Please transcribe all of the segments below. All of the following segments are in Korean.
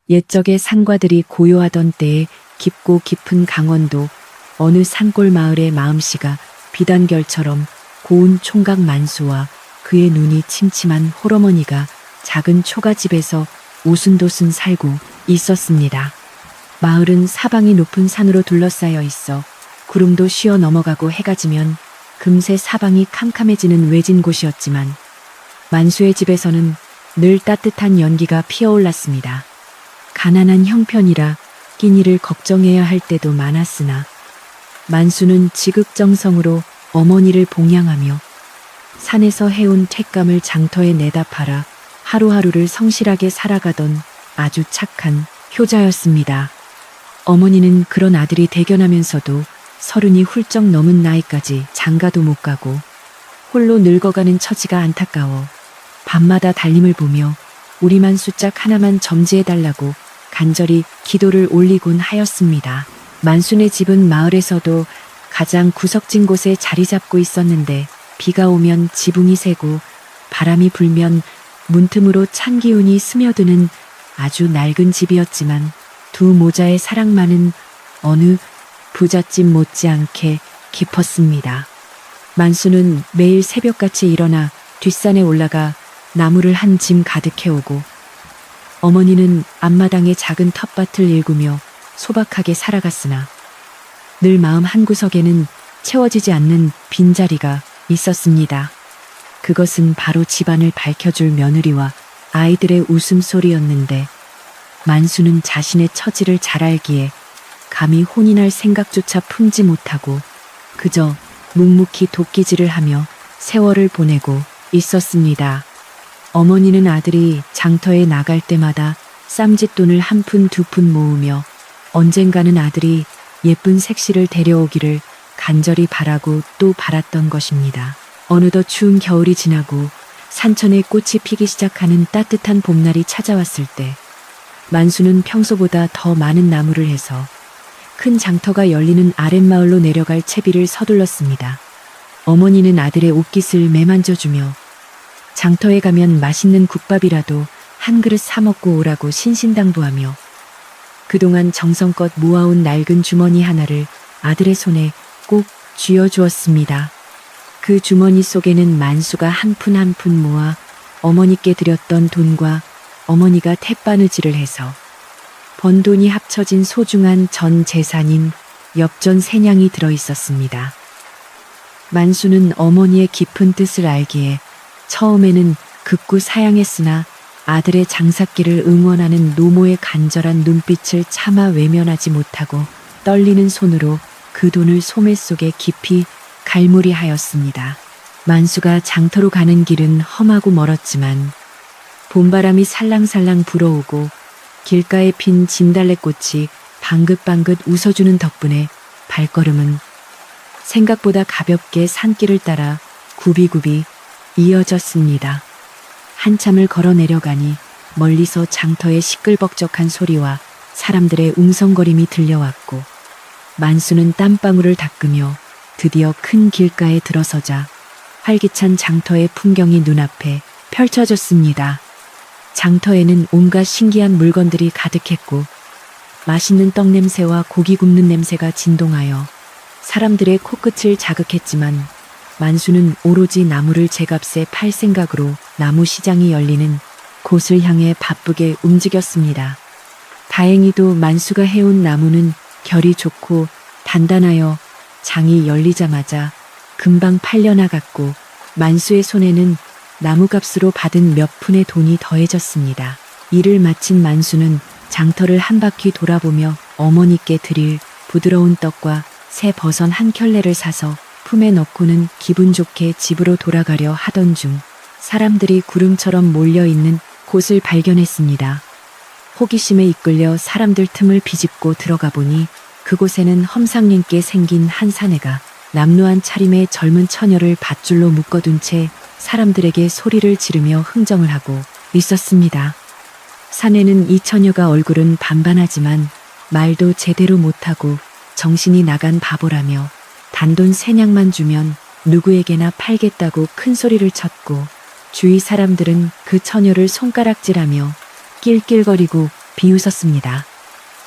옛적의 산과들이 고요하던 때에 깊고 깊은 강원도 어느 산골 마을의 마음씨가 비단결처럼 고운 총각 만수와 그의 눈이 침침한 홀어머니가 작은 초가집에서 오순도순 살고 있었습니다. 마을은 사방이 높은 산으로 둘러싸여 있어 구름도 쉬어 넘어가고 해가 지면 금세 사방이 캄캄해지는 외진 곳이었지만 만수의 집에서는 늘 따뜻한 연기가 피어올랐습니다. 가난한 형편이라 끼니를 걱정해야 할 때도 많았으나 만수는 지극정성으로 어머니를 봉양하며 산에서 해온 쇳감을 장터에 내다 팔아 하루하루를 성실하게 살아가던 아주 착한 효자였습니다. 어머니는 그런 아들이 대견하면서도 30이 훌쩍 넘은 나이까지 장가도 못 가고 홀로 늙어가는 처지가 안타까워 밤마다 달림을 보며 우리만 숫짝 하나만 점지해달라고 간절히 기도를 올리곤 하였습니다. 만순의 집은 마을에서도 가장 구석진 곳에 자리 잡고 있었는데 비가 오면 지붕이 새고 바람이 불면 문틈으로 찬 기운이 스며드는 아주 낡은 집이었지만 두 모자의 사랑만은 어느 부잣집 못지않게 깊었습니다. 만수는 매일 새벽같이 일어나 뒷산에 올라가 나무를 한 짐 가득 해오고 어머니는 앞마당의 작은 텃밭을 일구며 소박하게 살아갔으나 늘 마음 한구석에는 채워지지 않는 빈자리가 있었습니다. 그것은 바로 집안을 밝혀줄 며느리와 아이들의 웃음소리였는데 만수는 자신의 처지를 잘 알기에 감히 혼인할 생각조차 품지 못하고 그저 묵묵히 도끼질을 하며 세월을 보내고 있었습니다. 어머니는 아들이 장터에 나갈 때마다 쌈짓돈을 한 푼 두 푼 모으며 언젠가는 아들이 예쁜 색시를 데려오기를 간절히 바라고 또 바랐던 것입니다. 어느덧 추운 겨울이 지나고 산천에 꽃이 피기 시작하는 따뜻한 봄날이 찾아왔을 때 만수는 평소보다 더 많은 나무를 해서 큰 장터가 열리는 아랫마을로 내려갈 채비를 서둘렀습니다. 어머니는 아들의 옷깃을 매만져주며 장터에 가면 맛있는 국밥이라도 한 그릇 사 먹고 오라고 신신당부하며 그동안 정성껏 모아온 낡은 주머니 하나를 아들의 손에 꼭 쥐어주었습니다. 그 주머니 속에는 만수가 한 푼 한 푼 모아 어머니께 드렸던 돈과 어머니가 태바느질을 해서 번 돈이 합쳐진 소중한 전 재산인 엽전 세냥이 들어 있었습니다. 만수는 어머니의 깊은 뜻을 알기에 처음에는 극구 사양했으나 아들의 장삭길을 응원하는 노모의 간절한 눈빛을 차마 외면하지 못하고 떨리는 손으로 그 돈을 소매 속에 깊이 갈무리하였습니다. 만수가 장터로 가는 길은 험하고 멀었지만 봄바람이 살랑살랑 불어오고 길가에 핀 진달래꽃이 방긋방긋 웃어주는 덕분에 발걸음은 생각보다 가볍게 산길을 따라 굽이굽이 이어졌습니다. 한참을 걸어 내려가니 멀리서 장터의 시끌벅적한 소리와 사람들의 웅성거림이 들려왔고 만수는 땀방울을 닦으며 드디어 큰 길가에 들어서자 활기찬 장터의 풍경이 눈앞에 펼쳐졌습니다. 장터에는 온갖 신기한 물건들이 가득했고 맛있는 떡 냄새와 고기 굽는 냄새가 진동하여 사람들의 코끝을 자극했지만 만수는 오로지 나무를 제값에 팔 생각으로 나무 시장이 열리는 곳을 향해 바쁘게 움직였습니다. 다행히도 만수가 해온 나무는 결이 좋고 단단하여 장이 열리자마자 금방 팔려나갔고 만수의 손에는 나무값으로 받은 몇 푼의 돈이 더해졌습니다. 일을 마친 만수는 장터를 한 바퀴 돌아보며 어머니께 드릴 부드러운 떡과 새 버선 한 켤레를 사서 품에 넣고는 기분 좋게 집으로 돌아가려 하던 중 사람들이 구름처럼 몰려있는 곳을 발견했습니다. 호기심에 이끌려 사람들 틈을 비집고 들어가 보니 그곳에는 험상궂게 생긴 한 사내가 남루한 차림의 젊은 처녀를 밧줄로 묶어둔 채 사람들에게 소리를 지르며 흥정을 하고 있었습니다. 사내는 이 처녀가 얼굴은 반반하지만 말도 제대로 못하고 정신이 나간 바보라며 단돈 세냥만 주면 누구에게나 팔겠다고 큰 소리를 쳤고 주위 사람들은 그 처녀를 손가락질하며 낄낄거리고 비웃었습니다.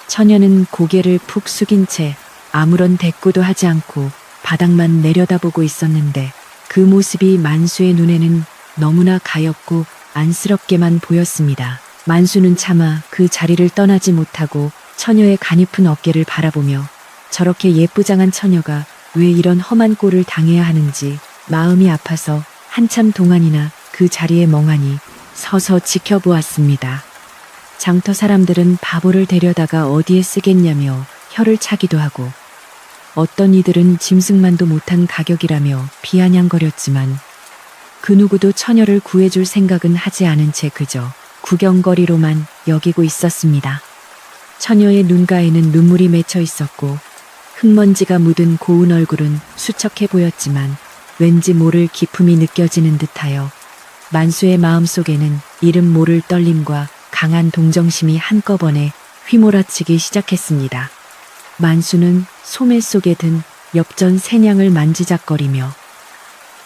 처녀는 고개를 푹 숙인 채 아무런 대꾸도 하지 않고 바닥만 내려다보고 있었는데 그 모습이 만수의 눈에는 너무나 가엾고 안쓰럽게만 보였습니다. 만수는 차마 그 자리를 떠나지 못하고 처녀의 가냘픈 어깨를 바라보며 저렇게 예쁘장한 처녀가 왜 이런 험한 꼴을 당해야 하는지 마음이 아파서 한참 동안이나 그 자리에 멍하니 서서 지켜보았습니다. 장터 사람들은 바보를 데려다가 어디에 쓰겠냐며 혀를 차기도 하고 어떤 이들은 짐승만도 못한 가격이라며 비아냥거렸지만 그 누구도 처녀를 구해줄 생각은 하지 않은 채 그저 구경거리로만 여기고 있었습니다. 처녀의 눈가에는 눈물이 맺혀 있었고 흙먼지가 묻은 고운 얼굴은 수척해 보였지만 왠지 모를 기품이 느껴지는 듯하여 만수의 마음속에는 이름 모를 떨림과 강한 동정심이 한꺼번에 휘몰아치기 시작했습니다. 만수는 소매 속에 든 엽전 새냥을 만지작거리며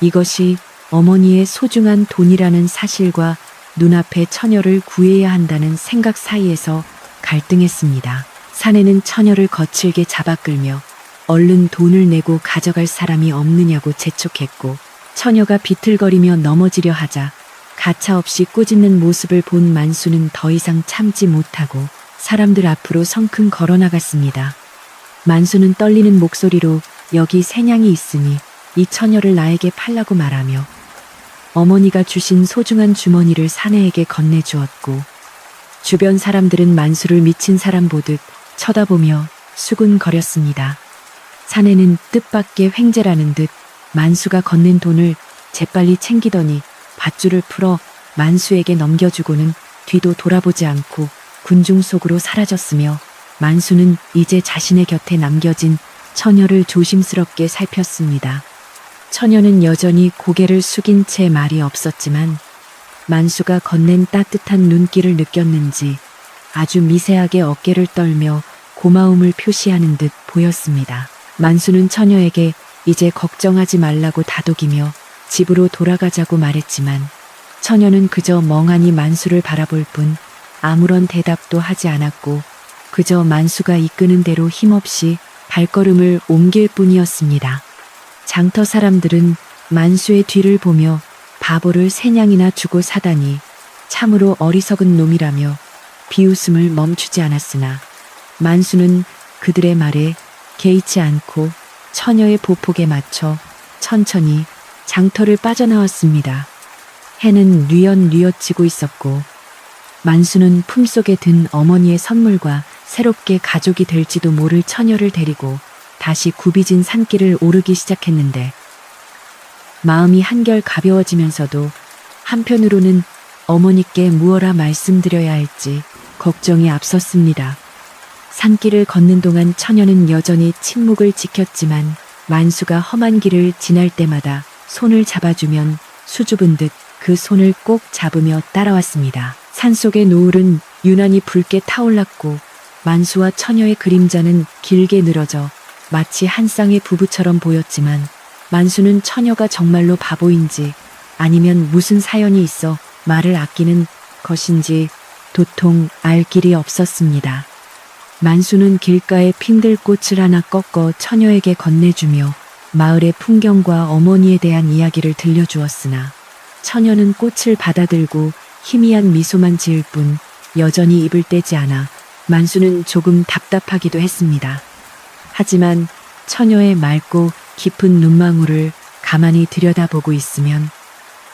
이것이 어머니의 소중한 돈이라는 사실과 눈앞의 처녀를 구해야 한다는 생각 사이에서 갈등했습니다. 사내는 처녀를 거칠게 잡아끌며 얼른 돈을 내고 가져갈 사람이 없느냐고 재촉했고 처녀가 비틀거리며 넘어지려 하자 가차없이 꾸짖는 모습을 본 만수는 더 이상 참지 못하고 사람들 앞으로 성큼 걸어나갔습니다. 만수는 떨리는 목소리로 여기 새냥이 있으니 이 처녀를 나에게 팔라고 말하며 어머니가 주신 소중한 주머니를 사내에게 건네주었고 주변 사람들은 만수를 미친 사람 보듯 쳐다보며 수군거렸습니다. 사내는 뜻밖의 횡재라는 듯 만수가 건넨 돈을 재빨리 챙기더니 밧줄을 풀어 만수에게 넘겨주고는 뒤도 돌아보지 않고 군중 속으로 사라졌으며 만수는 이제 자신의 곁에 남겨진 처녀를 조심스럽게 살폈습니다. 처녀는 여전히 고개를 숙인 채 말이 없었지만 만수가 건넨 따뜻한 눈길을 느꼈는지 아주 미세하게 어깨를 떨며 고마움을 표시하는 듯 보였습니다. 만수는 처녀에게 이제 걱정하지 말라고 다독이며 집으로 돌아가자고 말했지만 처녀는 그저 멍하니 만수를 바라볼 뿐 아무런 대답도 하지 않았고 그저 만수가 이끄는 대로 힘없이 발걸음을 옮길 뿐이었습니다. 장터 사람들은 만수의 뒤를 보며 바보를 새냥이나 주고 사다니 참으로 어리석은 놈이라며 비웃음을 멈추지 않았으나 만수는 그들의 말에 개의치 않고 처녀의 보폭에 맞춰 천천히 장터를 빠져나왔습니다. 해는 뉘엿뉘엿 지고 있었고 만수는 품속에 든 어머니의 선물과 새롭게 가족이 될지도 모를 처녀를 데리고 다시 굽이진 산길을 오르기 시작했는데 마음이 한결 가벼워지면서도 한편으로는 어머니께 무엇라 말씀드려야 할지 걱정이 앞섰습니다. 산길을 걷는 동안 처녀는 여전히 침묵을 지켰지만 만수가 험한 길을 지날 때마다 손을 잡아주면 수줍은 듯 그 손을 꼭 잡으며 따라왔습니다. 산속의 노을은 유난히 붉게 타올랐고 만수와 처녀의 그림자는 길게 늘어져 마치 한 쌍의 부부처럼 보였지만 만수는 처녀가 정말로 바보인지 아니면 무슨 사연이 있어 말을 아끼는 것인지 도통 알 길이 없었습니다. 만수는 길가에 핑들꽃을 하나 꺾어 처녀에게 건네주며 마을의 풍경과 어머니에 대한 이야기를 들려주었으나 처녀는 꽃을 받아들고 희미한 미소만 지을 뿐 여전히 입을 떼지 않아 만수는 조금 답답하기도 했습니다. 하지만 처녀의 맑고 깊은 눈망울을 가만히 들여다보고 있으면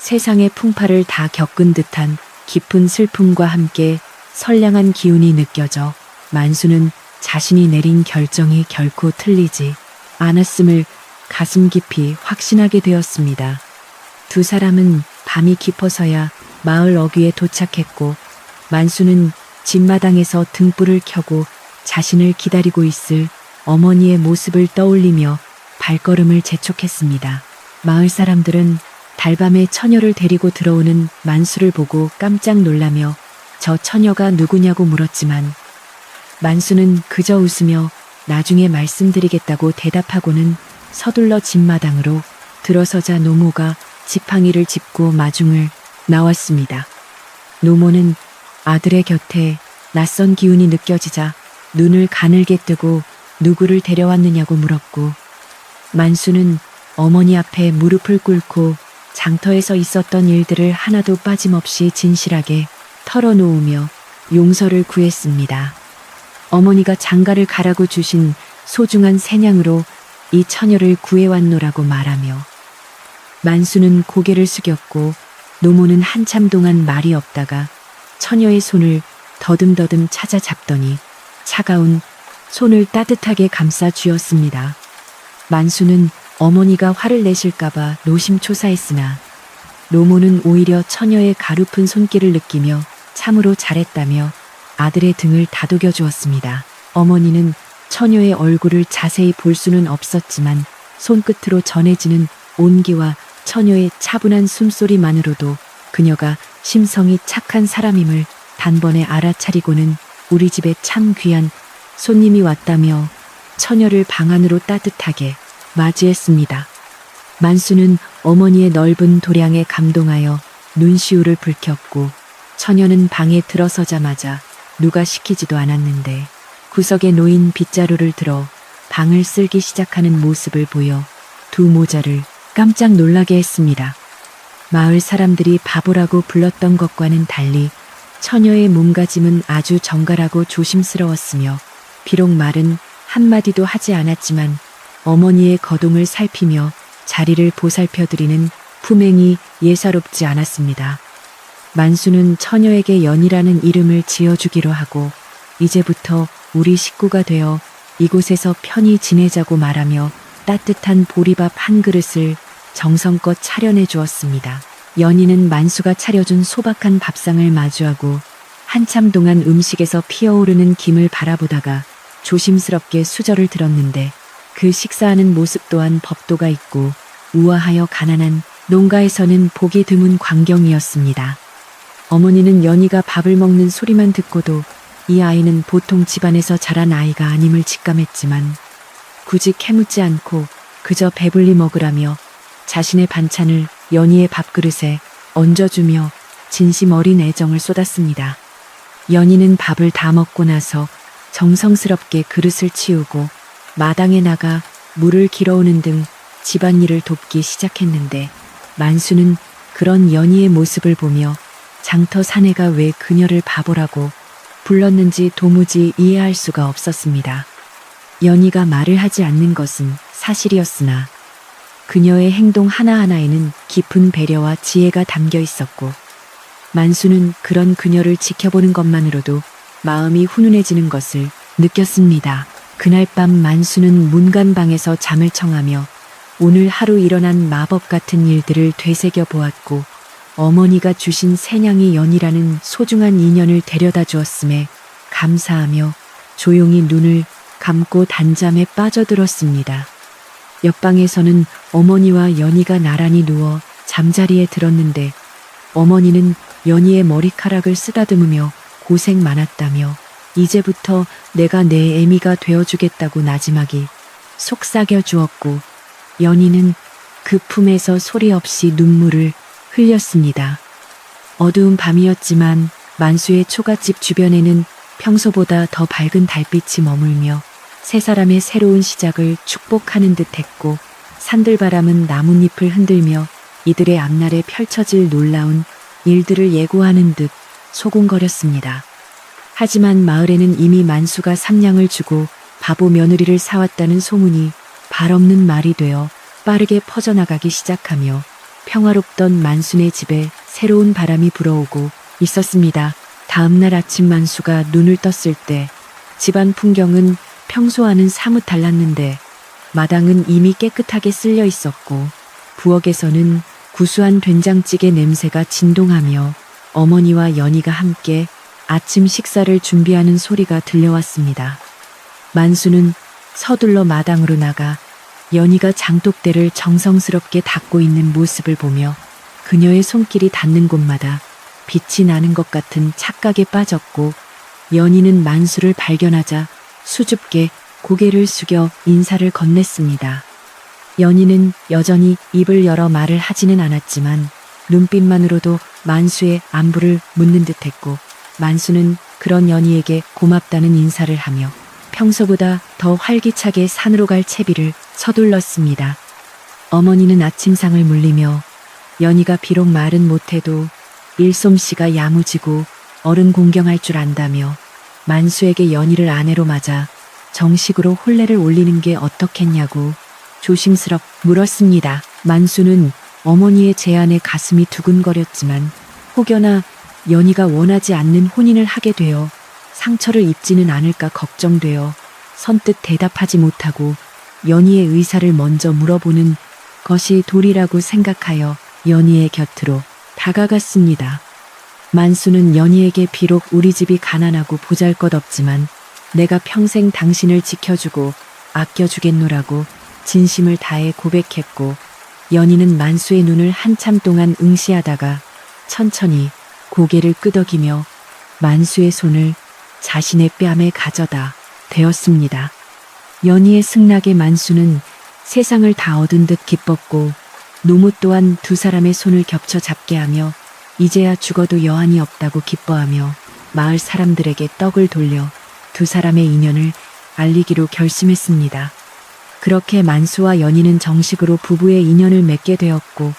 세상의 풍파를 다 겪은 듯한 깊은 슬픔과 함께 선량한 기운이 느껴져 만수는 자신이 내린 결정이 결코 틀리지 않았음을 가슴 깊이 확신하게 되었습니다. 두 사람은 밤이 깊어서야 마을 어귀에 도착했고 만수는 집마당에서 등불을 켜고 자신을 기다리고 있을 어머니의 모습을 떠올리며 발걸음을 재촉했습니다. 마을 사람들은 달밤에 처녀를 데리고 들어오는 만수를 보고 깜짝 놀라며 저 처녀가 누구냐고 물었지만 만수는 그저 웃으며 나중에 말씀드리겠다고 대답하고는 서둘러 집마당으로 들어서자 노모가 지팡이를 짚고 마중을 나왔습니다. 노모는 아들의 곁에 낯선 기운이 느껴지자 눈을 가늘게 뜨고 누구를 데려왔느냐고 물었고, 만수는 어머니 앞에 무릎을 꿇고 장터에서 있었던 일들을 하나도 빠짐없이 진실하게 털어놓으며 용서를 구했습니다. 어머니가 장가를 가라고 주신 소중한 새냥으로 이 처녀를 구해왔노라고 말하며, 만수는 고개를 숙였고 노모는 한참 동안 말이 없다가 처녀의 손을 더듬더듬 찾아잡더니 차가운 손을 따뜻하게 감싸 쥐었습니다. 만수는 어머니가 화를 내실까봐 노심초사했으나 노모는 오히려 처녀의 가뭅은 손길을 느끼며 참으로 잘했다며 아들의 등을 다독여 주었습니다. 어머니는 처녀의 얼굴을 자세히 볼 수는 없었지만 손끝으로 전해지는 온기와 처녀의 차분한 숨소리만으로도 그녀가 심성이 착한 사람임을 단번에 알아차리고는 우리 집에 참 귀한 손님이 왔다며 처녀를 방 안으로 따뜻하게 맞이했습니다. 만수는 어머니의 넓은 도량에 감동하여 눈시울을 붉혔고, 처녀는 방에 들어서자마자 누가 시키지도 않았는데 구석에 놓인 빗자루를 들어 방을 쓸기 시작하는 모습을 보여 두 모자를 깜짝 놀라게 했습니다. 마을 사람들이 바보라고 불렀던 것과는 달리 처녀의 몸가짐은 아주 정갈하고 조심스러웠으며, 비록 말은 한마디도 하지 않았지만 어머니의 거동을 살피며 자리를 보살펴드리는 품행이 예사롭지 않았습니다. 만수는 처녀에게 연이라는 이름을 지어주기로 하고 이제부터 우리 식구가 되어 이곳에서 편히 지내자고 말하며 따뜻한 보리밥 한 그릇을 정성껏 차려내 주었습니다. 연희는 만수가 차려준 소박한 밥상을 마주하고 한참 동안 음식에서 피어오르는 김을 바라보다가 조심스럽게 수저를 들었는데, 그 식사하는 모습 또한 법도가 있고 우아하여 가난한 농가에서는 보기 드문 광경이었습니다. 어머니는 연희가 밥을 먹는 소리만 듣고도 이 아이는 보통 집안에서 자란 아이가 아님을 직감했지만 굳이 캐묻지 않고 그저 배불리 먹으라며 자신의 반찬을 연희의 밥그릇에 얹어주며 진심 어린 애정을 쏟았습니다. 연희는 밥을 다 먹고 나서 정성스럽게 그릇을 치우고 마당에 나가 물을 길어오는 등 집안일을 돕기 시작했는데, 만수는 그런 연희의 모습을 보며 장터 사내가 왜 그녀를 바보라고 불렀는지 도무지 이해할 수가 없었습니다. 연희가 말을 하지 않는 것은 사실이었으나 그녀의 행동 하나하나에는 깊은 배려와 지혜가 담겨 있었고, 만수는 그런 그녀를 지켜보는 것만으로도 마음이 훈훈해지는 것을 느꼈습니다. 그날 밤 만수는 문간방에서 잠을 청하며 오늘 하루 일어난 마법 같은 일들을 되새겨 보았고, 어머니가 주신 새냥이 연이라는 소중한 인연을 데려다 주었음에 감사하며 조용히 눈을 감고 단잠에 빠져들었습니다. 옆방에서는 어머니와 연희가 나란히 누워 잠자리에 들었는데, 어머니는 연희의 머리카락을 쓰다듬으며 고생 많았다며 이제부터 내가 내 애미가 되어주겠다고 나지막이 속삭여 주었고, 연희는 그 품에서 소리 없이 눈물을 흘렸습니다. 어두운 밤이었지만 만수의 초가집 주변에는 평소보다 더 밝은 달빛이 머물며 세 사람의 새로운 시작을 축복하는 듯했고, 산들바람은 나뭇잎을 흔들며 이들의 앞날에 펼쳐질 놀라운 일들을 예고하는 듯 소곤거렸습니다. 하지만 마을에는 이미 만수가 삼냥을 주고 바보 며느리를 사왔다는 소문이 발없는 말이 되어 빠르게 퍼져나가기 시작하며 평화롭던 만수네 집에 새로운 바람이 불어오고 있었습니다. 다음날 아침 만수가 눈을 떴을 때 집안 풍경은 평소와는 사뭇 달랐는데, 마당은 이미 깨끗하게 쓸려 있었고 부엌에서는 구수한 된장찌개 냄새가 진동하며 어머니와 연희가 함께 아침 식사를 준비하는 소리가 들려왔습니다. 만수는 서둘러 마당으로 나가 연희가 장독대를 정성스럽게 닦고 있는 모습을 보며 그녀의 손길이 닿는 곳마다 빛이 나는 것 같은 착각에 빠졌고, 연희는 만수를 발견하자 수줍게 고개를 숙여 인사를 건넸습니다. 연희는 여전히 입을 열어 말을 하지는 않았지만 눈빛만으로도 만수의 안부를 묻는 듯했고, 만수는 그런 연희에게 고맙다는 인사를 하며 평소보다 더 활기차게 산으로 갈 채비를 서둘렀습니다. 어머니는 아침상을 물리며 연희가 비록 말은 못해도 일솜씨가 야무지고 어른 공경할 줄 안다며 만수에게 연희를 아내로 맞아 정식으로 혼례를 올리는 게 어떻겠냐고 조심스럽 물었습니다. 만수는 어머니의 제안에 가슴이 두근거렸지만 혹여나 연희가 원하지 않는 혼인을 하게 되어 상처를 입지는 않을까 걱정되어 선뜻 대답하지 못하고 연희의 의사를 먼저 물어보는 것이 도리라고 생각하여 연희의 곁으로 다가갔습니다. 만수는 연희에게 비록 우리 집이 가난하고 보잘것없지만 내가 평생 당신을 지켜주고 아껴주겠노라고 진심을 다해 고백했고, 연희는 만수의 눈을 한참 동안 응시하다가 천천히 고개를 끄덕이며 만수의 손을 자신의 뺨에 가져다 대었습니다. 연희의 승낙에 만수는 세상을 다 얻은 듯 기뻤고, 노모 또한 두 사람의 손을 겹쳐 잡게 하며 이제야 죽어도 여한이 없다고 기뻐하며 마을 사람들에게 떡을 돌려 두 사람의 인연을 알리기로 결심했습니다. 그렇게 만수와 연희는 정식으로 부부의 인연을 맺게 되었고,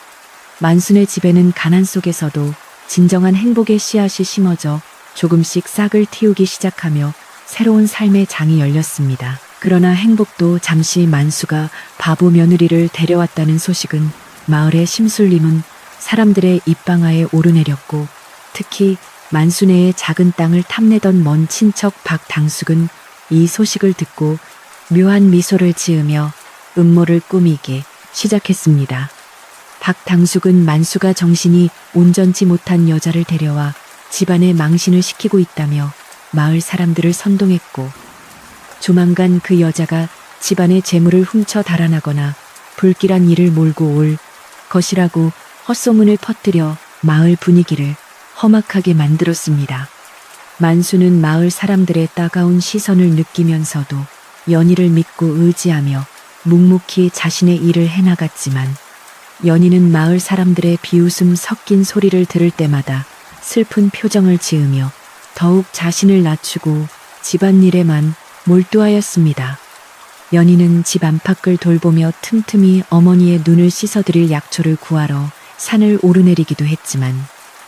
만수네 집에는 가난 속에서도 진정한 행복의 씨앗이 심어져 조금씩 싹을 틔우기 시작하며 새로운 삶의 장이 열렸습니다. 그러나 행복도 잠시 만수가 바보 며느리를 데려왔다는 소식은 마을의 심술림은 사람들의 입방아에 오르내렸고, 특히 만수네의 작은 땅을 탐내던 먼 친척 박당숙은 이 소식을 듣고 묘한 미소를 지으며 음모를 꾸미기 시작했습니다. 박당숙은 만수가 정신이 온전치 못한 여자를 데려와 집안에 망신을 시키고 있다며 마을 사람들을 선동했고, 조만간 그 여자가 집안의 재물을 훔쳐 달아나거나 불길한 일을 몰고 올 것이라고 헛소문을 퍼뜨려 마을 분위기를 험악하게 만들었습니다. 만수는 마을 사람들의 따가운 시선을 느끼면서도 연희를 믿고 의지하며 묵묵히 자신의 일을 해나갔지만, 연희는 마을 사람들의 비웃음 섞인 소리를 들을 때마다 슬픈 표정을 지으며 더욱 자신을 낮추고 집안일에만 몰두하였습니다. 연희는 집 안팎을 돌보며 틈틈이 어머니의 눈을 씻어드릴 약초를 구하러 산을 오르내리기도 했지만,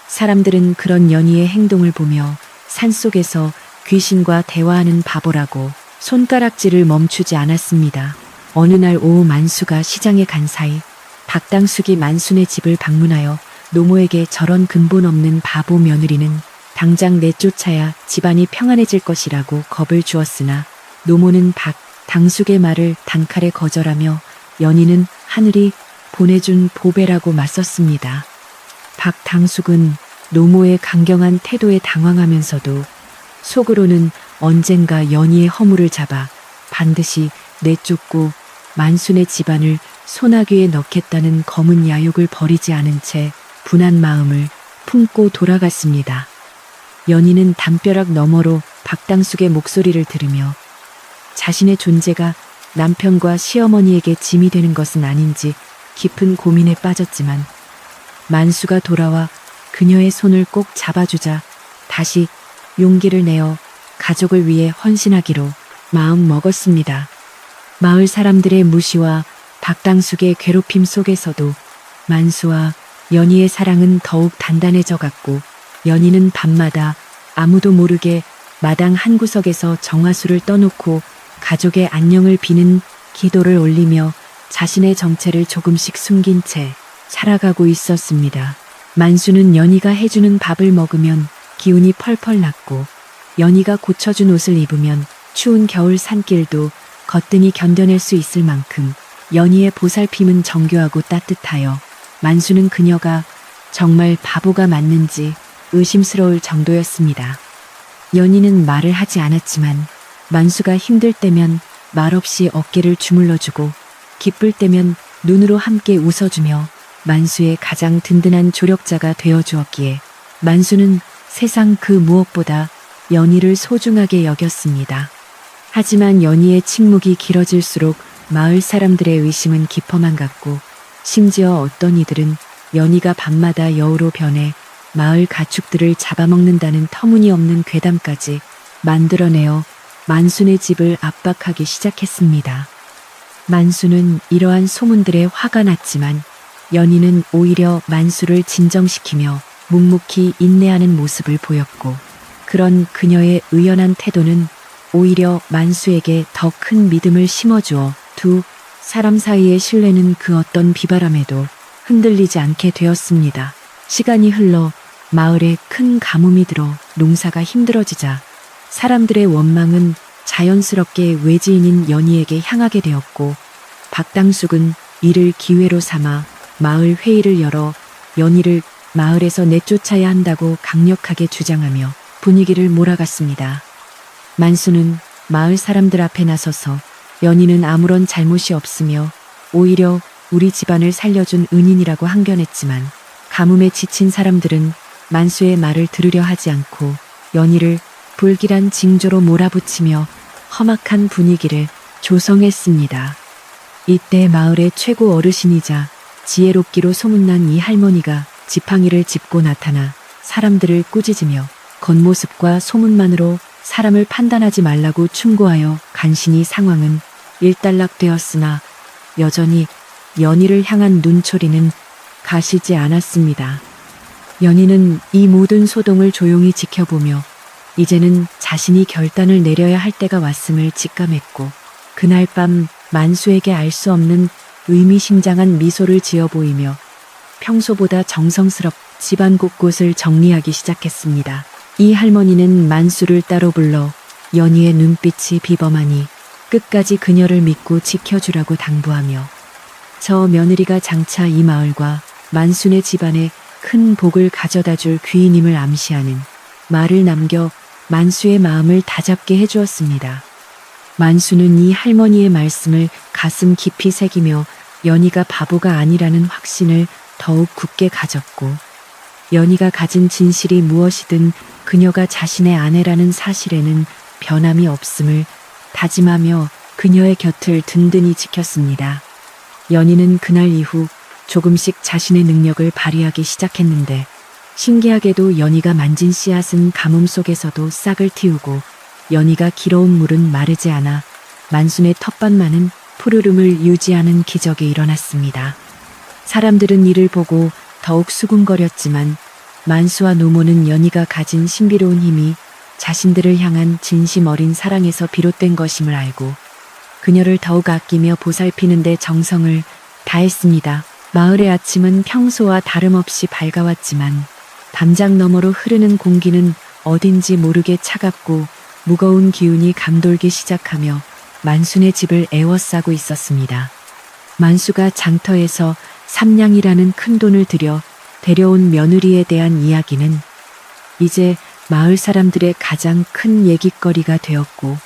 사람들은 그런 연희의 행동을 보며 산속에서 귀신과 대화하는 바보라고 손가락질을 멈추지 않았습니다. 어느 날 오후 만수가 시장에 간 사이 박당숙이 만수네 집을 방문하여 노모에게 저런 근본 없는 바보 며느리는 당장 내쫓아야 집안이 평안해질 것이라고 겁을 주었으나, 노모는 박당숙의 말을 단칼에 거절하며 연희는 하늘이 보내준 보배라고 맞섰습니다. 박당숙은 노모의 강경한 태도에 당황하면서도 속으로는 언젠가 연희의 허물을 잡아 반드시 내쫓고 만수네 집안을 소나귀에 넣겠다는 검은 야욕을 버리지 않은 채 분한 마음을 품고 돌아갔습니다. 연희는 담벼락 너머로 박당숙의 목소리를 들으며 자신의 존재가 남편과 시어머니에게 짐이 되는 것은 아닌지 깊은 고민에 빠졌지만, 만수가 돌아와 그녀의 손을 꼭 잡아주자 다시 용기를 내어 가족을 위해 헌신하기로 마음 먹었습니다. 마을 사람들의 무시와 박당숙의 괴롭힘 속에서도 만수와 연희의 사랑은 더욱 단단해져 갔고, 연희는 밤마다 아무도 모르게 마당 한 구석에서 정화수를 떠놓고 가족의 안녕을 비는 기도를 올리며 자신의 정체를 조금씩 숨긴 채 살아가고 있었습니다. 만수는 연희가 해주는 밥을 먹으면 기운이 펄펄 났고, 연희가 고쳐준 옷을 입으면 추운 겨울 산길도 거뜬히 견뎌낼 수 있을 만큼 연희의 보살핌은 정교하고 따뜻하여 만수는 그녀가 정말 바보가 맞는지 의심스러울 정도였습니다. 연희는 말을 하지 않았지만 만수가 힘들 때면 말없이 어깨를 주물러주고 기쁠 때면 눈으로 함께 웃어주며 만수의 가장 든든한 조력자가 되어주었기에 만수는 세상 그 무엇보다 연희를 소중하게 여겼습니다. 하지만 연희의 침묵이 길어질수록 마을 사람들의 의심은 깊어만 갔고, 심지어 어떤 이들은 연희가 밤마다 여우로 변해 마을 가축들을 잡아먹는다는 터무니없는 괴담까지 만들어내어 만순의 집을 압박하기 시작했습니다. 만수는 이러한 소문들에 화가 났지만 연희는 오히려 만수를 진정시키며 묵묵히 인내하는 모습을 보였고, 그런 그녀의 의연한 태도는 오히려 만수에게 더 큰 믿음을 심어주어 두 사람 사이의 신뢰는 그 어떤 비바람에도 흔들리지 않게 되었습니다. 시간이 흘러 마을에 큰 가뭄이 들어 농사가 힘들어지자 사람들의 원망은 자연스럽게 외지인인 연희에게 향하게 되었고, 박당숙은 이를 기회로 삼아 마을 회의를 열어 연희를 마을에서 내쫓아야 한다고 강력하게 주장하며 분위기를 몰아갔습니다. 만수는 마을 사람들 앞에 나서서 연희는 아무런 잘못이 없으며 오히려 우리 집안을 살려준 은인이라고 항변했지만, 가뭄에 지친 사람들은 만수의 말을 들으려 하지 않고 연희를 불길한 징조로 몰아붙이며 험악한 분위기를 조성했습니다. 이때 마을의 최고 어르신이자 지혜롭기로 소문난 이 할머니가 지팡이를 짚고 나타나 사람들을 꾸짖으며 겉모습과 소문만으로 사람을 판단하지 말라고 충고하여 간신히 상황은 일단락되었으나 여전히 연희를 향한 눈초리는 가시지 않았습니다. 연희는 이 모든 소동을 조용히 지켜보며 이제는 자신이 결단을 내려야 할 때가 왔음을 직감했고, 그날 밤 만수에게 알 수 없는 의미심장한 미소를 지어 보이며 평소보다 정성스럽 집안 곳곳을 정리하기 시작했습니다. 이 할머니는 만수를 따로 불러 연희의 눈빛이 비범하니 끝까지 그녀를 믿고 지켜주라고 당부하며 저 며느리가 장차 이 마을과 만순의 집안에 큰 복을 가져다 줄 귀인임을 암시하는 말을 남겨 만수의 마음을 다잡게 해주었습니다. 만수는 이 할머니의 말씀을 가슴 깊이 새기며 연희가 바보가 아니라는 확신을 더욱 굳게 가졌고, 연희가 가진 진실이 무엇이든 그녀가 자신의 아내라는 사실에는 변함이 없음을 다짐하며 그녀의 곁을 든든히 지켰습니다. 연희는 그날 이후 조금씩 자신의 능력을 발휘하기 시작했는데, 신기하게도 연희가 만진 씨앗은 가뭄 속에서도 싹을 틔우고 연희가 길어온 물은 마르지 않아 만순의 텃밭만은 푸르름을 유지하는 기적이 일어났습니다. 사람들은 이를 보고 더욱 수군거렸지만 만수와 노모는 연희가 가진 신비로운 힘이 자신들을 향한 진심 어린 사랑에서 비롯된 것임을 알고 그녀를 더욱 아끼며 보살피는 데 정성을 다했습니다. 마을의 아침은 평소와 다름없이 밝아왔지만 담장 너머로 흐르는 공기는 어딘지 모르게 차갑고 무거운 기운이 감돌기 시작하며 만순의 집을 에워싸고 있었습니다. 만수가 장터에서 삼냥이라는 큰 돈을 들여 데려온 며느리에 대한 이야기는 이제 마을 사람들의 가장 큰 얘깃거리가 되었고,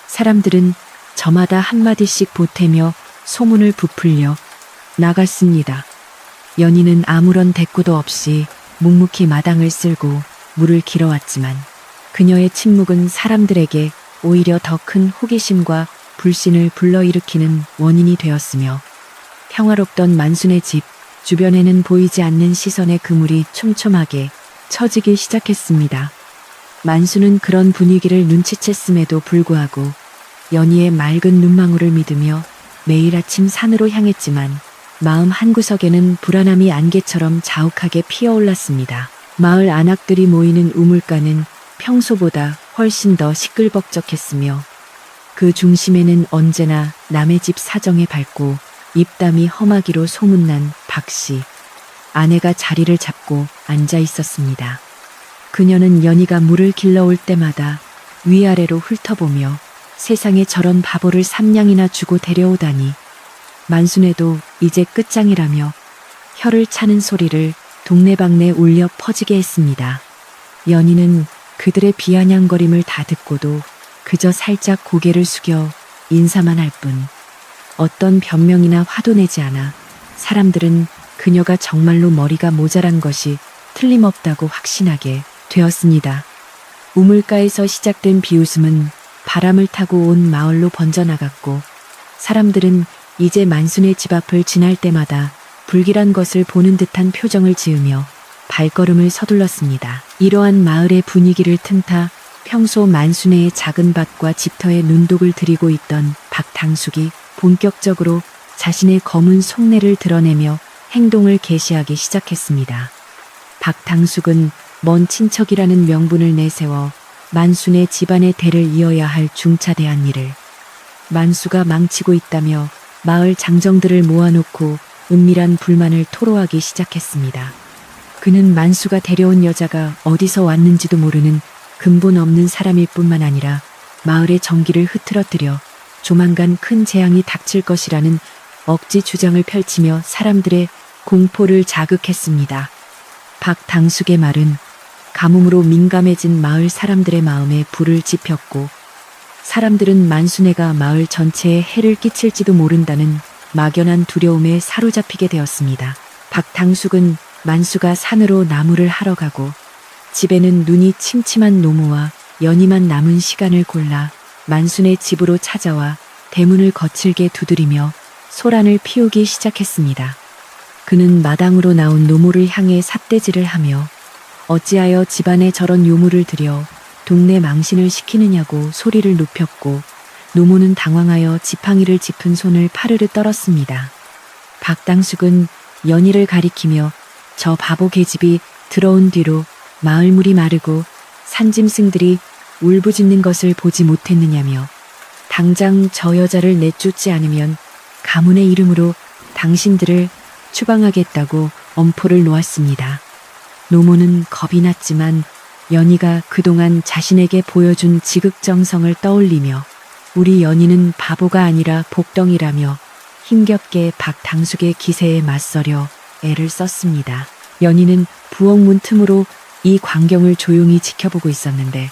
사람들은 저마다 한마디씩 보태며 소문을 부풀려 나갔습니다. 연희는 아무런 대꾸도 없이 묵묵히 마당을 쓸고 물을 길어왔지만 그녀의 침묵은 사람들에게 오히려 더 큰 호기심과 불신을 불러일으키는 원인이 되었으며, 평화롭던 만순의 집 주변에는 보이지 않는 시선의 그물이 촘촘하게 쳐지기 시작했습니다. 만수는 그런 분위기를 눈치챘음에도 불구하고 연희의 맑은 눈망울을 믿으며 매일 아침 산으로 향했지만 마음 한구석에는 불안함이 안개처럼 자욱하게 피어올랐습니다. 마을 안악들이 모이는 우물가는 평소보다 훨씬 더 시끌벅적했으며 그 중심에는 언제나 남의 집 사정에 밝고 입담이 험하기로 소문난 박씨, 아내가 자리를 잡고 앉아 있었습니다. 그녀는 연희가 물을 길러올 때마다 위아래로 훑어보며 세상에 저런 바보를 3냥이나 주고 데려오다니, 만순에도 이제 끝장이라며 혀를 차는 소리를 동네방네 울려 퍼지게 했습니다. 연희는 그들의 비아냥거림을 다 듣고도 그저 살짝 고개를 숙여 인사만 할 뿐 어떤 변명이나 화도 내지 않아 사람들은 그녀가 정말로 머리가 모자란 것이 틀림없다고 확신하게 되었습니다. 우물가에서 시작된 비웃음은 바람을 타고 온 마을로 번져나갔고, 사람들은 이제 만순의 집 앞을 지날 때마다 불길한 것을 보는 듯한 표정을 지으며 발걸음을 서둘렀습니다. 이러한 마을의 분위기를 틈타 평소 만순의 작은 밭과 집터에 눈독을 들이고 있던 박당숙이 본격적으로 자신의 검은 속내를 드러내며 행동을 개시하기 시작했습니다. 박당숙은 먼 친척이라는 명분을 내세워 만순의 집안의 대를 이어야 할 중차대한 일을 만수가 망치고 있다며 마을 장정들을 모아놓고 은밀한 불만을 토로하기 시작했습니다. 그는 만수가 데려온 여자가 어디서 왔는지도 모르는 근본 없는 사람일 뿐만 아니라 마을의 정기를 흐트러뜨려 조만간 큰 재앙이 닥칠 것이라는 억지 주장을 펼치며 사람들의 공포를 자극했습니다. 박당숙의 말은 가뭄으로 민감해진 마을 사람들의 마음에 불을 지폈고 사람들은 만순애가 마을 전체에 해를 끼칠지도 모른다는 막연한 두려움에 사로잡히게 되었습니다. 박당숙은 만수가 산으로 나무를 하러 가고 집에는 눈이 침침한 노모와 연희만 남은 시간을 골라 만순의 집으로 찾아와 대문을 거칠게 두드리며 소란을 피우기 시작했습니다. 그는 마당으로 나온 노모를 향해 삿대질을 하며 어찌하여 집안에 저런 요물을 들여 동네 망신을 시키느냐고 소리를 높였고 노모는 당황하여 지팡이를 짚은 손을 파르르 떨었습니다. 박당숙은 연희를 가리키며 저 바보 계집이 들어온 뒤로 마을물이 마르고 산짐승들이 울부짖는 것을 보지 못했느냐며 당장 저 여자를 내쫓지 않으면 가문의 이름으로 당신들을 추방하겠다고 엄포를 놓았습니다. 노모는 겁이 났지만 연희가 그동안 자신에게 보여준 지극정성을 떠올리며 우리 연희는 바보가 아니라 복덩이라며 힘겹게 박당숙의 기세에 맞서려 애를 썼습니다. 연희는 부엌문 틈으로 이 광경을 조용히 지켜보고 있었는데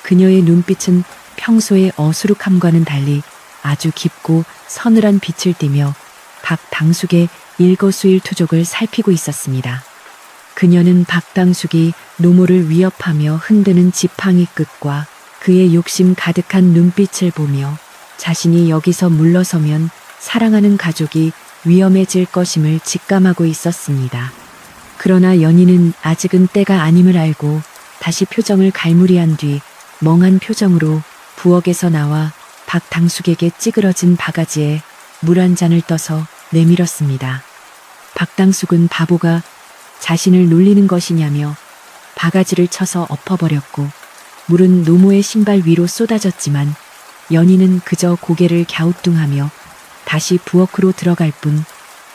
그녀의 눈빛은 평소의 어수룩함과는 달리 아주 깊고 서늘한 빛을 띠며 박당숙의 일거수일투족을 살피고 있었습니다. 그녀는 박당숙이 노모를 위협하며 흔드는 지팡이 끝과 그의 욕심 가득한 눈빛을 보며 자신이 여기서 물러서면 사랑하는 가족이 위험해질 것임을 직감하고 있었습니다. 그러나 연희는 아직은 때가 아님을 알고 다시 표정을 갈무리한 뒤 멍한 표정으로 부엌에서 나와 박당숙에게 찌그러진 바가지에 물 한 잔을 떠서 내밀었습니다. 박당숙은 바보가 자신을 놀리는 것이냐며 바가지를 쳐서 엎어버렸고 물은 노모의 신발 위로 쏟아졌지만 연희는 그저 고개를 갸우뚱하며 다시 부엌으로 들어갈 뿐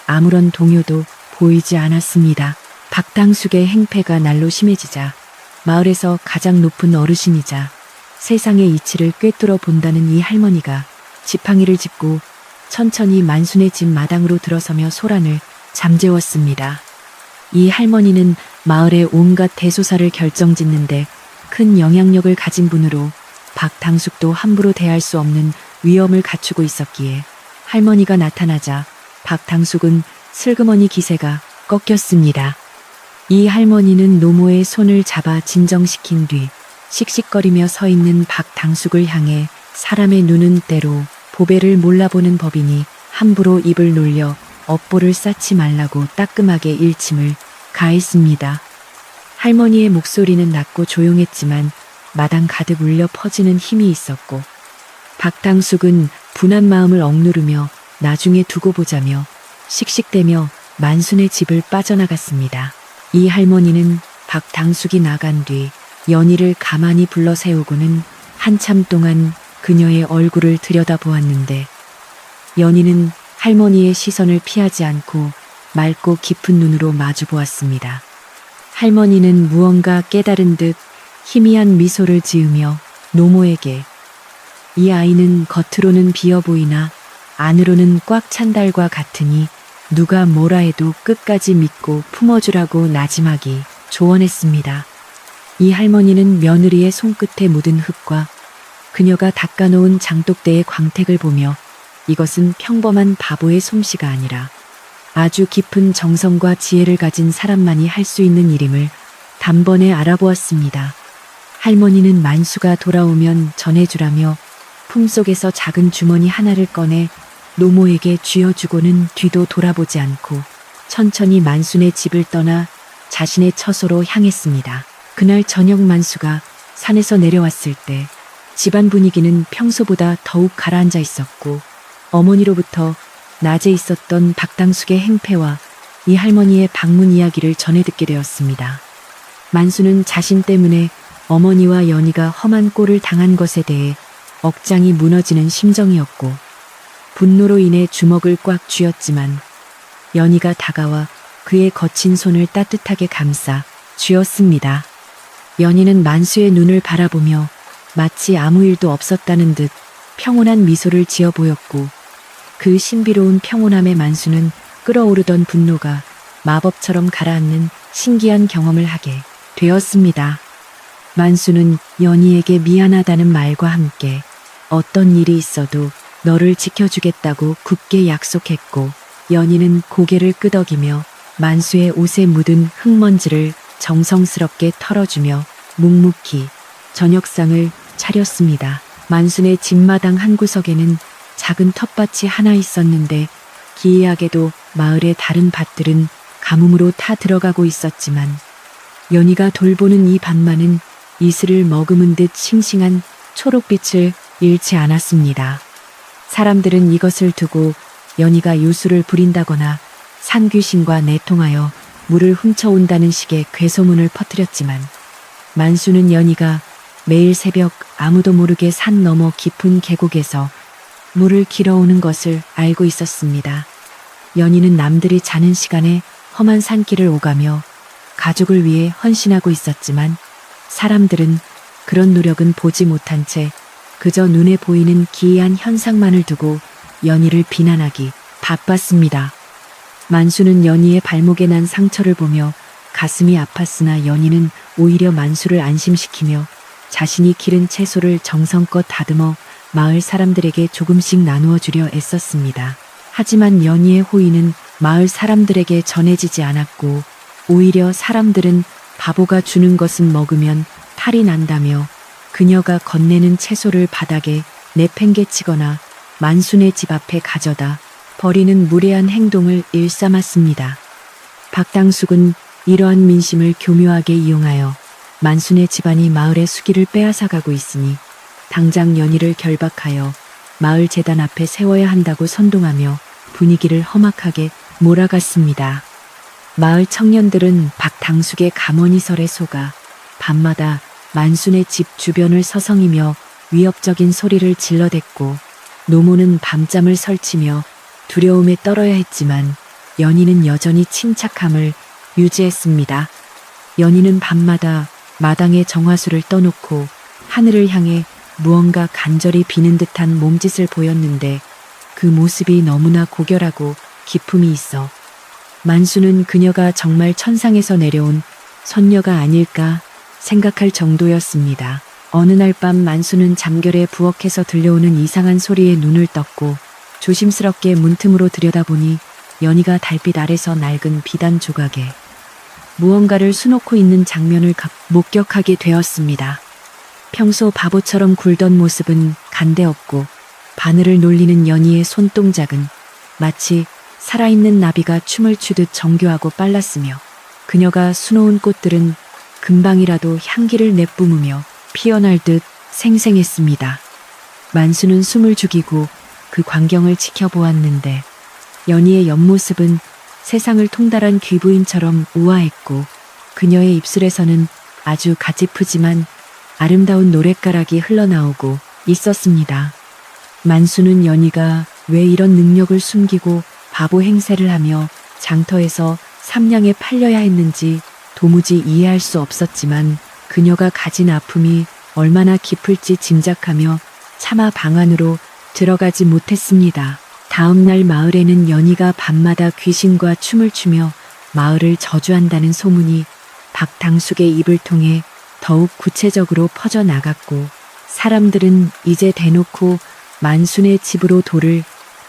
아무런 동요도 보이지 않았습니다. 박당숙의 행패가 날로 심해지자 마을에서 가장 높은 어르신이자 세상의 이치를 꿰뚫어 본다는 이 할머니가 지팡이를 짚고 천천히 만순의 집 마당으로 들어서며 소란을 잠재웠습니다. 이 할머니는 마을의 온갖 대소사를 결정짓는데 큰 영향력을 가진 분으로 박당숙도 함부로 대할 수 없는 위엄을 갖추고 있었기에 할머니가 나타나자 박당숙은 슬그머니 기세가 꺾였습니다. 이 할머니는 노모의 손을 잡아 진정시킨 뒤 씩씩거리며 서 있는 박당숙을 향해 사람의 눈은 때로 보배를 몰라보는 법이니 함부로 입을 놀려 업보를 쌓지 말라고 따끔하게 일침을 가했습니다. 할머니의 목소리는 낮고 조용했지만 마당 가득 울려 퍼지는 힘이 있었고 박당숙은 분한 마음을 억누르며 나중에 두고 보자며 씩씩대며 만순의 집을 빠져나갔습니다. 이 할머니는 박당숙이 나간 뒤 연희를 가만히 불러 세우고는 한참 동안 그녀의 얼굴을 들여다보았는데 연희는 할머니의 시선을 피하지 않고 맑고 깊은 눈으로 마주보았습니다. 할머니는 무언가 깨달은 듯 희미한 미소를 지으며 노모에게 이 아이는 겉으로는 비어 보이나 안으로는 꽉 찬 달과 같으니 누가 뭐라 해도 끝까지 믿고 품어주라고 나짐하기 조언했습니다. 이 할머니는 며느리의 손끝에 묻은 흙과 그녀가 닦아놓은 장독대의 광택을 보며 이것은 평범한 바보의 솜씨가 아니라 아주 깊은 정성과 지혜를 가진 사람만이 할 수 있는 일임을 단번에 알아보았습니다. 할머니는 만수가 돌아오면 전해주라며 품속에서 작은 주머니 하나를 꺼내 노모에게 쥐어주고는 뒤도 돌아보지 않고 천천히 만순의 집을 떠나 자신의 처소로 향했습니다. 그날 저녁 만수가 산에서 내려왔을 때 집안 분위기는 평소보다 더욱 가라앉아 있었고 어머니로부터 낮에 있었던 박당숙의 행패와 이 할머니의 방문 이야기를 전해 듣게 되었습니다. 만수는 자신 때문에 어머니와 연희가 험한 꼴을 당한 것에 대해 억장이 무너지는 심정이었고 분노로 인해 주먹을 꽉 쥐었지만 연희가 다가와 그의 거친 손을 따뜻하게 감싸 쥐었습니다. 연희는 만수의 눈을 바라보며 마치 아무 일도 없었다는 듯 평온한 미소를 지어 보였고 그 신비로운 평온함에 만수는 끓어오르던 분노가 마법처럼 가라앉는 신기한 경험을 하게 되었습니다. 만수는 연희에게 미안하다는 말과 함께 어떤 일이 있어도 너를 지켜주겠다고 굳게 약속했고 연희는 고개를 끄덕이며 만수의 옷에 묻은 흙먼지를 정성스럽게 털어주며 묵묵히 저녁상을 차렸습니다. 만수네 집마당 한 구석에는 작은 텃밭이 하나 있었는데 기이하게도 마을의 다른 밭들은 가뭄으로 타 들어가고 있었지만 연희가 돌보는 이 밭만은 이슬을 머금은 듯 싱싱한 초록빛을 잃지 않았습니다. 사람들은 이것을 두고 연희가 요술을 부린다거나 산귀신과 내통하여 물을 훔쳐온다는 식의 괴소문을 퍼뜨렸지만 만수는 연희가 매일 새벽 아무도 모르게 산 너머 깊은 계곡에서 물을 길어오는 것을 알고 있었습니다. 연희는 남들이 자는 시간에 험한 산길을 오가며 가족을 위해 헌신하고 있었지만 사람들은 그런 노력은 보지 못한 채 그저 눈에 보이는 기이한 현상만을 두고 연희를 비난하기 바빴습니다. 만수는 연희의 발목에 난 상처를 보며 가슴이 아팠으나 연희는 오히려 만수를 안심시키며 자신이 기른 채소를 정성껏 다듬어 마을 사람들에게 조금씩 나누어 주려 애썼습니다. 하지만 연희의 호의는 마을 사람들에게 전해지지 않았고 오히려 사람들은 바보가 주는 것은 먹으면 탈이 난다며 그녀가 건네는 채소를 바닥에 내팽개치거나 만수네 집 앞에 가져다 버리는 무례한 행동을 일삼았습니다. 박당숙은 이러한 민심을 교묘하게 이용하여 만수네 집안이 마을의 수기를 빼앗아가고 있으니 당장 연희를 결박하여 마을 재단 앞에 세워야 한다고 선동하며 분위기를 험악하게 몰아갔습니다. 마을 청년들은 박당숙의 가모니설에 속아 밤마다 만수네 집 주변을 서성이며 위협적인 소리를 질러댔고 노모는 밤잠을 설치며 두려움에 떨어야 했지만 연희는 여전히 침착함을 유지했습니다. 연희는 밤마다 마당에 정화수를 떠놓고 하늘을 향해 무언가 간절히 비는 듯한 몸짓을 보였는데 그 모습이 너무나 고결하고 기품이 있어 만수는 그녀가 정말 천상에서 내려온 선녀가 아닐까 생각할 정도였습니다. 어느 날 밤 만수는 잠결에 부엌에서 들려오는 이상한 소리에 눈을 떴고 조심스럽게 문틈으로 들여다보니 연희가 달빛 아래서 낡은 비단 조각에 무언가를 수놓고 있는 장면을 목격하게 되었습니다. 평소 바보처럼 굴던 모습은 간데없고 바늘을 놀리는 연희의 손동작은 마치 살아있는 나비가 춤을 추듯 정교하고 빨랐으며 그녀가 수놓은 꽃들은 금방이라도 향기를 내뿜으며 피어날 듯 생생했습니다. 만수는 숨을 죽이고 그 광경을 지켜보았는데 연희의 옆모습은 세상을 통달한 귀부인처럼 우아했고 그녀의 입술에서는 아주 가지프지만 아름다운 노랫가락이 흘러나오고 있었습니다. 만수는 연희가 왜 이런 능력을 숨기고 바보 행세를 하며 장터에서 삼냥에 팔려야 했는지 도무지 이해할 수 없었지만 그녀가 가진 아픔이 얼마나 깊을지 짐작하며 차마 방 안으로 들어가지 못했습니다. 다음 날 마을에는 연희가 밤마다 귀신과 춤을 추며 마을을 저주한다는 소문이 박당숙의 입을 통해 더욱 구체적으로 퍼져나갔고 사람들은 이제 대놓고 만수네 집으로 돌을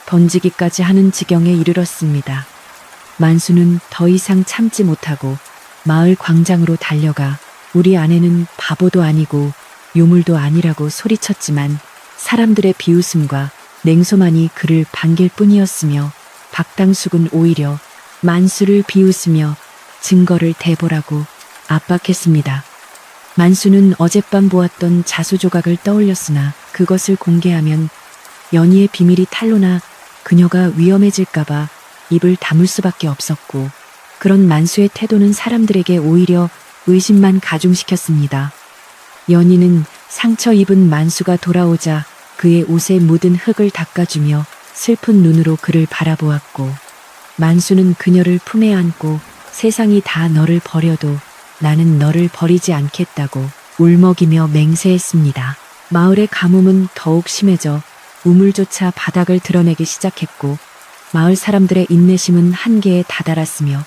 던지기까지 하는 지경에 이르렀습니다. 만수는 더 이상 참지 못하고 마을 광장으로 달려가 우리 아내는 바보도 아니고 요물도 아니라고 소리쳤지만 사람들의 비웃음과 냉소만이 그를 반길 뿐이었으며 박당숙은 오히려 만수를 비웃으며 증거를 대보라고 압박했습니다. 만수는 어젯밤 보았던 자수 조각을 떠올렸으나 그것을 공개하면 연희의 비밀이 탄로나 그녀가 위험해질까봐 입을 다물 수밖에 없었고, 그런 만수의 태도는 사람들에게 오히려 의심만 가중시켰습니다. 연희는 상처 입은 만수가 돌아오자 그의 옷에 묻은 흙을 닦아주며 슬픈 눈으로 그를 바라보았고, 만수는 그녀를 품에 안고 세상이 다 너를 버려도 나는 너를 버리지 않겠다고 울먹이며 맹세했습니다. 마을의 가뭄은 더욱 심해져 우물조차 바닥을 드러내기 시작했고, 마을 사람들의 인내심은 한계에 다다랐으며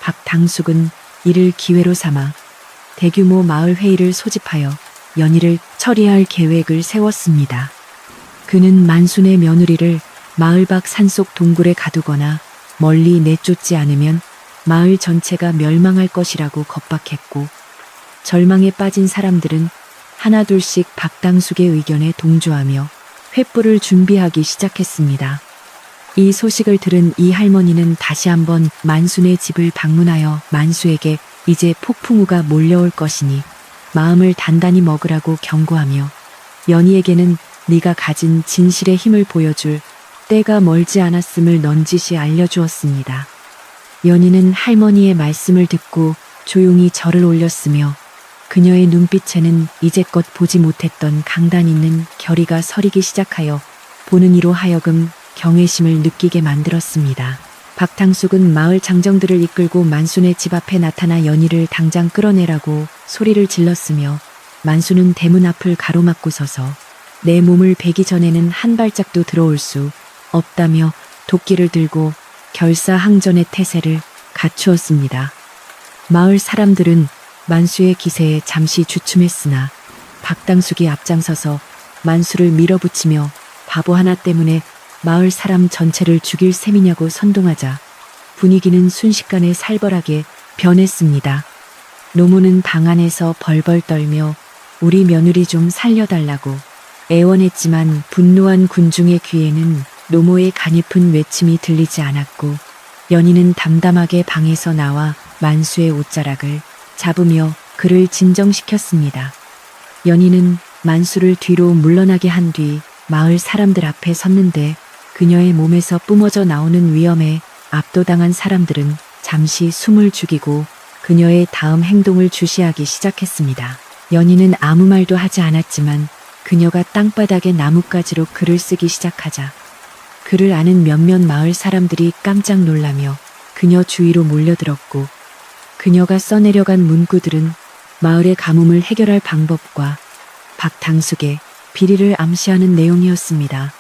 박당숙은 이를 기회로 삼아 대규모 마을 회의를 소집하여 연희를 처리할 계획을 세웠습니다. 그는 만순의 며느리를 마을 밖 산속 동굴에 가두거나 멀리 내쫓지 않으면 마을 전체가 멸망할 것이라고 겁박했고, 절망에 빠진 사람들은 하나둘씩 박당숙의 의견에 동조하며 횃불을 준비하기 시작했습니다. 이 소식을 들은 이 할머니는 다시 한번 만순의 집을 방문하여 만수에게 이제 폭풍우가 몰려올 것이니 마음을 단단히 먹으라고 경고하며 연희에게는 네가 가진 진실의 힘을 보여줄 때가 멀지 않았음을 넌지시 알려주었습니다. 연희는 할머니의 말씀을 듣고 조용히 절을 올렸으며 그녀의 눈빛에는 이제껏 보지 못했던 강단 있는 결의가 서리기 시작하여 보는 이로 하여금 경외심을 느끼게 만들었습니다. 박당숙은 마을 장정들을 이끌고 만순의 집 앞에 나타나 연희를 당장 끌어내라고 소리를 질렀으며, 만순은 대문 앞을 가로막고 서서 내 몸을 베기 전에는 한 발짝도 들어올 수 없다며 도끼를 들고 결사항전의 태세를 갖추었습니다. 마을 사람들은 만수의 기세에 잠시 주춤했으나 박당숙이 앞장서서 만수를 밀어붙이며 바보 하나 때문에 마을 사람 전체를 죽일 셈이냐고 선동하자 분위기는 순식간에 살벌하게 변했습니다. 노모는 방 안에서 벌벌 떨며 우리 며느리 좀 살려달라고 애원했지만 분노한 군중의 귀에는 노모의 가냘픈 외침이 들리지 않았고, 연희는 담담하게 방에서 나와 만수의 옷자락을 잡으며 그를 진정시켰습니다. 연희는 만수를 뒤로 물러나게 한 뒤 마을 사람들 앞에 섰는데, 그녀의 몸에서 뿜어져 나오는 위험에 압도당한 사람들은 잠시 숨을 죽이고 그녀의 다음 행동을 주시하기 시작했습니다. 연희는 아무 말도 하지 않았지만 그녀가 땅바닥에 나뭇가지로 글을 쓰기 시작하자 그를 아는 몇몇 마을 사람들이 깜짝 놀라며 그녀 주위로 몰려들었고, 그녀가 써내려간 문구들은 마을의 가뭄을 해결할 방법과 박당숙의 비리를 암시하는 내용이었습니다.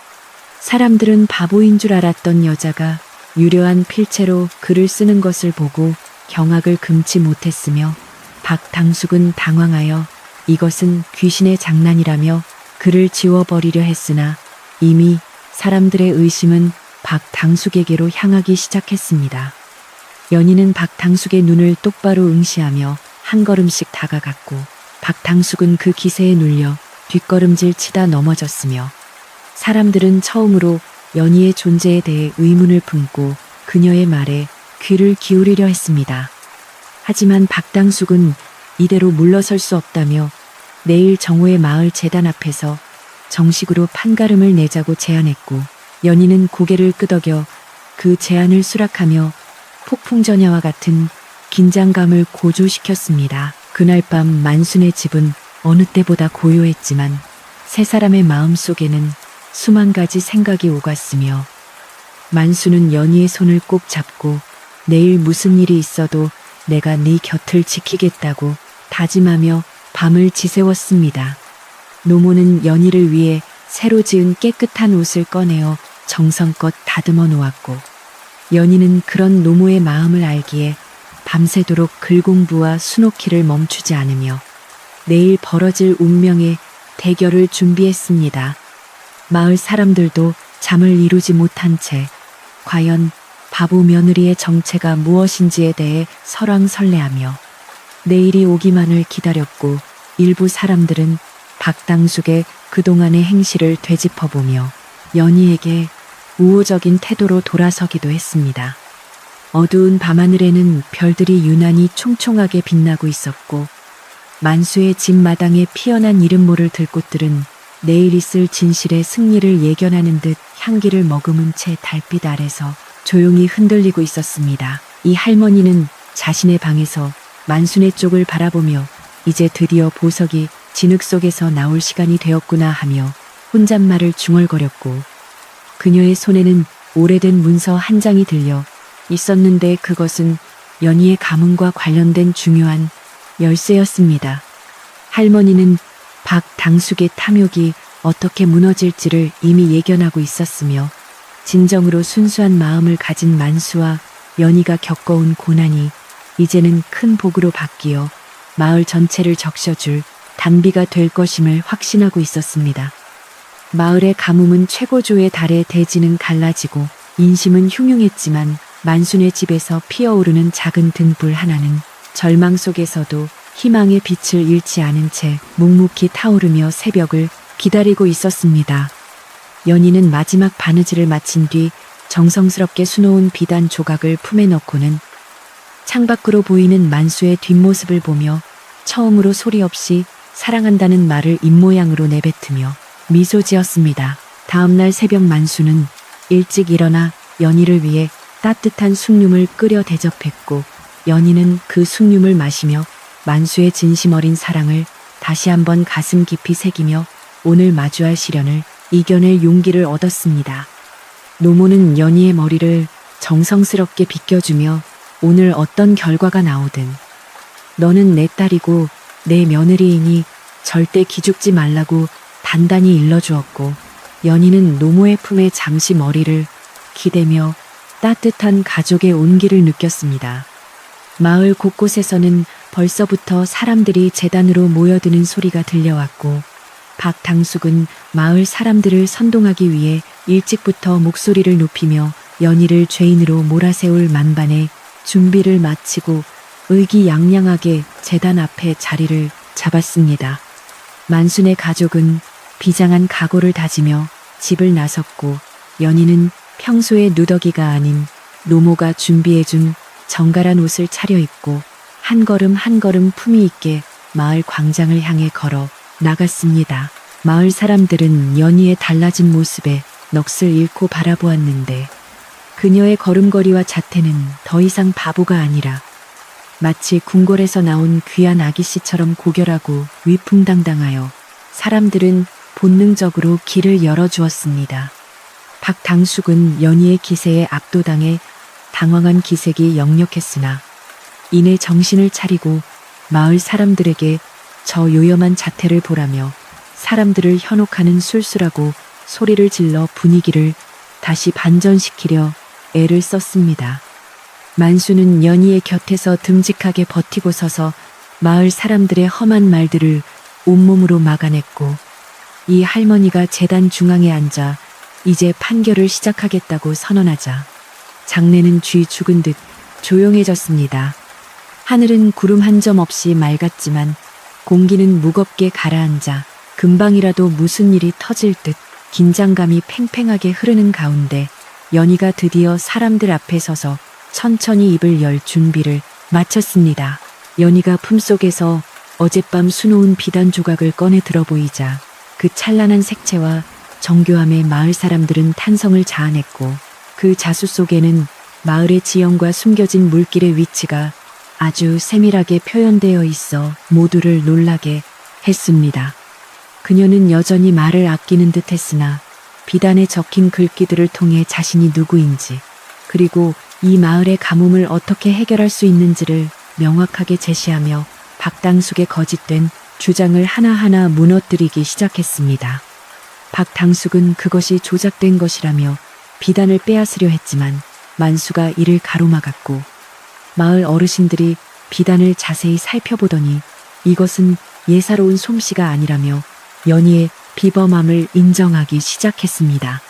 사람들은 바보인 줄 알았던 여자가 유려한 필체로 글을 쓰는 것을 보고 경악을 금치 못했으며, 박당숙은 당황하여 이것은 귀신의 장난이라며 글을 지워버리려 했으나 이미 사람들의 의심은 박당숙에게로 향하기 시작했습니다. 연희는 박당숙의 눈을 똑바로 응시하며 한 걸음씩 다가갔고, 박당숙은 그 기세에 눌려 뒷걸음질 치다 넘어졌으며, 사람들은 처음으로 연희의 존재에 대해 의문을 품고 그녀의 말에 귀를 기울이려 했습니다. 하지만 박당숙은 이대로 물러설 수 없다며 내일 정오의 마을 재단 앞에서 정식으로 판가름을 내자고 제안했고, 연희는 고개를 끄덕여 그 제안을 수락하며 폭풍전야와 같은 긴장감을 고조시켰습니다. 그날 밤 만순의 집은 어느 때보다 고요했지만 세 사람의 마음 속에는 수만 가지 생각이 오갔으며, 만수는 연희의 손을 꼭 잡고 내일 무슨 일이 있어도 내가 네 곁을 지키겠다고 다짐하며 밤을 지새웠습니다. 노모는 연희를 위해 새로 지은 깨끗한 옷을 꺼내어 정성껏 다듬어 놓았고, 연희는 그런 노모의 마음을 알기에 밤새도록 글 공부와 수놓기를 멈추지 않으며 내일 벌어질 운명의 대결을 준비했습니다. 마을 사람들도 잠을 이루지 못한 채 과연 바보 며느리의 정체가 무엇인지에 대해 설왕설래하며 내일이 오기만을 기다렸고, 일부 사람들은 박당숙의 그동안의 행실을 되짚어보며 연희에게 우호적인 태도로 돌아서기도 했습니다. 어두운 밤하늘에는 별들이 유난히 총총하게 빛나고 있었고 만수의 집 마당에 피어난 이름 모를 들꽃들은 내일 있을 진실의 승리를 예견하는 듯 향기를 머금은 채 달빛 아래서 조용히 흔들리고 있었습니다. 이 할머니는 자신의 방에서 만순의 쪽을 바라보며 이제 드디어 보석이 진흙 속에서 나올 시간이 되었구나 하며 혼잣말을 중얼거렸고 그녀의 손에는 오래된 문서 한 장이 들려 있었는데 그것은 연희의 가문과 관련된 중요한 열쇠였습니다. 할머니는 박당숙의 탐욕이 어떻게 무너질지를 이미 예견하고 있었으며 진정으로 순수한 마음을 가진 만수와 연희가 겪어온 고난이 이제는 큰 복으로 바뀌어 마을 전체를 적셔줄 단비가 될 것임을 확신하고 있었습니다. 마을의 가뭄은 최고조의 달에 대지는 갈라지고 인심은 흉흉했지만 만순의 집에서 피어오르는 작은 등불 하나는 절망 속에서도 희망의 빛을 잃지 않은 채 묵묵히 타오르며 새벽을 기다리고 있었습니다. 연희는 마지막 바느질을 마친 뒤 정성스럽게 수놓은 비단 조각을 품에 넣고는 창밖으로 보이는 만수의 뒷모습을 보며 처음으로 소리 없이 사랑한다는 말을 입모양으로 내뱉으며 미소 지었습니다. 다음날 새벽 만수는 일찍 일어나 연희를 위해 따뜻한 숭늉을 끓여 대접했고 연희는 그 숭늉을 마시며 만수의 진심 어린 사랑을 다시 한번 가슴 깊이 새기며 오늘 마주할 시련을 이겨낼 용기를 얻었습니다. 노모는 연희의 머리를 정성스럽게 빗겨주며 오늘 어떤 결과가 나오든 너는 내 딸이고 내 며느리이니 절대 기죽지 말라고 단단히 일러주었고 연희는 노모의 품에 잠시 머리를 기대며 따뜻한 가족의 온기를 느꼈습니다. 마을 곳곳에서는 벌써부터 사람들이 제단으로 모여드는 소리가 들려왔고 박당숙은 마을 사람들을 선동하기 위해 일찍부터 목소리를 높이며 연희를 죄인으로 몰아세울 만반의 준비를 마치고 의기양양하게 제단 앞에 자리를 잡았습니다. 만순의 가족은 비장한 각오를 다지며 집을 나섰고 연희는 평소의 누더기가 아닌 노모가 준비해준 정갈한 옷을 차려입고 한 걸음 한 걸음 품위 있게 마을 광장을 향해 걸어 나갔습니다. 마을 사람들은 연희의 달라진 모습에 넋을 잃고 바라보았는데 그녀의 걸음걸이와 자태는 더 이상 바보가 아니라 마치 궁궐에서 나온 귀한 아기씨처럼 고결하고 위풍당당하여 사람들은 본능적으로 길을 열어주었습니다. 박당숙은 연희의 기세에 압도당해 당황한 기색이 역력했으나 이내 정신을 차리고 마을 사람들에게 저 요염한 자태를 보라며 사람들을 현혹하는 술수라고 소리를 질러 분위기를 다시 반전시키려 애를 썼습니다. 만수는 연희의 곁에서 듬직하게 버티고 서서 마을 사람들의 험한 말들을 온몸으로 막아냈고 이 할머니가 제단 중앙에 앉아 이제 판결을 시작하겠다고 선언하자 장내는 쥐 죽은 듯 조용해졌습니다. 하늘은 구름 한 점 없이 맑았지만 공기는 무겁게 가라앉아 금방이라도 무슨 일이 터질 듯 긴장감이 팽팽하게 흐르는 가운데 연희가 드디어 사람들 앞에 서서 천천히 입을 열 준비를 마쳤습니다. 연희가 품속에서 어젯밤 수놓은 비단 조각을 꺼내 들어 보이자 그 찬란한 색채와 정교함에 마을 사람들은 탄성을 자아냈고 그 자수 속에는 마을의 지형과 숨겨진 물길의 위치가 아주 세밀하게 표현되어 있어 모두를 놀라게 했습니다. 그녀는 여전히 말을 아끼는 듯 했으나 비단에 적힌 글귀들을 통해 자신이 누구인지 그리고 이 마을의 가뭄을 어떻게 해결할 수 있는지를 명확하게 제시하며 박당숙의 거짓된 주장을 하나하나 무너뜨리기 시작했습니다. 박당숙은 그것이 조작된 것이라며 비단을 빼앗으려 했지만 만수가 이를 가로막았고 마을 어르신들이 비단을 자세히 살펴보더니 이것은 예사로운 솜씨가 아니라며 연희의 비범함을 인정하기 시작했습니다.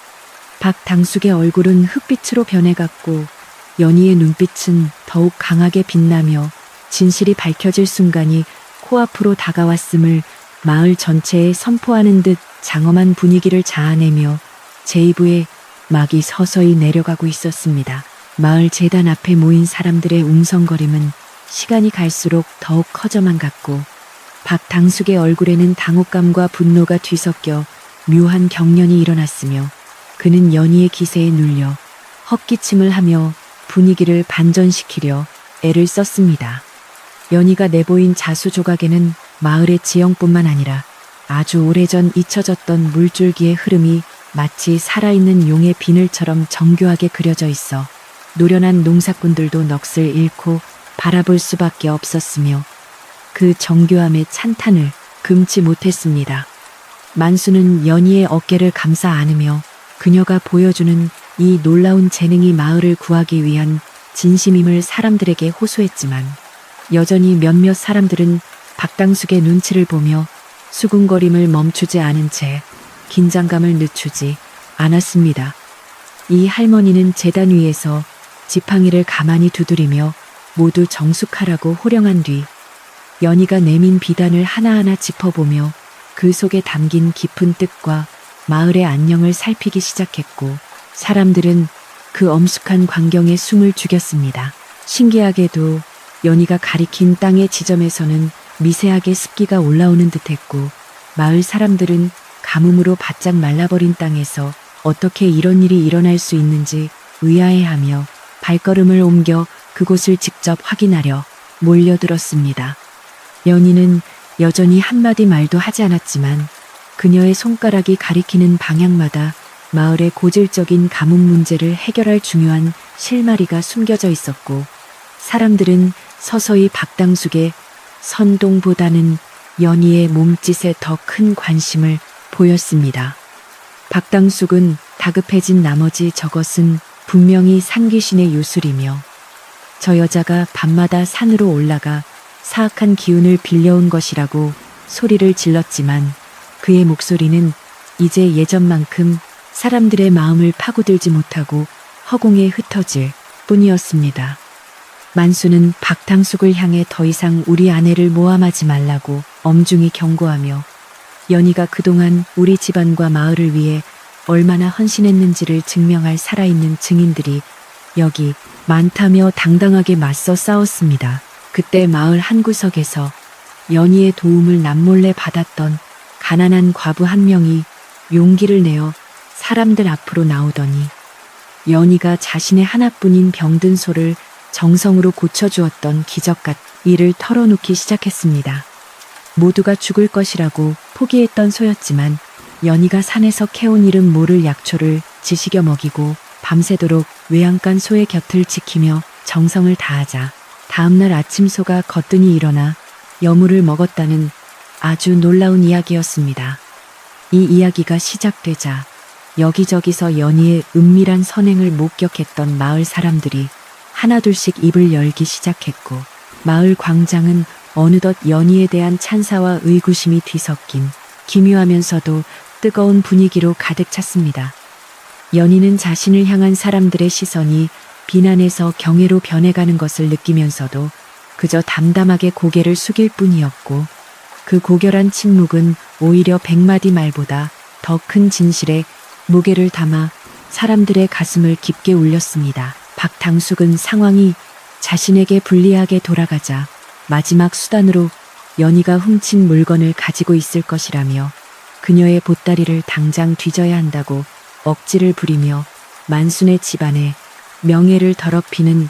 박당숙의 얼굴은 흑빛으로 변해갔고 연희의 눈빛은 더욱 강하게 빛나며 진실이 밝혀질 순간이 코앞으로 다가왔음을 마을 전체에 선포하는 듯 장엄한 분위기를 자아내며 제2부의 막이 서서히 내려가고 있었습니다. 마을 재단 앞에 모인 사람들의 웅성거림은 시간이 갈수록 더욱 커져만 갔고 박당숙의 얼굴에는 당혹감과 분노가 뒤섞여 묘한 경련이 일어났으며 그는 연희의 기세에 눌려 헛기침을 하며 분위기를 반전시키려 애를 썼습니다. 연희가 내보인 자수 조각에는 마을의 지형뿐만 아니라 아주 오래전 잊혀졌던 물줄기의 흐름이 마치 살아있는 용의 비늘처럼 정교하게 그려져 있어 노련한 농사꾼들도 넋을 잃고 바라볼 수밖에 없었으며 그 정교함에 찬탄을 금치 못했습니다. 만수는 연희의 어깨를 감싸 안으며 그녀가 보여주는 이 놀라운 재능이 마을을 구하기 위한 진심임을 사람들에게 호소했지만 여전히 몇몇 사람들은 박당숙의 눈치를 보며 수군거림을 멈추지 않은 채 긴장감을 늦추지 않았습니다. 이 할머니는 제단 위에서 지팡이를 가만히 두드리며 모두 정숙하라고 호령한 뒤 연희가 내민 비단을 하나하나 짚어보며 그 속에 담긴 깊은 뜻과 마을의 안녕을 살피기 시작했고 사람들은 그 엄숙한 광경에 숨을 죽였습니다. 신기하게도 연희가 가리킨 땅의 지점에서는 미세하게 습기가 올라오는 듯했고 마을 사람들은 가뭄으로 바짝 말라버린 땅에서 어떻게 이런 일이 일어날 수 있는지 의아해하며 발걸음을 옮겨 그곳을 직접 확인하려 몰려들었습니다. 연희는 여전히 한마디 말도 하지 않았지만 그녀의 손가락이 가리키는 방향마다 마을의 고질적인 가뭄 문제를 해결할 중요한 실마리가 숨겨져 있었고 사람들은 서서히 박당숙의 선동보다는 연희의 몸짓에 더 큰 관심을 보였습니다. 박당숙은 다급해진 나머지 저것은 분명히 산귀신의 요술이며 저 여자가 밤마다 산으로 올라가 사악한 기운을 빌려온 것이라고 소리를 질렀지만 그의 목소리는 이제 예전만큼 사람들의 마음을 파고들지 못하고 허공에 흩어질 뿐이었습니다. 만수는 박당숙을 향해 더 이상 우리 아내를 모함하지 말라고 엄중히 경고하며 연희가 그동안 우리 집안과 마을을 위해 얼마나 헌신했는지를 증명할 살아있는 증인들이 여기 많다며 당당하게 맞서 싸웠습니다. 그때 마을 한구석에서 연희의 도움을 남몰래 받았던 가난한 과부 한 명이 용기를 내어 사람들 앞으로 나오더니 연희가 자신의 하나뿐인 병든 소를 정성으로 고쳐주었던 기적같 이를 털어놓기 시작했습니다. 모두가 죽을 것이라고 포기했던 소였지만 연희가 산에서 캐온 이름 모를 약초를 지식여 먹이고 밤새도록 외양간 소의 곁을 지키며 정성을 다하자 다음날 아침 소가 거뜬히 일어나 여물을 먹었다는 아주 놀라운 이야기였습니다. 이 이야기가 시작되자 여기저기서 연희의 은밀한 선행을 목격했던 마을 사람들이 하나둘씩 입을 열기 시작했고 마을 광장은 어느덧 연희에 대한 찬사와 의구심이 뒤섞인 기묘하면서도 뜨거운 분위기로 가득 찼습니다. 연희는 자신을 향한 사람들의 시선이 비난에서 경애로 변해가는 것을 느끼면서도 그저 담담하게 고개를 숙일 뿐이었고 그 고결한 침묵은 오히려 100마디 말보다 더 큰 진실에 무게를 담아 사람들의 가슴을 깊게 울렸습니다. 박당숙은 상황이 자신에게 불리하게 돌아가자 마지막 수단으로 연희가 훔친 물건을 가지고 있을 것이라며 그녀의 보따리를 당장 뒤져야 한다고 억지를 부리며 만순의 집안에 명예를 더럽히는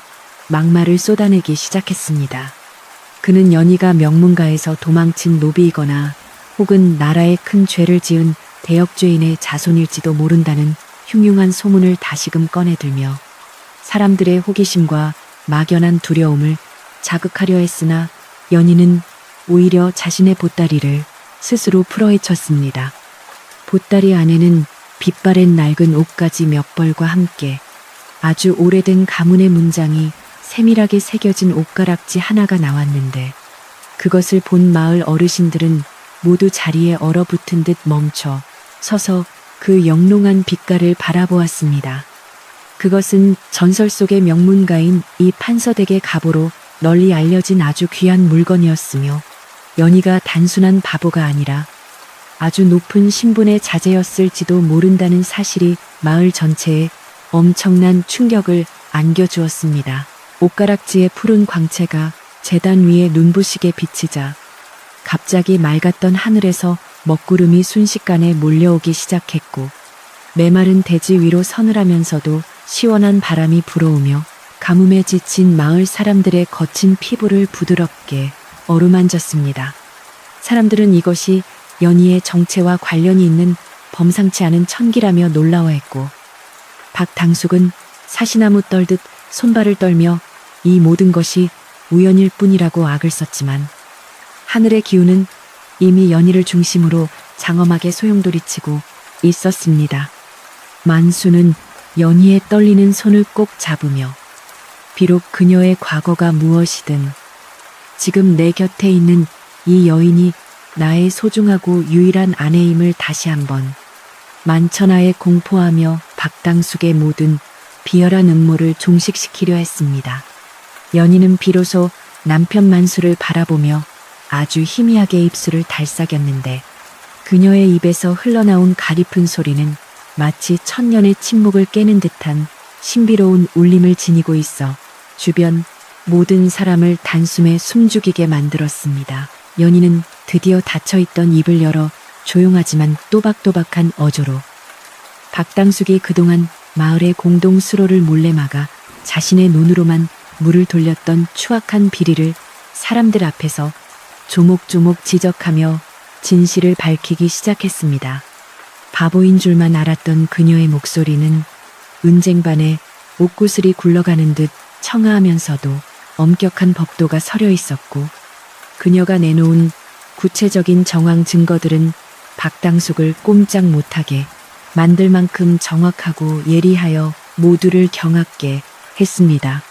막말을 쏟아내기 시작했습니다. 그는 연희가 명문가에서 도망친 노비이거나 혹은 나라에 큰 죄를 지은 대역죄인의 자손일지도 모른다는 흉흉한 소문을 다시금 꺼내들며 사람들의 호기심과 막연한 두려움을 자극하려 했으나 연희는 오히려 자신의 보따리를 스스로 풀어헤쳤습니다. 보따리 안에는 빛바랜 낡은 옷가지 몇 벌과 함께 아주 오래된 가문의 문장이 세밀하게 새겨진 옷가락지 하나가 나왔는데 그것을 본 마을 어르신들은 모두 자리에 얼어붙은 듯 멈춰 서서 그 영롱한 빛깔을 바라보았습니다. 그것은 전설 속의 명문가인 이 판서댁의 갑오로 널리 알려진 아주 귀한 물건이었으며 연희가 단순한 바보가 아니라 아주 높은 신분의 자제였을지도 모른다는 사실이 마을 전체에 엄청난 충격을 안겨주었습니다. 옷가락지의 푸른 광채가 제단 위에 눈부시게 비치자 갑자기 맑았던 하늘에서 먹구름이 순식간에 몰려오기 시작했고 메마른 대지 위로 서늘하면서도 시원한 바람이 불어오며 가뭄에 지친 마을 사람들의 거친 피부를 부드럽게 어루만졌습니다. 사람들은 이것이 연희의 정체와 관련이 있는 범상치 않은 천기라며 놀라워했고 박당숙은 사시나무 떨듯 손발을 떨며 이 모든 것이 우연일 뿐이라고 악을 썼지만 하늘의 기운은 이미 연희를 중심으로 장엄하게 소용돌이치고 있었습니다. 만수는 연희의 떨리는 손을 꼭 잡으며 비록 그녀의 과거가 무엇이든 지금 내 곁에 있는 이 여인이 나의 소중하고 유일한 아내임을 다시 한번 만천하에 공포하며 박당숙의 모든 비열한 음모를 종식시키려 했습니다. 연희는 비로소 남편 만수를 바라보며 아주 희미하게 입술을 달싹였는데 그녀의 입에서 흘러나온 가리픈 소리는 마치 천년의 침묵을 깨는 듯한 신비로운 울림을 지니고 있어 주변 모든 사람을 단숨에 숨죽이게 만들었습니다. 연희는 드디어 닫혀있던 입을 열어 조용하지만 또박또박한 어조로 박당숙이 그동안 마을의 공동 수로를 몰래 막아 자신의 눈으로만 물을 돌렸던 추악한 비리를 사람들 앞에서 조목조목 지적하며 진실을 밝히기 시작했습니다. 바보인 줄만 알았던 그녀의 목소리는 은쟁반에 옷구슬이 굴러가는 듯 청아하면서도 엄격한 법도가 서려 있었고 그녀가 내놓은 구체적인 정황 증거들은 박당숙을 꼼짝 못하게 만들 만큼 정확하고 예리하여 모두를 경악게 했습니다.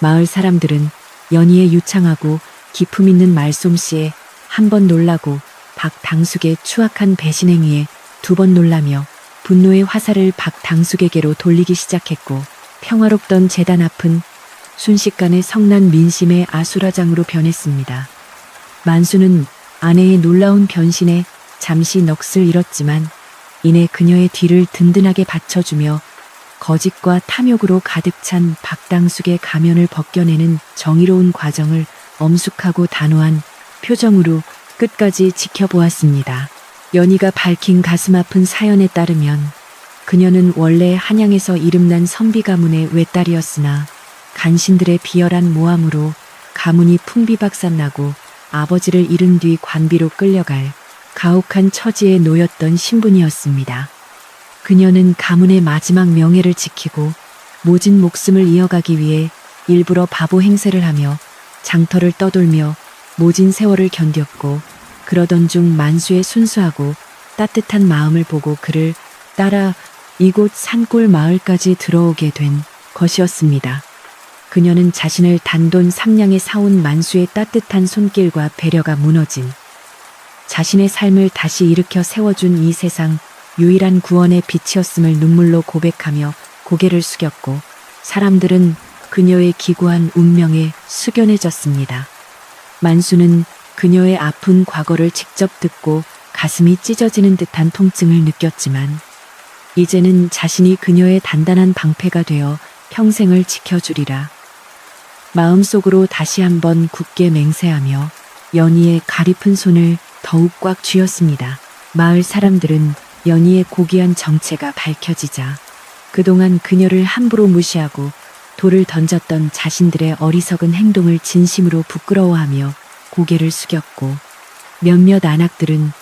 마을 사람들은 연희의 유창하고 기품 있는 말솜씨에 한 번 놀라고 박당숙의 추악한 배신행위에 두 번 놀라며 분노의 화살을 박당숙에게로 돌리기 시작했고 평화롭던 재단 앞은 순식간에 성난 민심의 아수라장으로 변했습니다. 만수는 아내의 놀라운 변신에 잠시 넋을 잃었지만 이내 그녀의 뒤를 든든하게 받쳐주며 거짓과 탐욕으로 가득 찬 박당숙의 가면을 벗겨내는 정의로운 과정을 엄숙하고 단호한 표정으로 끝까지 지켜보았습니다. 연희가 밝힌 가슴 아픈 사연에 따르면 그녀는 원래 한양에서 이름난 선비 가문의 외딸이었으나 간신들의 비열한 모함으로 가문이 풍비박산나고 아버지를 잃은 뒤 관비로 끌려갈 가혹한 처지에 놓였던 신분이었습니다. 그녀는 가문의 마지막 명예를 지키고 모진 목숨을 이어가기 위해 일부러 바보 행세를 하며 장터를 떠돌며 모진 세월을 견뎠고 그러던 중 만수의 순수하고 따뜻한 마음을 보고 그를 따라 이곳 산골 마을까지 들어오게 된 것이었습니다. 그녀는 자신을 단돈 3냥에 사온 만수의 따뜻한 손길과 배려가 무너진 자신의 삶을 다시 일으켜 세워준 이 세상 유일한 구원의 빛이었음을 눈물로 고백하며 고개를 숙였고 사람들은 그녀의 기구한 운명에 숙연해졌습니다. 만수는 그녀의 아픈 과거를 직접 듣고 가슴이 찢어지는 듯한 통증을 느꼈지만 이제는 자신이 그녀의 단단한 방패가 되어 평생을 지켜주리라. 마음속으로 다시 한번 굳게 맹세하며 연희의 가리픈 손을 더욱 꽉 쥐었습니다. 마을 사람들은 연희의 고귀한 정체가 밝혀지자 그동안 그녀를 함부로 무시하고 돌을 던졌던 자신들의 어리석은 행동을 진심으로 부끄러워하며 고개를 숙였고 몇몇 안악들은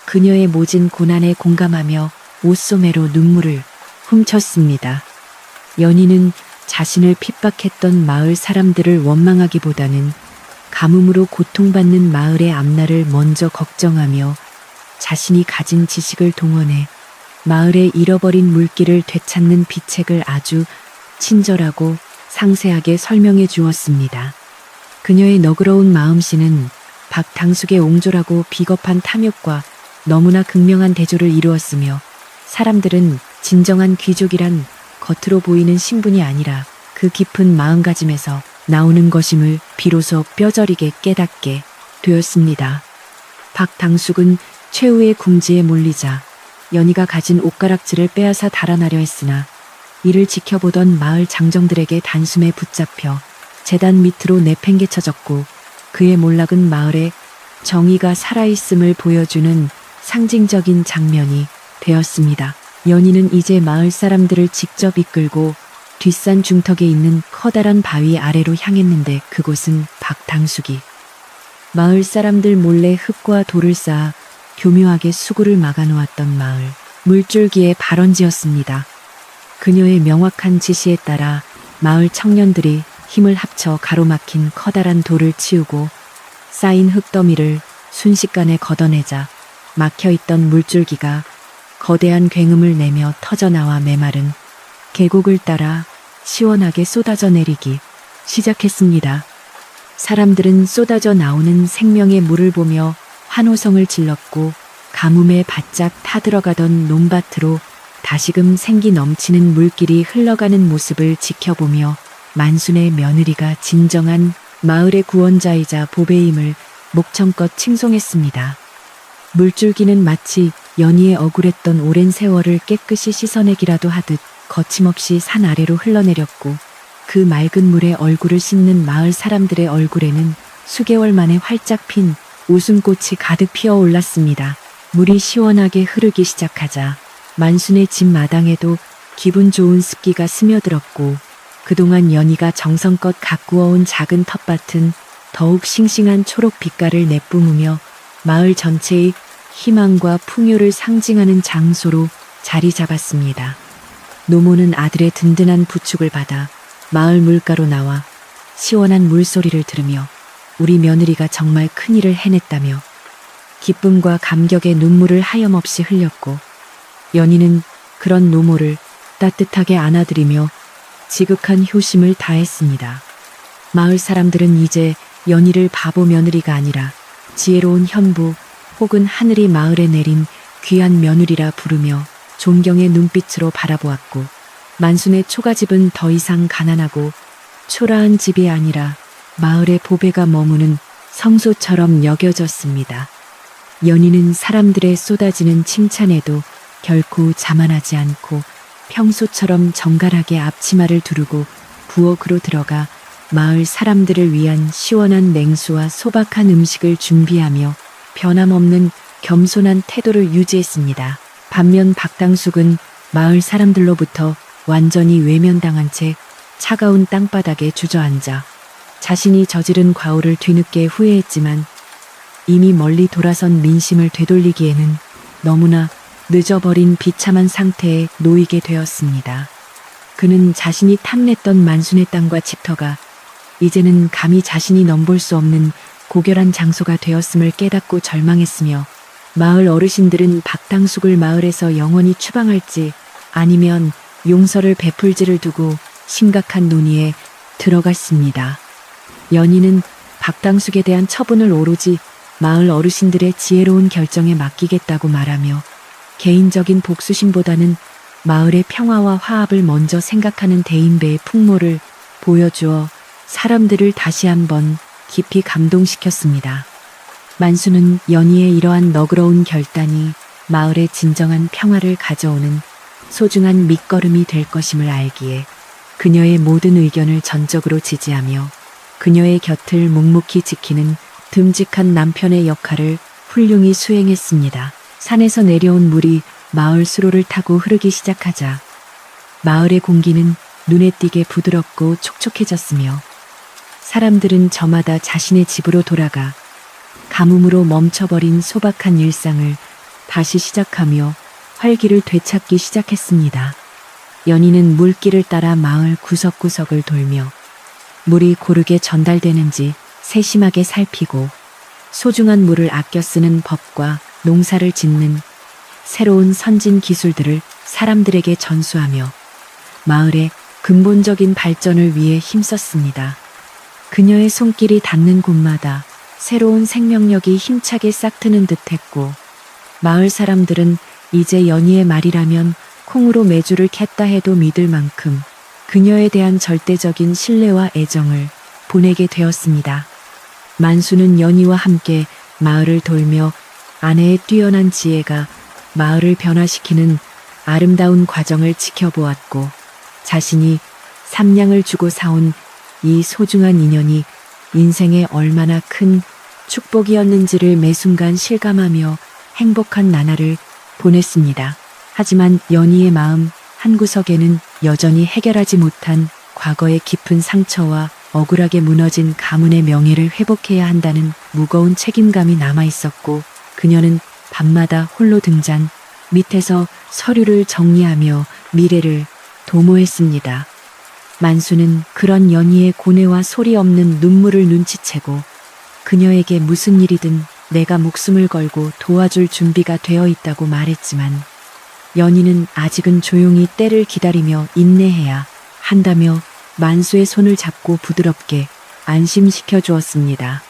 그녀의 모진 고난에 공감하며 옷소매로 눈물을 훔쳤습니다. 연희는 자신을 핍박했던 마을 사람들을 원망하기보다는 가뭄으로 고통받는 마을의 앞날을 먼저 걱정하며 자신이 가진 지식을 동원해 마을의 잃어버린 물길을 되찾는 비책을 아주 친절하고 상세하게 설명해 주었습니다. 그녀의 너그러운 마음씨는 박당숙의 옹졸하고 비겁한 탐욕과 너무나 극명한 대조를 이루었으며 사람들은 진정한 귀족이란 겉으로 보이는 신분이 아니라 그 깊은 마음가짐에서 나오는 것임을 비로소 뼈저리게 깨닫게 되었습니다. 박당숙은 최후의 궁지에 몰리자 연희가 가진 옷가락지를 빼앗아 달아나려 했으나 이를 지켜보던 마을 장정들에게 단숨에 붙잡혀 재단 밑으로 내팽개쳐졌고 그의 몰락은 마을에 정의가 살아있음을 보여주는 상징적인 장면이 되었습니다. 연희는 이제 마을 사람들을 직접 이끌고 뒷산 중턱에 있는 커다란 바위 아래로 향했는데 그곳은 박당숙이 마을 사람들 몰래 흙과 돌을 쌓아 교묘하게 수구를 막아놓았던 마을 물줄기의 발원지였습니다. 그녀의 명확한 지시에 따라 마을 청년들이 힘을 합쳐 가로막힌 커다란 돌을 치우고 쌓인 흙더미를 순식간에 걷어내자 막혀있던 물줄기가 거대한 굉음을 내며 터져나와 메마른 계곡을 따라 시원하게 쏟아져 내리기 시작했습니다. 사람들은 쏟아져 나오는 생명의 물을 보며 환호성을 질렀고 가뭄에 바짝 타들어가던 논밭으로 다시금 생기 넘치는 물길이 흘러가는 모습을 지켜보며 만순의 며느리가 진정한 마을의 구원자이자 보배임을 목청껏 칭송했습니다. 물줄기는 마치 연희의 억울했던 오랜 세월을 깨끗이 씻어내기라도 하듯 거침없이 산 아래로 흘러내렸고 그 맑은 물에 얼굴을 씻는 마을 사람들의 얼굴에는 수개월 만에 활짝 핀 웃음꽃이 가득 피어 올랐습니다. 물이 시원하게 흐르기 시작하자 만순의 집 마당에도 기분 좋은 습기가 스며들었고 그동안 연희가 정성껏 가꾸어온 작은 텃밭은 더욱 싱싱한 초록 빛깔을 내뿜으며 마을 전체의 희망과 풍요를 상징하는 장소로 자리 잡았습니다. 노모는 아들의 든든한 부축을 받아 마을 물가로 나와 시원한 물소리를 들으며 우리 며느리가 정말 큰일을 해냈다며 기쁨과 감격의 눈물을 하염없이 흘렸고 연희는 그런 노모를 따뜻하게 안아드리며 지극한 효심을 다했습니다. 마을 사람들은 이제 연희를 바보 며느리가 아니라 지혜로운 현부 혹은 하늘이 마을에 내린 귀한 며느리라 부르며 존경의 눈빛으로 바라보았고 만순의 초가집은 더 이상 가난하고 초라한 집이 아니라 마을의 보배가 머무는 성소처럼 여겨졌습니다. 연희는 사람들의 쏟아지는 칭찬에도 결코 자만하지 않고 평소처럼 정갈하게 앞치마를 두르고 부엌으로 들어가 마을 사람들을 위한 시원한 냉수와 소박한 음식을 준비하며 변함없는 겸손한 태도를 유지했습니다. 반면 박당숙은 마을 사람들로부터 완전히 외면당한 채 차가운 땅바닥에 주저앉아 자신이 저지른 과오를 뒤늦게 후회했지만 이미 멀리 돌아선 민심을 되돌리기에는 너무나 늦어버린 비참한 상태에 놓이게 되었습니다. 그는 자신이 탐냈던 만순의 땅과 집터가 이제는 감히 자신이 넘볼 수 없는 고결한 장소가 되었음을 깨닫고 절망했으며 마을 어르신들은 박당숙을 마을에서 영원히 추방할지 아니면 용서를 베풀지를 두고 심각한 논의에 들어갔습니다. 연희는 박당숙에 대한 처분을 오로지 마을 어르신들의 지혜로운 결정에 맡기겠다고 말하며 개인적인 복수심보다는 마을의 평화와 화합을 먼저 생각하는 대인배의 풍모를 보여주어 사람들을 다시 한번 깊이 감동시켰습니다. 만수는 연희의 이러한 너그러운 결단이 마을의 진정한 평화를 가져오는 소중한 밑거름이 될 것임을 알기에 그녀의 모든 의견을 전적으로 지지하며 그녀의 곁을 묵묵히 지키는 듬직한 남편의 역할을 훌륭히 수행했습니다. 산에서 내려온 물이 마을 수로를 타고 흐르기 시작하자 마을의 공기는 눈에 띄게 부드럽고 촉촉해졌으며 사람들은 저마다 자신의 집으로 돌아가 가뭄으로 멈춰버린 소박한 일상을 다시 시작하며 활기를 되찾기 시작했습니다. 연희는 물길을 따라 마을 구석구석을 돌며 물이 고르게 전달되는지 세심하게 살피고 소중한 물을 아껴 쓰는 법과 농사를 짓는 새로운 선진 기술들을 사람들에게 전수하며 마을의 근본적인 발전을 위해 힘썼습니다. 그녀의 손길이 닿는 곳마다 새로운 생명력이 힘차게 싹트는 듯했고 마을 사람들은 이제 연희의 말이라면 콩으로 메주를 캤다 해도 믿을 만큼 그녀에 대한 절대적인 신뢰와 애정을 보내게 되었습니다. 만수는 연희와 함께 마을을 돌며 아내의 뛰어난 지혜가 마을을 변화시키는 아름다운 과정을 지켜보았고 자신이 삼냥을 주고 사온 이 소중한 인연이 인생에 얼마나 큰 축복이었는지를 매 순간 실감하며 행복한 나날을 보냈습니다. 하지만 연희의 마음 한구석에는 여전히 해결하지 못한 과거의 깊은 상처와 억울하게 무너진 가문의 명예를 회복해야 한다는 무거운 책임감이 남아 있었고, 그녀는 밤마다 홀로 등잔 밑에서 서류를 정리하며 미래를 도모했습니다. 만수는 그런 연희의 고뇌와 소리 없는 눈물을 눈치채고 그녀에게 무슨 일이든 내가 목숨을 걸고 도와줄 준비가 되어 있다고 말했지만, 연희는 아직은 조용히 때를 기다리며 인내해야 한다며 만수의 손을 잡고 부드럽게 안심시켜 주었습니다.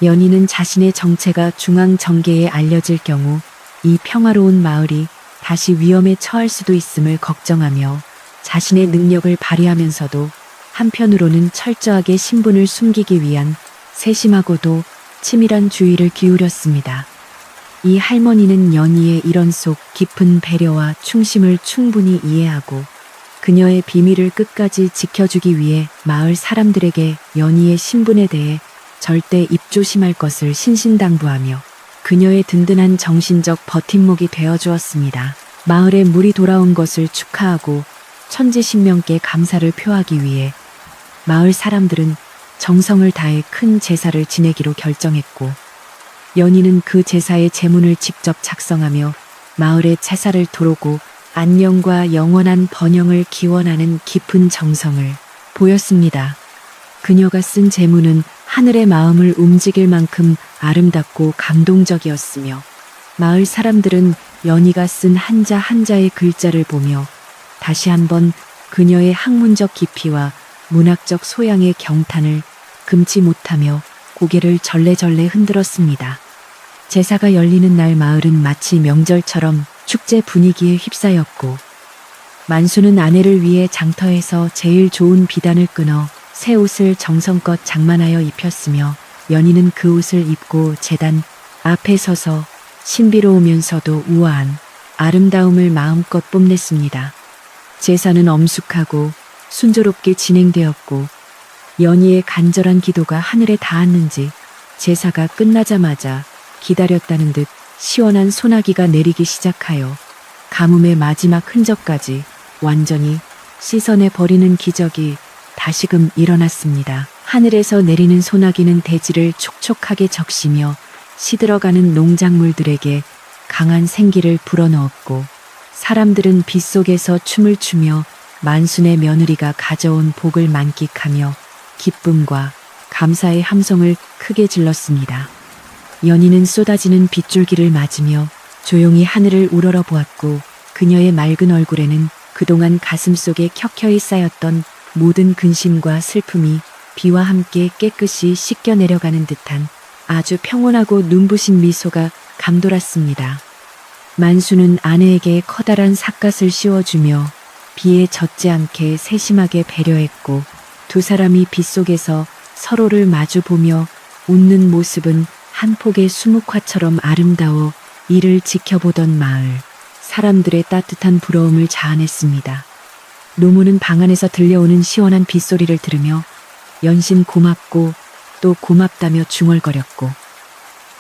연희는 자신의 정체가 중앙 정계에 알려질 경우 이 평화로운 마을이 다시 위험에 처할 수도 있음을 걱정하며 자신의 능력을 발휘하면서도 한편으로는 철저하게 신분을 숨기기 위한 세심하고도 치밀한 주의를 기울였습니다. 이 할머니는 연희의 일원 속 깊은 배려와 충심을 충분히 이해하고 그녀의 비밀을 끝까지 지켜주기 위해 마을 사람들에게 연희의 신분에 대해 절대 입조심할 것을 신신당부하며 그녀의 든든한 정신적 버팀목이 되어주었습니다. 마을에 물이 돌아온 것을 축하하고 천지신명께 감사를 표하기 위해 마을 사람들은 정성을 다해 큰 제사를 지내기로 결정했고, 연희는 그 제사의 제문을 직접 작성하며 마을의 제사를 도로고 안녕과 영원한 번영을 기원하는 깊은 정성을 보였습니다. 그녀가 쓴 제문은 하늘의 마음을 움직일 만큼 아름답고 감동적이었으며, 마을 사람들은 연희가 쓴 한자 한자의 글자를 보며 다시 한번 그녀의 학문적 깊이와 문학적 소양의 경탄을 금치 못하며 고개를 절레절레 흔들었습니다. 제사가 열리는 날 마을은 마치 명절처럼 축제 분위기에 휩싸였고, 만수는 아내를 위해 장터에서 제일 좋은 비단을 끊어 새 옷을 정성껏 장만하여 입혔으며, 연희는 그 옷을 입고 제단 앞에 서서 신비로우면서도 우아한 아름다움을 마음껏 뽐냈습니다. 제사는 엄숙하고 순조롭게 진행되었고, 연희의 간절한 기도가 하늘에 닿았는지 제사가 끝나자마자 기다렸다는 듯 시원한 소나기가 내리기 시작하여 가뭄의 마지막 흔적까지 완전히 씻어내 버리는 기적이 다시금 일어났습니다. 하늘에서 내리는 소나기는 대지를 촉촉하게 적시며 시들어가는 농작물들에게 강한 생기를 불어넣었고, 사람들은 빗속에서 춤을 추며 만순의 며느리가 가져온 복을 만끽하며 기쁨과 감사의 함성을 크게 질렀습니다. 연희는 쏟아지는 빗줄기를 맞으며 조용히 하늘을 우러러 보았고, 그녀의 맑은 얼굴에는 그동안 가슴속에 켜켜이 쌓였던 모든 근심과 슬픔이 비와 함께 깨끗이 씻겨 내려가는 듯한 아주 평온하고 눈부신 미소가 감돌았습니다. 만수는 아내에게 커다란 삿갓을 씌워주며 비에 젖지 않게 세심하게 배려했고, 두 사람이 빗속에서 서로를 마주보며 웃는 모습은 한 폭의 수묵화처럼 아름다워 이를 지켜보던 마을 사람들의 따뜻한 부러움을 자아냈습니다. 노무는 방 안에서 들려오는 시원한 빗소리를 들으며 연신 고맙고 또 고맙다며 중얼거렸고,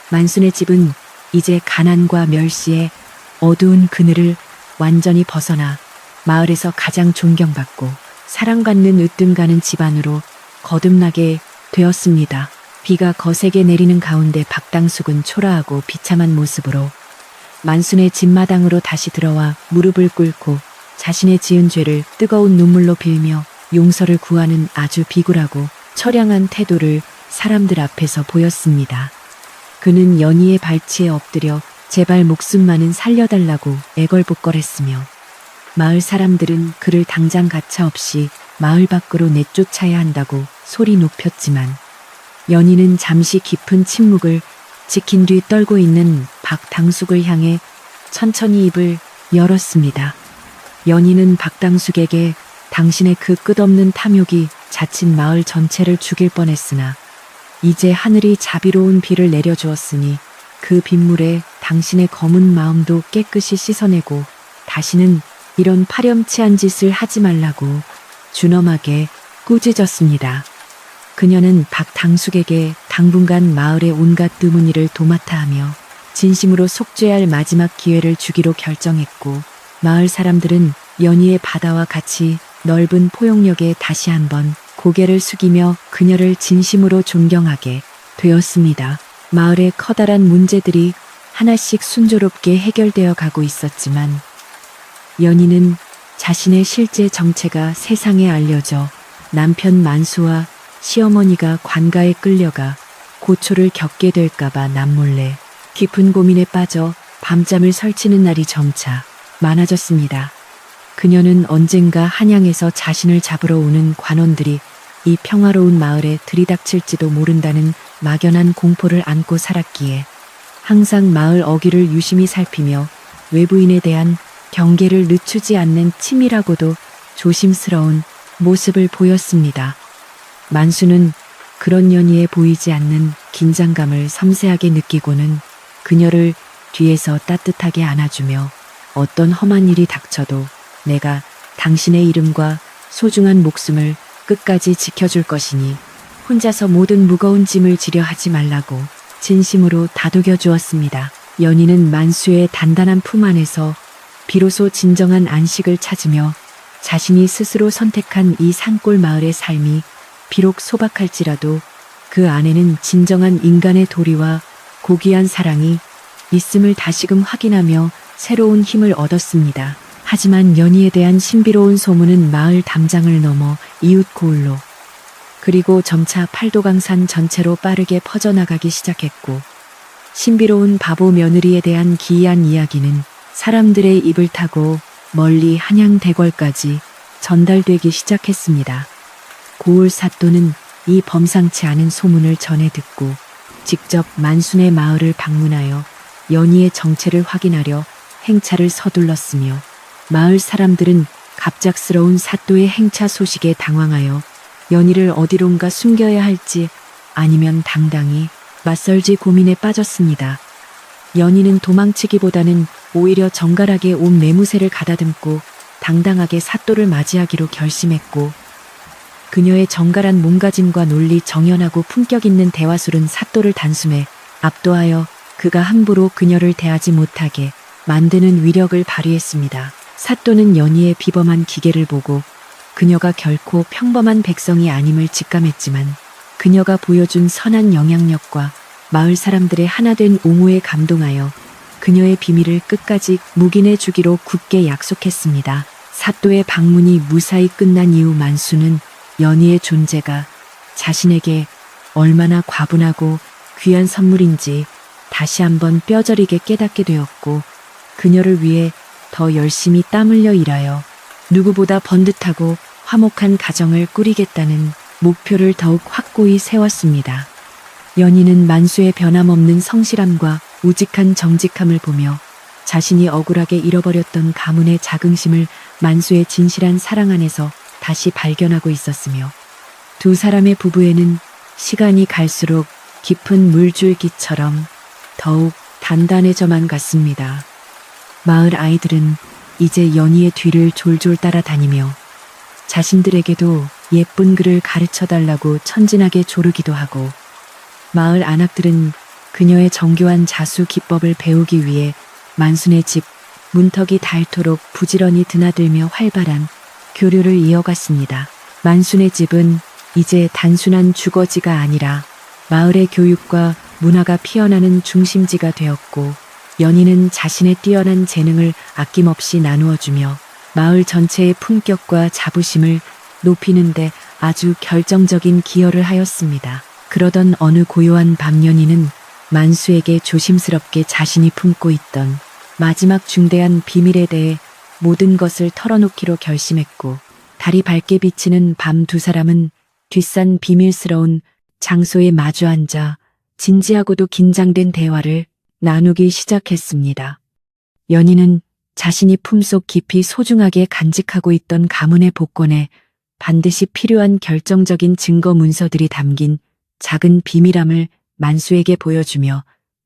만순의 집은 이제 가난과 멸시의 어두운 그늘을 완전히 벗어나 마을에서 가장 존경받고 사랑받는 으뜸가는 집안으로 거듭나게 되었습니다. 비가 거세게 내리는 가운데 박당숙은 초라하고 비참한 모습으로 만순의 집마당으로 다시 들어와 무릎을 꿇고 자신의 지은 죄를 뜨거운 눈물로 빌며 용서를 구하는 아주 비굴하고 처량한 태도를 사람들 앞에서 보였습니다. 그는 연희의 발치에 엎드려 제발 목숨만은 살려달라고 애걸복걸했으며, 마을 사람들은 그를 당장 가차없이 마을 밖으로 내쫓아야 한다고 소리 높였지만, 연희는 잠시 깊은 침묵을 지킨 뒤 떨고 있는 박당숙을 향해 천천히 입을 열었습니다. 연희는 박당숙에게 당신의 그 끝없는 탐욕이 자칫 마을 전체를 죽일 뻔했으나 이제 하늘이 자비로운 비를 내려주었으니 그 빗물에 당신의 검은 마음도 깨끗이 씻어내고 다시는 이런 파렴치한 짓을 하지 말라고 준엄하게 꾸짖었습니다. 그녀는 박당숙에게 당분간 마을의 온갖 드문 일을 도맡아 하며 진심으로 속죄할 마지막 기회를 주기로 결정했고, 마을 사람들은 연희의 바다와 같이 넓은 포용력에 다시 한번 고개를 숙이며 그녀를 진심으로 존경하게 되었습니다. 마을의 커다란 문제들이 하나씩 순조롭게 해결되어 가고 있었지만, 연희는 자신의 실제 정체가 세상에 알려져 남편 만수와 시어머니가 관가에 끌려가 고초를 겪게 될까봐 남몰래 깊은 고민에 빠져 밤잠을 설치는 날이 점차 많아졌습니다. 그녀는 언젠가 한양에서 자신을 잡으러 오는 관원들이 이 평화로운 마을에 들이닥칠지도 모른다는 막연한 공포를 안고 살았기에 항상 마을 어귀를 유심히 살피며 외부인에 대한 경계를 늦추지 않는 치밀하고도 조심스러운 모습을 보였습니다. 만수는 그런 연희에 보이지 않는 긴장감을 섬세하게 느끼고는 그녀를 뒤에서 따뜻하게 안아주며 어떤 험한 일이 닥쳐도 내가 당신의 이름과 소중한 목숨을 끝까지 지켜줄 것이니 혼자서 모든 무거운 짐을 지려 하지 말라고 진심으로 다독여 주었습니다. 연희는 만수의 단단한 품 안에서 비로소 진정한 안식을 찾으며 자신이 스스로 선택한 이 산골 마을의 삶이 비록 소박할지라도 그 안에는 진정한 인간의 도리와 고귀한 사랑이 있음을 다시금 확인하며 새로운 힘을 얻었습니다. 하지만 연희에 대한 신비로운 소문은 마을 담장을 넘어 이웃 고을로, 그리고 점차 팔도강산 전체로 빠르게 퍼져나가기 시작했고, 신비로운 바보 며느리에 대한 기이한 이야기는 사람들의 입을 타고 멀리 한양대궐까지 전달되기 시작했습니다. 고을 사또는 이 범상치 않은 소문을 전해 듣고 직접 만순의 마을을 방문하여 연희의 정체를 확인하려 행차를 서둘렀으며, 마을 사람들은 갑작스러운 사또의 행차 소식에 당황하여 연희를 어디론가 숨겨야 할지 아니면 당당히 맞설지 고민에 빠졌습니다. 연희는 도망치기보다는 오히려 정갈하게 온 매무새를 가다듬고 당당하게 사또를 맞이하기로 결심했고, 그녀의 정갈한 몸가짐과 논리 정연하고 품격 있는 대화술은 사또를 단숨에 압도하여 그가 함부로 그녀를 대하지 못하게 만드는 위력을 발휘했습니다. 사또는 연희의 비범한 기계를 보고 그녀가 결코 평범한 백성이 아님을 직감했지만, 그녀가 보여준 선한 영향력과 마을 사람들의 하나된 옹호에 감동하여 그녀의 비밀을 끝까지 묵인해 주기로 굳게 약속했습니다. 사또의 방문이 무사히 끝난 이후 만수는 연희의 존재가 자신에게 얼마나 과분하고 귀한 선물인지 다시 한번 뼈저리게 깨닫게 되었고, 그녀를 위해 더 열심히 땀 흘려 일하여 누구보다 번듯하고 화목한 가정을 꾸리겠다는 목표를 더욱 확고히 세웠습니다. 연희는 만수의 변함없는 성실함과 우직한 정직함을 보며 자신이 억울하게 잃어버렸던 가문의 자긍심을 만수의 진실한 사랑 안에서 다시 발견하고 있었으며, 두 사람의 부부에는 시간이 갈수록 깊은 물줄기처럼 더욱 단단해져만 갔습니다. 마을 아이들은 이제 연희의 뒤를 졸졸 따라다니며 자신들에게도 예쁜 글을 가르쳐달라고 천진하게 조르기도 하고, 마을 안악들은 그녀의 정교한 자수 기법을 배우기 위해 만순의 집 문턱이 닳도록 부지런히 드나들며 활발한 교류를 이어갔습니다. 만순의 집은 이제 단순한 주거지가 아니라 마을의 교육과 문화가 피어나는 중심지가 되었고, 연희는 자신의 뛰어난 재능을 아낌없이 나누어주며 마을 전체의 품격과 자부심을 높이는 데 아주 결정적인 기여를 하였습니다. 그러던 어느 고요한 밤, 연희는 만수에게 조심스럽게 자신이 품고 있던 마지막 중대한 비밀에 대해 모든 것을 털어놓기로 결심했고, 달이 밝게 비치는 밤 두 사람은 뒷산 비밀스러운 장소에 마주 앉아 진지하고도 긴장된 대화를 나누기 시작했습니다. 연희는 자신이 품속 깊이 소중하게 간직하고 있던 가문의 복권에 반드시 필요한 결정적인 증거 문서들이 담긴 작은 비밀함을 만수에게 보여주며,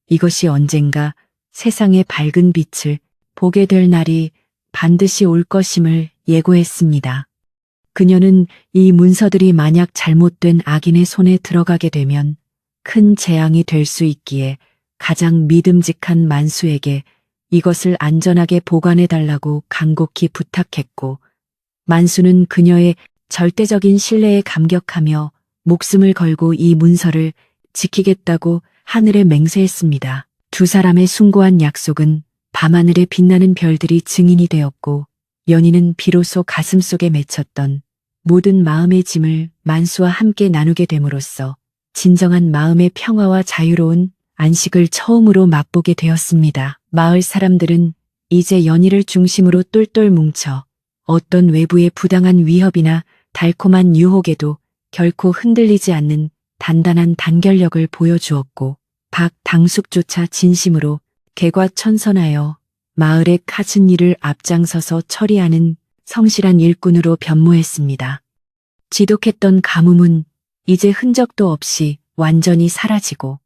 이것이 언젠가 세상의 밝은 빛을 보게 될 날이 반드시 올 것임을 예고했습니다. 그녀는 이 문서들이 만약 잘못된 악인의 손에 들어가게 되면 큰 재앙이 될 수 있기에 가장 믿음직한 만수에게 이것을 안전하게 보관해 달라고 간곡히 부탁했고, 만수는 그녀의 절대적인 신뢰에 감격하며 목숨을 걸고 이 문서를 지키겠다고 하늘에 맹세했습니다. 두 사람의 숭고한 약속은 밤하늘에 빛나는 별들이 증인이 되었고, 연희는 비로소 가슴속에 맺혔던 모든 마음의 짐을 만수와 함께 나누게 됨으로써 진정한 마음의 평화와 자유로운 안식을 처음으로 맛보게 되었습니다. 마을 사람들은 이제 연희를 중심으로 똘똘 뭉쳐 어떤 외부의 부당한 위협이나 달콤한 유혹에도 결코 흔들리지 않는 단단한 단결력을 보여주었고, 박 당숙조차 진심으로 개과천선하여 마을의 갖은 일을 앞장서서 처리하는 성실한 일꾼으로 변모했습니다. 지독했던 가뭄은 이제 흔적도 없이 완전히 사라지고,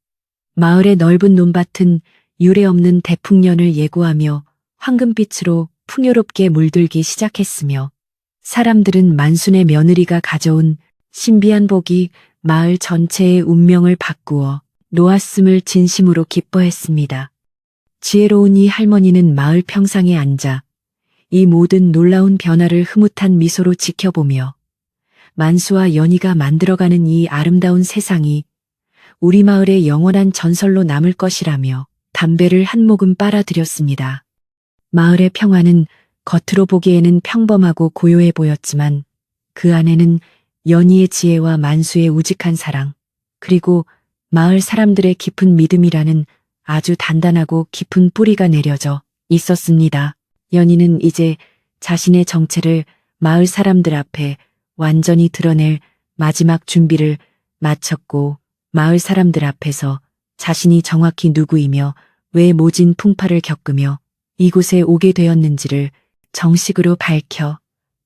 마을의 넓은 논밭은 유례없는 대풍년을 예고하며 황금빛으로 풍요롭게 물들기 시작했으며, 사람들은 만순의 며느리가 가져온 신비한 복이 마을 전체의 운명을 바꾸어 놓았음을 진심으로 기뻐했습니다. 지혜로운 이 할머니는 마을 평상에 앉아 이 모든 놀라운 변화를 흐뭇한 미소로 지켜보며 만수와 연희가 만들어가는 이 아름다운 세상이 우리 마을의 영원한 전설로 남을 것이라며 담배를 한 모금 빨아들였습니다. 마을의 평화는 겉으로 보기에는 평범하고 고요해 보였지만 그 안에는 연희의 지혜와 만수의 우직한 사랑, 그리고 마을 사람들의 깊은 믿음이라는 아주 단단하고 깊은 뿌리가 내려져 있었습니다. 연희는 이제 자신의 정체를 마을 사람들 앞에 완전히 드러낼 마지막 준비를 마쳤고, 마을 사람들 앞에서 자신이 정확히 누구이며 왜 모진 풍파를 겪으며 이곳에 오게 되었는지를 정식으로 밝혀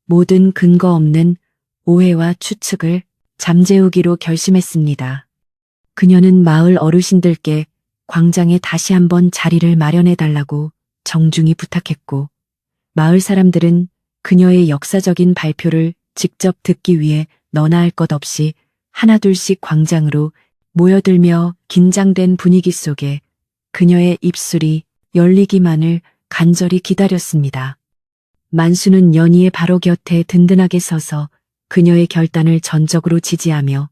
모든 근거 없는 오해와 추측을 잠재우기로 결심했습니다. 그녀는 마을 어르신들께 광장에 다시 한번 자리를 마련해 달라고 정중히 부탁했고, 마을 사람들은 그녀의 역사적인 발표를 직접 듣기 위해 너나 할 것 없이 하나둘씩 광장으로 모여들며 긴장된 분위기 속에 그녀의 입술이 열리기만을 간절히 기다렸습니다. 만수는 연희의 바로 곁에 든든하게 서서 그녀의 결단을 전적으로 지지하며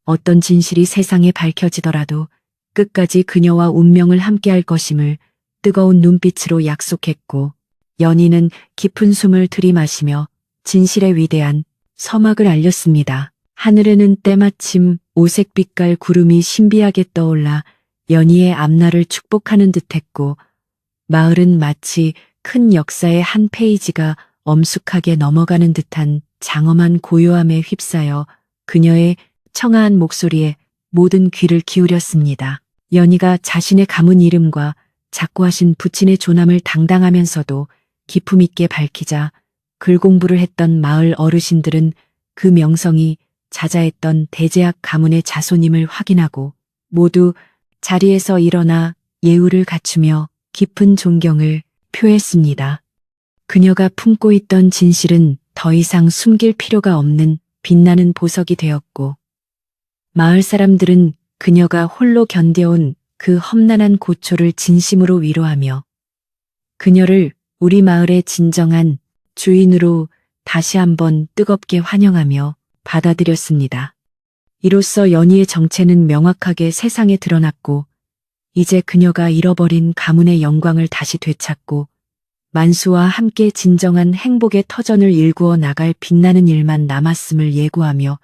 어떤 진실이 세상에 밝혀지더라도 끝까지 그녀와 운명을 함께할 것임을 뜨거운 눈빛으로 약속했고, 연희는 깊은 숨을 들이마시며 진실의 위대한 서막을 알렸습니다. 하늘에는 때마침 오색빛깔 구름이 신비하게 떠올라 연희의 앞날을 축복하는 듯했고, 마을은 마치 큰 역사의 한 페이지가 엄숙하게 넘어가는 듯한 장엄한 고요함에 휩싸여 그녀의 청아한 목소리에 모든 귀를 기울였습니다. 연희가 자신의 가문 이름과 작고하신 부친의 존함을 당당하면서도 기품 있게 밝히자 글 공부를 했던 마을 어르신들은 그 명성이 자자했던 대제학 가문의 자손임을 확인하고 모두 자리에서 일어나 예우를 갖추며 깊은 존경을 표했습니다. 그녀가 품고 있던 진실은 더 이상 숨길 필요가 없는 빛나는 보석이 되었고, 마을 사람들은 그녀가 홀로 견뎌온 그 험난한 고초를 진심으로 위로하며 그녀를 우리 마을의 진정한 주인으로 다시 한번 뜨겁게 환영하며 받아들였습니다. 이로써 연희의 정체는 명확하게 세상에 드러났고, 이제 그녀가 잃어버린 가문의 영광을 다시 되찾고 만수와 함께 진정한 행복의 터전을 일구어 나갈 빛나는 일만 남았음을 예고하며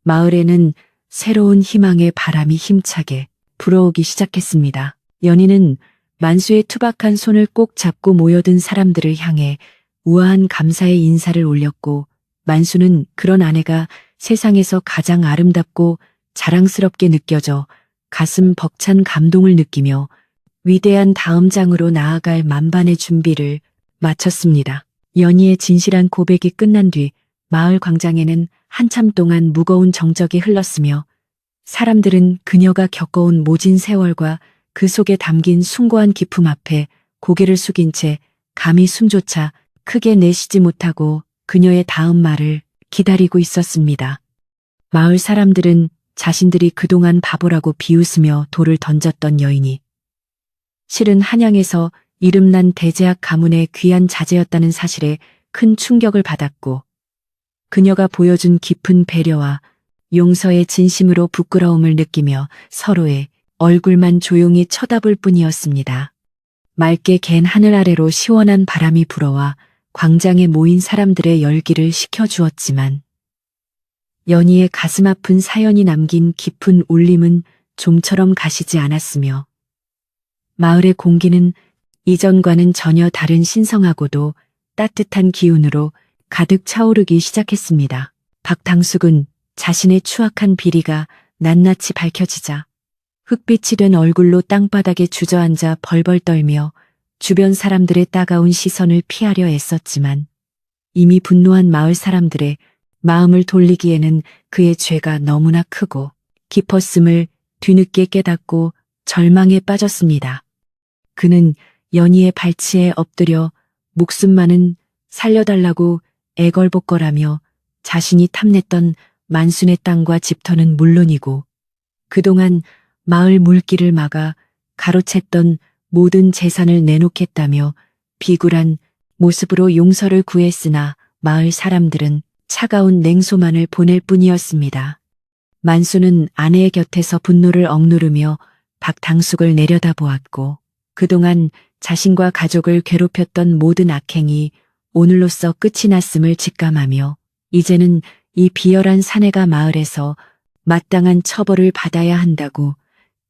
마을에는 새로운 희망의 바람이 힘차게 불어오기 시작했습니다. 연희는 만수의 투박한 손을 꼭 잡고 모여든 사람들을 향해 우아한 감사의 인사를 올렸고, 만수는 그런 아내가 세상에서 가장 아름답고 자랑스럽게 느껴져 가슴 벅찬 감동을 느끼며 위대한 다음 장으로 나아갈 만반의 준비를 마쳤습니다. 연희의 진실한 고백이 끝난 뒤 마을 광장에는 한참 동안 무거운 정적이 흘렀으며 사람들은 그녀가 겪어온 모진 세월과 그 속에 담긴 숭고한 기품 앞에 고개를 숙인 채 감히 숨조차 크게 내쉬지 못하고 그녀의 다음 말을 기다리고 있었습니다. 마을 사람들은 자신들이 그동안 바보라고 비웃으며 돌을 던졌던 여인이 실은 한양에서 이름난 대제학 가문의 귀한 자제였다는 사실에 큰 충격을 받았고 그녀가 보여준 깊은 배려와 용서의 진심으로 부끄러움을 느끼며 서로의 얼굴만 조용히 쳐다볼 뿐이었습니다. 맑게 갠 하늘 아래로 시원한 바람이 불어와 광장에 모인 사람들의 열기를 식혀주었지만 연희의 가슴 아픈 사연이 남긴 깊은 울림은 좀처럼 가시지 않았으며 마을의 공기는 이전과는 전혀 다른 신성하고도 따뜻한 기운으로 가득 차오르기 시작했습니다. 박당숙은 자신의 추악한 비리가 낱낱이 밝혀지자 흙빛이 된 얼굴로 땅바닥에 주저앉아 벌벌 떨며 주변 사람들의 따가운 시선을 피하려 애썼지만 이미 분노한 마을 사람들의 마음을 돌리기에는 그의 죄가 너무나 크고 깊었음을 뒤늦게 깨닫고 절망에 빠졌습니다. 그는 연희의 발치에 엎드려 목숨만은 살려달라고 애걸복걸하며 자신이 탐냈던 만순의 땅과 집터는 물론이고 그동안 마을 물길을 막아 가로챘던 모든 재산을 내놓겠다며 비굴한 모습으로 용서를 구했으나 마을 사람들은 차가운 냉소만을 보낼 뿐이었습니다. 만수는 아내의 곁에서 분노를 억누르며 박당숙을 내려다보았고 그동안 자신과 가족을 괴롭혔던 모든 악행이 오늘로써 끝이 났음을 직감하며 이제는 이 비열한 사내가 마을에서 마땅한 처벌을 받아야 한다고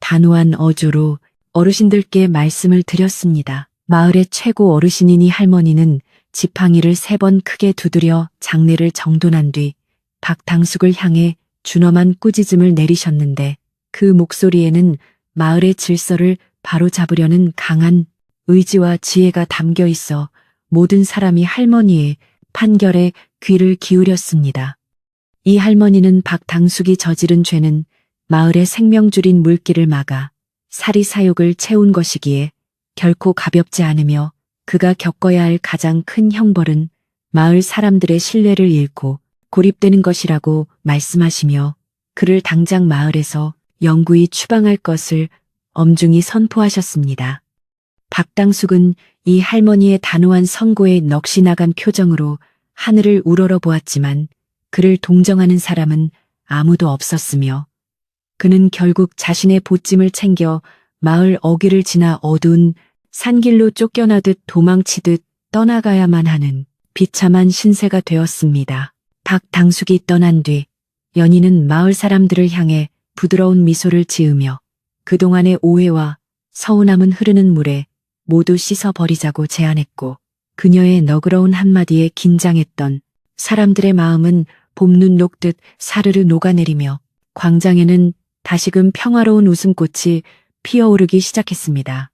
단호한 어조로 어르신들께 말씀을 드렸습니다. 마을의 최고 어르신이니 할머니는 지팡이를 3번 크게 두드려 장례를 정돈한 뒤 박당숙을 향해 준엄한 꾸짖음을 내리셨는데 그 목소리에는 마을의 질서를 바로잡으려는 강한 의지와 지혜가 담겨 있어 모든 사람이 할머니의 판결에 귀를 기울였습니다. 이 할머니는 박당숙이 저지른 죄는 마을의 생명줄인 물길을 막아 사리사욕을 채운 것이기에 결코 가볍지 않으며 그가 겪어야 할 가장 큰 형벌은 마을 사람들의 신뢰를 잃고 고립되는 것이라고 말씀하시며 그를 당장 마을에서 영구히 추방할 것을 엄중히 선포하셨습니다. 박당숙은 이 할머니의 단호한 선고에 넋이 나간 표정으로 하늘을 우러러 보았지만 그를 동정하는 사람은 아무도 없었으며 그는 결국 자신의 보찜을 챙겨 마을 어귀를 지나 어두운 산길로 쫓겨나듯 도망치듯 떠나가야만 하는 비참한 신세가 되었습니다. 박당숙이 떠난 뒤 연희는 마을 사람들을 향해 부드러운 미소를 지으며 그동안의 오해와 서운함은 흐르는 물에 모두 씻어버리자고 제안했고 그녀의 너그러운 한마디에 긴장했던 사람들의 마음은 봄눈 녹듯 사르르 녹아내리며 광장에는 다시금 평화로운 웃음꽃이 피어오르기 시작했습니다.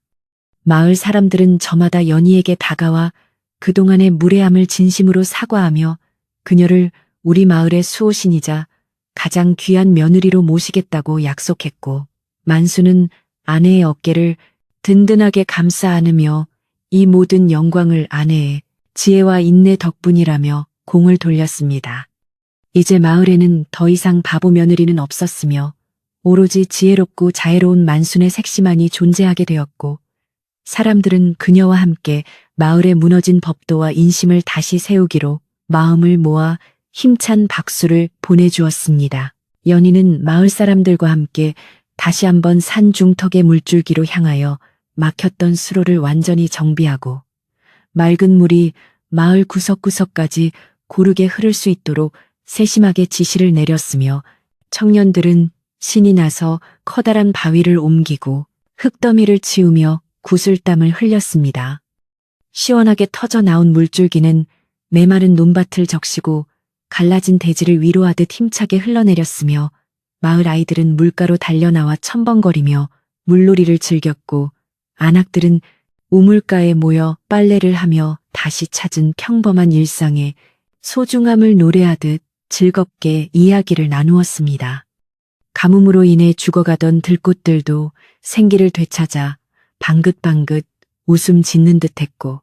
마을 사람들은 저마다 연희에게 다가와 그동안의 무례함을 진심으로 사과하며 그녀를 우리 마을의 수호신이자 가장 귀한 며느리로 모시겠다고 약속했고 만수는 아내의 어깨를 든든하게 감싸 안으며 이 모든 영광을 아내의 지혜와 인내 덕분이라며 공을 돌렸습니다. 이제 마을에는 더 이상 바보 며느리는 없었으며 오로지 지혜롭고 자애로운 만순의 색시만이 존재하게 되었고 사람들은 그녀와 함께 마을의 무너진 법도와 인심을 다시 세우기로 마음을 모아 힘찬 박수를 보내주었습니다. 연희는 마을 사람들과 함께 다시 한번 산 중턱의 물줄기로 향하여 막혔던 수로를 완전히 정비하고 맑은 물이 마을 구석구석까지 고르게 흐를 수 있도록 세심하게 지시를 내렸으며 청년들은 신이 나서 커다란 바위를 옮기고 흙더미를 치우며 구슬땀을 흘렸습니다. 시원하게 터져 나온 물줄기는 메마른 논밭을 적시고 갈라진 대지를 위로하듯 힘차게 흘러내렸으며 마을 아이들은 물가로 달려나와 첨벙거리며 물놀이를 즐겼고 안악들은 우물가에 모여 빨래를 하며 다시 찾은 평범한 일상의 소중함을 노래하듯 즐겁게 이야기를 나누었습니다. 가뭄으로 인해 죽어가던 들꽃들도 생기를 되찾아 방긋방긋 웃음 짓는 듯했고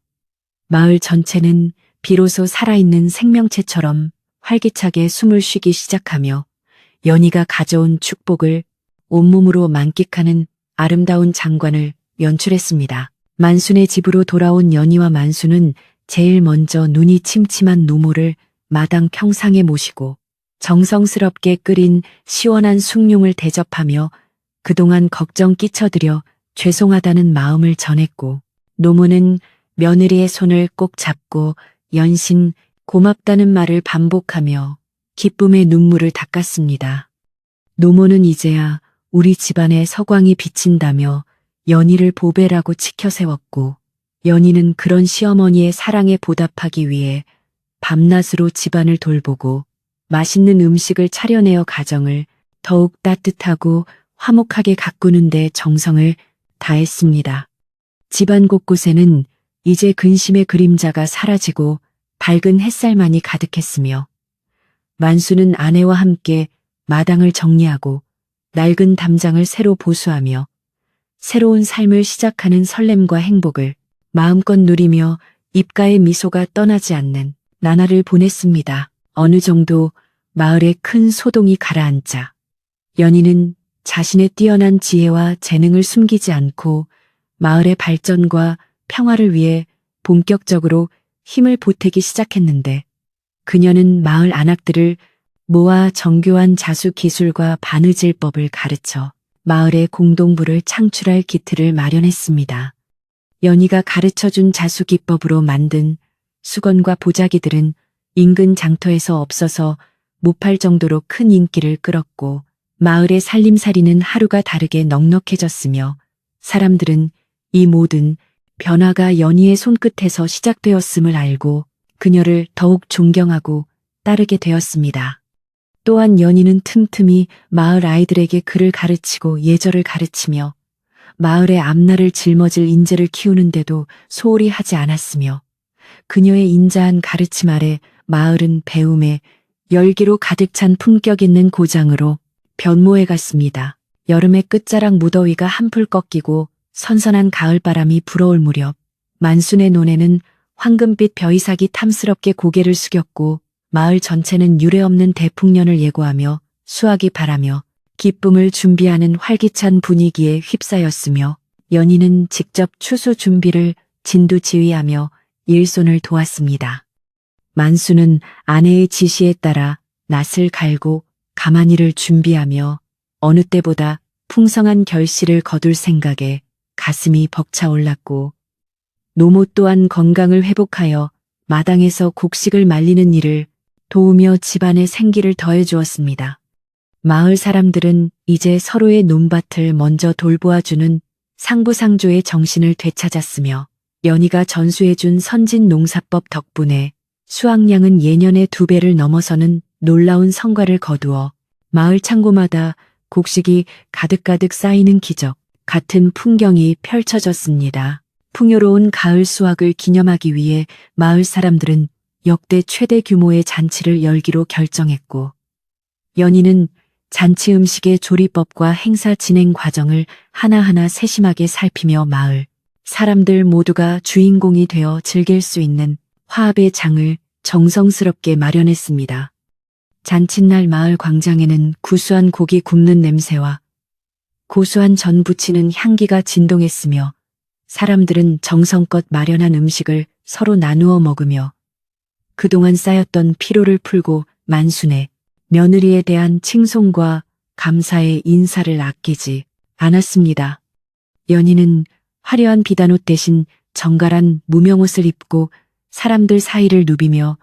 마을 전체는 비로소 살아있는 생명체처럼 활기차게 숨을 쉬기 시작하며 연희가 가져온 축복을 온몸으로 만끽하는 아름다운 장관을 연출했습니다. 만순의 집으로 돌아온 연희와 만수는 제일 먼저 눈이 침침한 노모를 마당 평상에 모시고 정성스럽게 끓인 시원한 숭늉을 대접하며 그동안 걱정 끼쳐드려 죄송하다는 마음을 전했고, 노모는 며느리의 손을 꼭 잡고 연신 고맙다는 말을 반복하며 기쁨의 눈물을 닦았습니다. 노모는 이제야 우리 집안에 서광이 비친다며 연희를 보배라고 치켜 세웠고, 연희는 그런 시어머니의 사랑에 보답하기 위해 밤낮으로 집안을 돌보고 맛있는 음식을 차려내어 가정을 더욱 따뜻하고 화목하게 가꾸는 데 정성을 다했습니다. 집안 곳곳에는 이제 근심의 그림자가 사라지고 밝은 햇살만이 가득했으며, 만수는 아내와 함께 마당을 정리하고 낡은 담장을 새로 보수하며 새로운 삶을 시작하는 설렘과 행복을 마음껏 누리며 입가의 미소가 떠나지 않는 나날을 보냈습니다. 어느 정도 마을에 큰 소동이 가라앉자 연희는 자신의 뛰어난 지혜와 재능을 숨기지 않고 마을의 발전과 평화를 위해 본격적으로 힘을 보태기 시작했는데, 그녀는 마을 안악들을 모아 정교한 자수 기술과 바느질법을 가르쳐 마을의 공동부를 창출할 기틀을 마련했습니다. 연희가 가르쳐준 자수 기법으로 만든 수건과 보자기들은 인근 장터에서 없어서 못 팔 정도로 큰 인기를 끌었고, 마을의 살림살이는 하루가 다르게 넉넉해졌으며, 사람들은 이 모든 변화가 연희의 손끝에서 시작되었음을 알고 그녀를 더욱 존경하고 따르게 되었습니다. 또한 연희는 틈틈이 마을 아이들에게 글을 가르치고 예절을 가르치며 마을의 앞날을 짊어질 인재를 키우는데도 소홀히 하지 않았으며, 그녀의 인자한 가르침 아래 마을은 배움에 열기로 가득 찬 품격 있는 고장으로 변모해 갔습니다. 여름의 끝자락 무더위가 한풀 꺾이고 선선한 가을바람이 불어올 무렵, 만순의 논에는 황금빛 벼이삭이 탐스럽게 고개를 숙였고 마을 전체는 유례없는 대풍년을 예고하며 수확이 바라며 기쁨을 준비하는 활기찬 분위기에 휩싸였으며, 연희는 직접 추수 준비를 진두지휘하며 일손을 도왔습니다. 만수는 아내의 지시에 따라 낫을 갈고 가마니를 준비하며 어느 때보다 풍성한 결실을 거둘 생각에 가슴이 벅차올랐고, 노모 또한 건강을 회복하여 마당에서 곡식을 말리는 일을 도우며 집안에 생기를 더해주었습니다. 마을 사람들은 이제 서로의 논밭을 먼저 돌보아주는 상부상조의 정신을 되찾았으며, 연희가 전수해준 선진 농사법 덕분에 수확량은 예년의 2배를 넘어서는 놀라운 성과를 거두어 마을 창고마다 곡식이 가득가득 쌓이는 기적 같은 풍경이 펼쳐졌습니다. 풍요로운 가을 수확을 기념하기 위해 마을 사람들은 역대 최대 규모의 잔치를 열기로 결정했고, 연희는 잔치 음식의 조리법과 행사 진행 과정을 하나하나 세심하게 살피며 마을 사람들 모두가 주인공이 되어 즐길 수 있는 화합의 장을 정성스럽게 마련했습니다. 잔칫날 마을 광장에는 구수한 고기 굽는 냄새와 고소한 전 부치는 향기가 진동했으며, 사람들은 정성껏 마련한 음식을 서로 나누어 먹으며 그동안 쌓였던 피로를 풀고 만순의 며느리에 대한 칭송과 감사의 인사를 아끼지 않았습니다. 연희는 화려한 비단옷 대신 정갈한 무명옷을 입고 사람들 사이를 누비며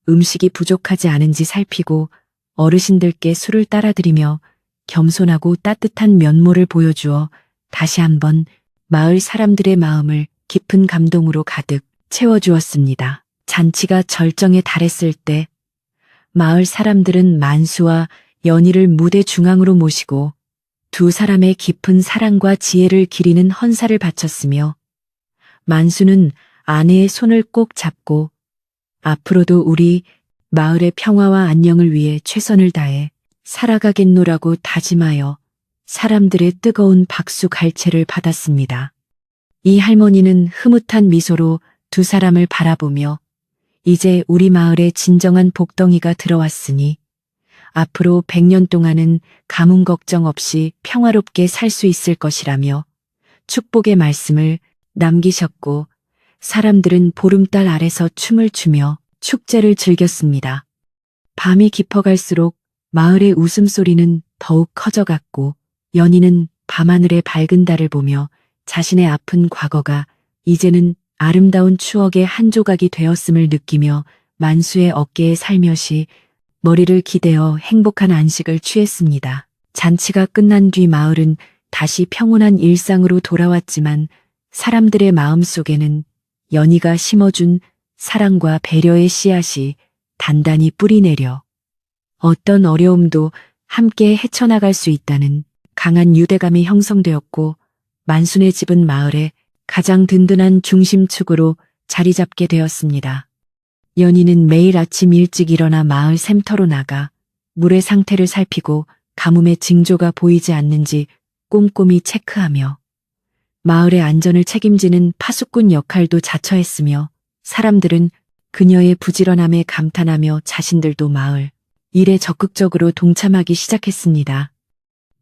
음식이 부족하지 않은지 살피고 어르신들께 술을 따라드리며 겸손하고 따뜻한 면모를 보여주어 다시 한번 마을 사람들의 마음을 깊은 감동으로 가득 채워주었습니다. 잔치가 절정에 달했을 때 마을 사람들은 만수와 연희를 무대 중앙으로 모시고 두 사람의 깊은 사랑과 지혜를 기리는 헌사를 바쳤으며, 만수는 아내의 손을 꼭 잡고 앞으로도 우리 마을의 평화와 안녕을 위해 최선을 다해 살아가겠노라고 다짐하여 사람들의 뜨거운 박수 갈채를 받았습니다. 이 할머니는 흐뭇한 미소로 두 사람을 바라보며 이제 우리 마을에 진정한 복덩이가 들어왔으니 앞으로 100년 동안은 가뭄 걱정 없이 평화롭게 살 수 있을 것이라며 축복의 말씀을 남기셨고 사람들은 보름달 아래서 춤을 추며 축제를 즐겼습니다. 밤이 깊어갈수록 마을의 웃음소리는 더욱 커져갔고 연희는 밤하늘의 밝은 달을 보며 자신의 아픈 과거가 이제는 아름다운 추억의 한 조각이 되었음을 느끼며 만수의 어깨에 살며시 머리를 기대어 행복한 안식을 취했습니다. 잔치가 끝난 뒤 마을은 다시 평온한 일상으로 돌아왔지만 사람들의 마음속에는 연희가 심어준 사랑과 배려의 씨앗이 단단히 뿌리내려 어떤 어려움도 함께 헤쳐나갈 수 있다는 강한 유대감이 형성되었고 만순의 집은 마을의 가장 든든한 중심축으로 자리 잡게 되었습니다. 연희는 매일 아침 일찍 일어나 마을 샘터로 나가 물의 상태를 살피고 가뭄의 징조가 보이지 않는지 꼼꼼히 체크하며 마을의 안전을 책임지는 파수꾼 역할도 자처했으며 사람들은 그녀의 부지런함에 감탄하며 자신들도 마을 일에 적극적으로 동참하기 시작했습니다.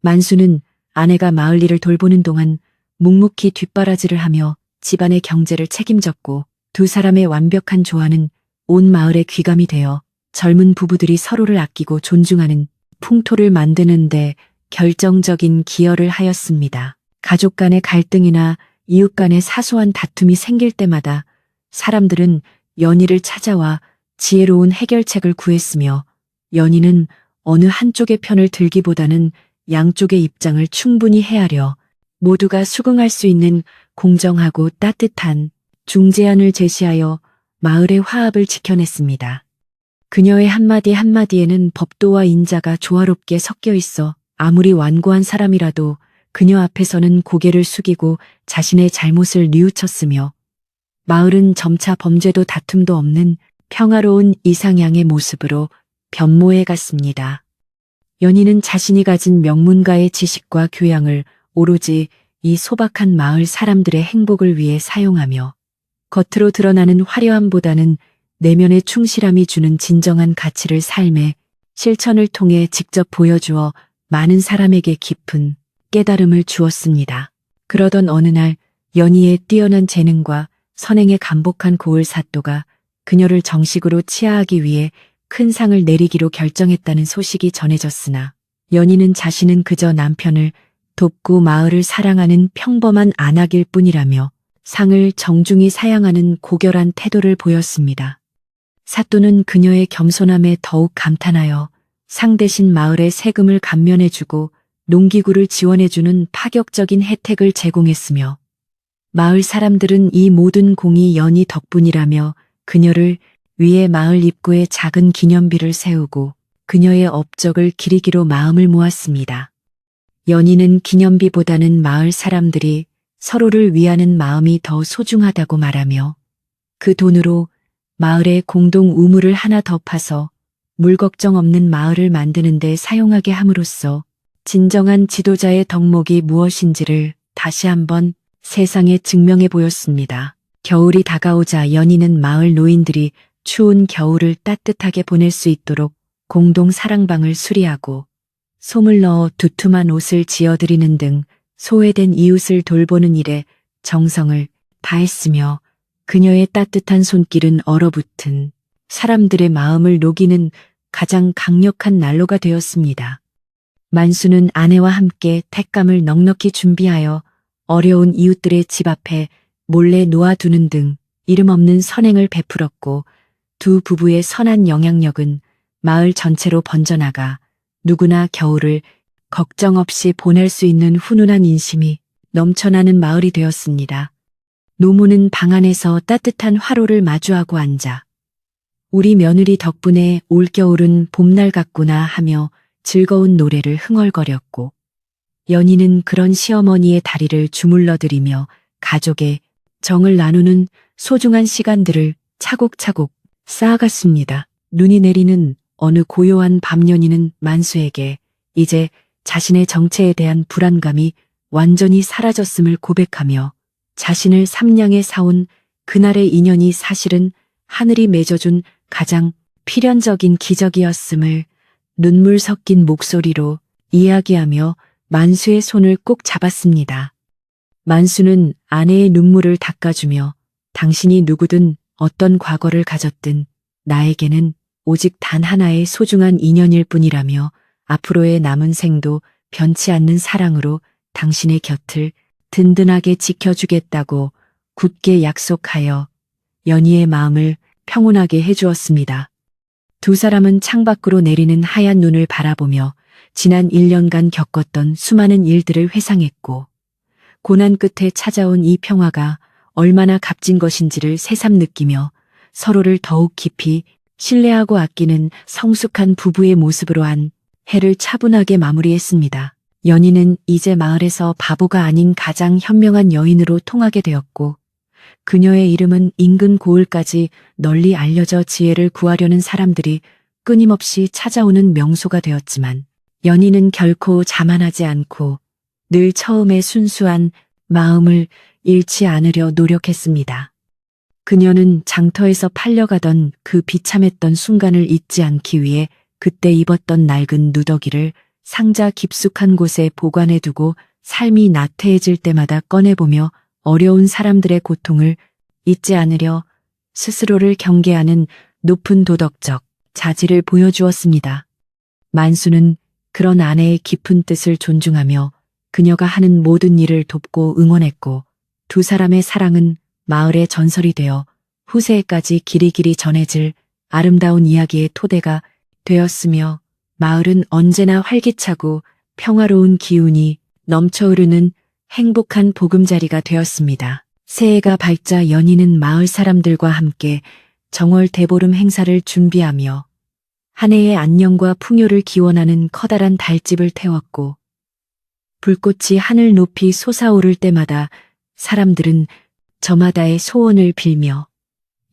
만수는 아내가 마을 일을 돌보는 동안 묵묵히 뒷바라지를 하며 집안의 경제를 책임졌고 두 사람의 완벽한 조화는 온 마을에 귀감이 되어 젊은 부부들이 서로를 아끼고 존중하는 풍토를 만드는데 결정적인 기여를 하였습니다. 가족 간의 갈등이나 이웃 간의 사소한 다툼이 생길 때마다 사람들은 연희를 찾아와 지혜로운 해결책을 구했으며 연희는 어느 한쪽의 편을 들기보다는 양쪽의 입장을 충분히 헤아려 모두가 수긍할 수 있는 공정하고 따뜻한 중재안을 제시하여 마을의 화합을 지켜냈습니다. 그녀의 한마디 한마디에는 법도와 인자가 조화롭게 섞여 있어 아무리 완고한 사람이라도 그녀 앞에서는 고개를 숙이고 자신의 잘못을 뉘우쳤으며 마을은 점차 범죄도 다툼도 없는 평화로운 이상향의 모습으로 변모해 갔습니다. 연희는 자신이 가진 명문가의 지식과 교양을 오로지 이 소박한 마을 사람들의 행복을 위해 사용하며 겉으로 드러나는 화려함보다는 내면의 충실함이 주는 진정한 가치를 삶의 실천을 통해 직접 보여주어 많은 사람에게 깊은 깨달음을 주었습니다. 그러던 어느 날 연희의 뛰어난 재능과 선행의 간복한 고을 사또가 그녀를 정식으로 치하하기 위해 큰 상을 내리기로 결정했다는 소식이 전해졌으나 연희는 자신은 그저 남편을 돕고 마을을 사랑하는 평범한 안악일 뿐이라며 상을 정중히 사양하는 고결한 태도를 보였습니다. 사또는 그녀의 겸손함에 더욱 감탄하여 상 대신 마을의 세금을 감면해주고 농기구를 지원해주는 파격적인 혜택을 제공했으며 마을 사람들은 이 모든 공이 연희 덕분이라며 그녀를 위해 마을 입구에 작은 기념비를 세우고 그녀의 업적을 기리기로 마음을 모았습니다. 연희는 기념비보다는 마을 사람들이 서로를 위하는 마음이 더 소중하다고 말하며 그 돈으로 마을에 공동 우물을 하나 더 파서 물 걱정 없는 마을을 만드는 데 사용하게 함으로써 진정한 지도자의 덕목이 무엇인지를 다시 한번 세상에 증명해 보였습니다. 겨울이 다가오자 연희는 마을 노인들이 추운 겨울을 따뜻하게 보낼 수 있도록 공동 사랑방을 수리하고 솜을 넣어 두툼한 옷을 지어드리는 등 소외된 이웃을 돌보는 일에 정성을 다했으며 그녀의 따뜻한 손길은 얼어붙은 사람들의 마음을 녹이는 가장 강력한 난로가 되었습니다. 만수는 아내와 함께 택감을 넉넉히 준비하여 어려운 이웃들의 집 앞에 몰래 놓아두는 등 이름 없는 선행을 베풀었고 두 부부의 선한 영향력은 마을 전체로 번져나가 누구나 겨울을 걱정 없이 보낼 수 있는 훈훈한 인심이 넘쳐나는 마을이 되었습니다. 노모는 방 안에서 따뜻한 화로를 마주하고 앉아 우리 며느리 덕분에 올겨울은 봄날 같구나 하며 즐거운 노래를 흥얼거렸고 연희는 그런 시어머니의 다리를 주물러드리며 가족의 정을 나누는 소중한 시간들을 차곡차곡 쌓아갔습니다. 눈이 내리는 어느 고요한 밤 연희는 만수에게 이제 자신의 정체에 대한 불안감이 완전히 사라졌음을 고백하며 자신을 삼냥에 사온 그날의 인연이 사실은 하늘이 맺어준 가장 필연적인 기적이었음을 눈물 섞인 목소리로 이야기하며 만수의 손을 꼭 잡았습니다. 만수는 아내의 눈물을 닦아주며 당신이 누구든 어떤 과거를 가졌든 나에게는 오직 단 하나의 소중한 인연일 뿐이라며 앞으로의 남은 생도 변치 않는 사랑으로 당신의 곁을 든든하게 지켜주겠다고 굳게 약속하여 연희의 마음을 평온하게 해주었습니다. 두 사람은 창밖으로 내리는 하얀 눈을 바라보며 지난 1년간 겪었던 수많은 일들을 회상했고 고난 끝에 찾아온 이 평화가 얼마나 값진 것인지를 새삼 느끼며 서로를 더욱 깊이 신뢰하고 아끼는 성숙한 부부의 모습으로 한 해를 차분하게 마무리했습니다. 연희는 이제 마을에서 바보가 아닌 가장 현명한 여인으로 통하게 되었고 그녀의 이름은 인근 고을까지 널리 알려져 지혜를 구하려는 사람들이 끊임없이 찾아오는 명소가 되었지만 연희는 결코 자만하지 않고 늘 처음의 순수한 마음을 잃지 않으려 노력했습니다. 그녀는 장터에서 팔려가던 그 비참했던 순간을 잊지 않기 위해 그때 입었던 낡은 누더기를 상자 깊숙한 곳에 보관해두고 삶이 나태해질 때마다 꺼내보며 어려운 사람들의 고통을 잊지 않으려 스스로를 경계하는 높은 도덕적 자질을 보여주었습니다. 만수는 그런 아내의 깊은 뜻을 존중하며 그녀가 하는 모든 일을 돕고 응원했고 두 사람의 사랑은 마을의 전설이 되어 후세에까지 길이길이 전해질 아름다운 이야기의 토대가 되었으며 마을은 언제나 활기차고 평화로운 기운이 넘쳐 흐르는 행복한 보금자리가 되었습니다. 새해가 밝자 연희는 마을 사람들과 함께 정월 대보름 행사를 준비하며 한 해의 안녕과 풍요를 기원하는 커다란 달집을 태웠고 불꽃이 하늘 높이 솟아오를 때마다 사람들은 저마다의 소원을 빌며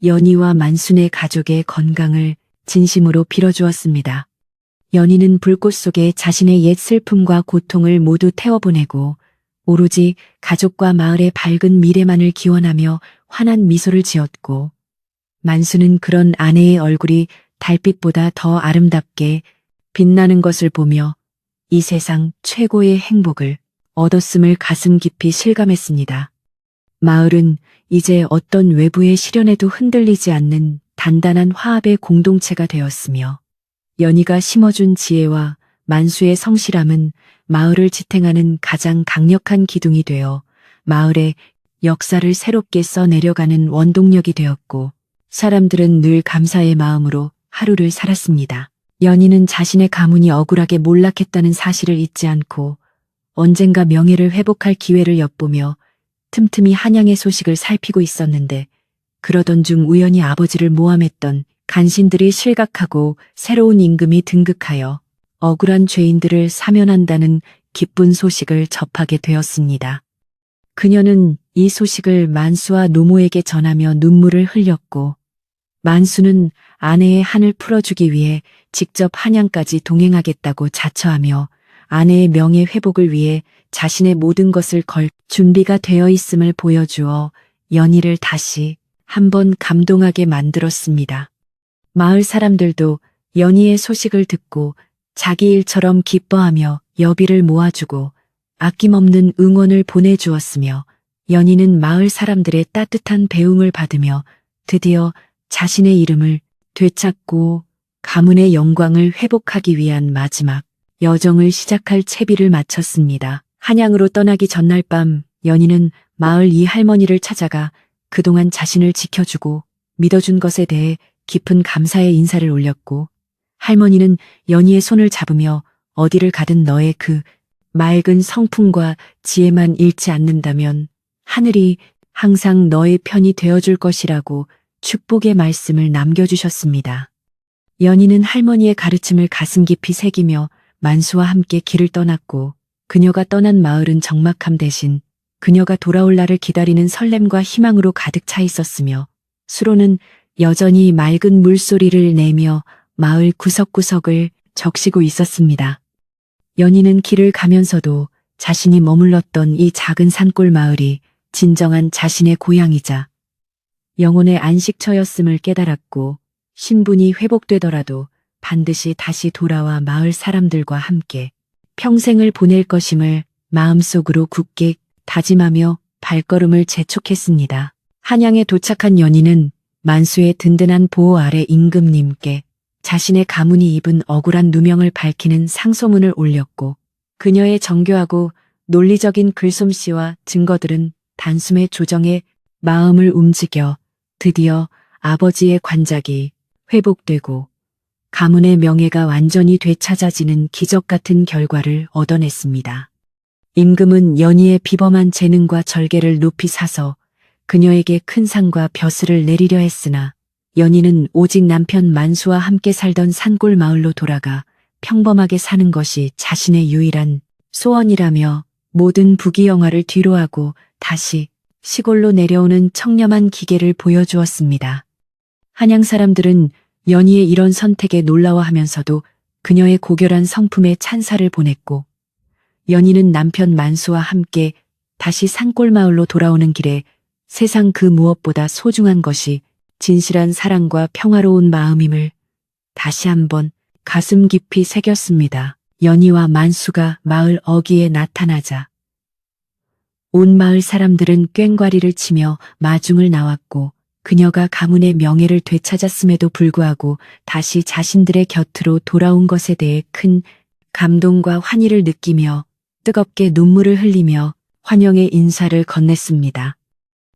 연희와 만순의 가족의 건강을 진심으로 빌어주었습니다. 연희는 불꽃 속에 자신의 옛 슬픔과 고통을 모두 태워보내고 오로지 가족과 마을의 밝은 미래만을 기원하며 환한 미소를 지었고 만수는 그런 아내의 얼굴이 달빛보다 더 아름답게 빛나는 것을 보며 이 세상 최고의 행복을 얻었음을 가슴 깊이 실감했습니다. 마을은 이제 어떤 외부의 시련에도 흔들리지 않는 단단한 화합의 공동체가 되었으며 연희가 심어준 지혜와 만수의 성실함은 마을을 지탱하는 가장 강력한 기둥이 되어 마을의 역사를 새롭게 써내려가는 원동력이 되었고 사람들은 늘 감사의 마음으로 하루를 살았습니다. 연희는 자신의 가문이 억울하게 몰락했다는 사실을 잊지 않고 언젠가 명예를 회복할 기회를 엿보며 틈틈이 한양의 소식을 살피고 있었는데 그러던 중 우연히 아버지를 모함했던 간신들이 실각하고 새로운 임금이 등극하여 억울한 죄인들을 사면한다는 기쁜 소식을 접하게 되었습니다. 그녀는 이 소식을 만수와 노모에게 전하며 눈물을 흘렸고 만수는 아내의 한을 풀어주기 위해 직접 한양까지 동행하겠다고 자처하며 아내의 명예 회복을 위해 자신의 모든 것을 걸 준비가 되어 있음을 보여주어 연희를 다시 한번 감동하게 만들었습니다. 마을 사람들도 연희의 소식을 듣고 자기 일처럼 기뻐하며 여비를 모아주고 아낌없는 응원을 보내주었으며 연희는 마을 사람들의 따뜻한 배웅을 받으며 드디어 자신의 이름을 되찾고 가문의 영광을 회복하기 위한 마지막 여정을 시작할 채비를 마쳤습니다. 한양으로 떠나기 전날 밤 연희는 마을 이 할머니를 찾아가 그동안 자신을 지켜주고 믿어준 것에 대해 깊은 감사의 인사를 올렸고 할머니는 연희의 손을 잡으며 어디를 가든 너의 그 맑은 성품과 지혜만 잃지 않는다면 하늘이 항상 너의 편이 되어줄 것이라고 축복의 말씀을 남겨주셨습니다. 연희는 할머니의 가르침을 가슴 깊이 새기며 만수와 함께 길을 떠났고 그녀가 떠난 마을은 적막함 대신 그녀가 돌아올 날을 기다리는 설렘과 희망으로 가득 차 있었으며 수로는 여전히 맑은 물소리를 내며 마을 구석구석을 적시고 있었습니다. 연희는 길을 가면서도 자신이 머물렀던 이 작은 산골 마을이 진정한 자신의 고향이자 영혼의 안식처였음을 깨달았고 신분이 회복되더라도 반드시 다시 돌아와 마을 사람들과 함께 평생을 보낼 것임을 마음속으로 굳게 다짐하며 발걸음을 재촉했습니다. 한양에 도착한 연희는 만수의 든든한 보호 아래 임금님께 자신의 가문이 입은 억울한 누명을 밝히는 상소문을 올렸고 그녀의 정교하고 논리적인 글솜씨와 증거들은 단숨에 조정의 마음을 움직여 드디어 아버지의 관작이 회복되고 가문의 명예가 완전히 되찾아지는 기적 같은 결과를 얻어냈습니다. 임금은 연희의 비범한 재능과 절개를 높이 사서 그녀에게 큰 상과 벼슬을 내리려 했으나 연희는 오직 남편 만수와 함께 살던 산골 마을로 돌아가 평범하게 사는 것이 자신의 유일한 소원이라며 모든 부귀영화를 뒤로하고 다시 시골로 내려오는 청렴한 기계를 보여주었습니다. 한양 사람들은 연희의 이런 선택에 놀라워하면서도 그녀의 고결한 성품에 찬사를 보냈고 연희는 남편 만수와 함께 다시 산골 마을로 돌아오는 길에 세상 그 무엇보다 소중한 것이 진실한 사랑과 평화로운 마음임을 다시 한번 가슴 깊이 새겼습니다. 연희와 만수가 마을 어귀에 나타나자 온 마을 사람들은 꽹과리를 치며 마중을 나왔고 그녀가 가문의 명예를 되찾았음에도 불구하고 다시 자신들의 곁으로 돌아온 것에 대해 큰 감동과 환희를 느끼며 뜨겁게 눈물을 흘리며 환영의 인사를 건넸습니다.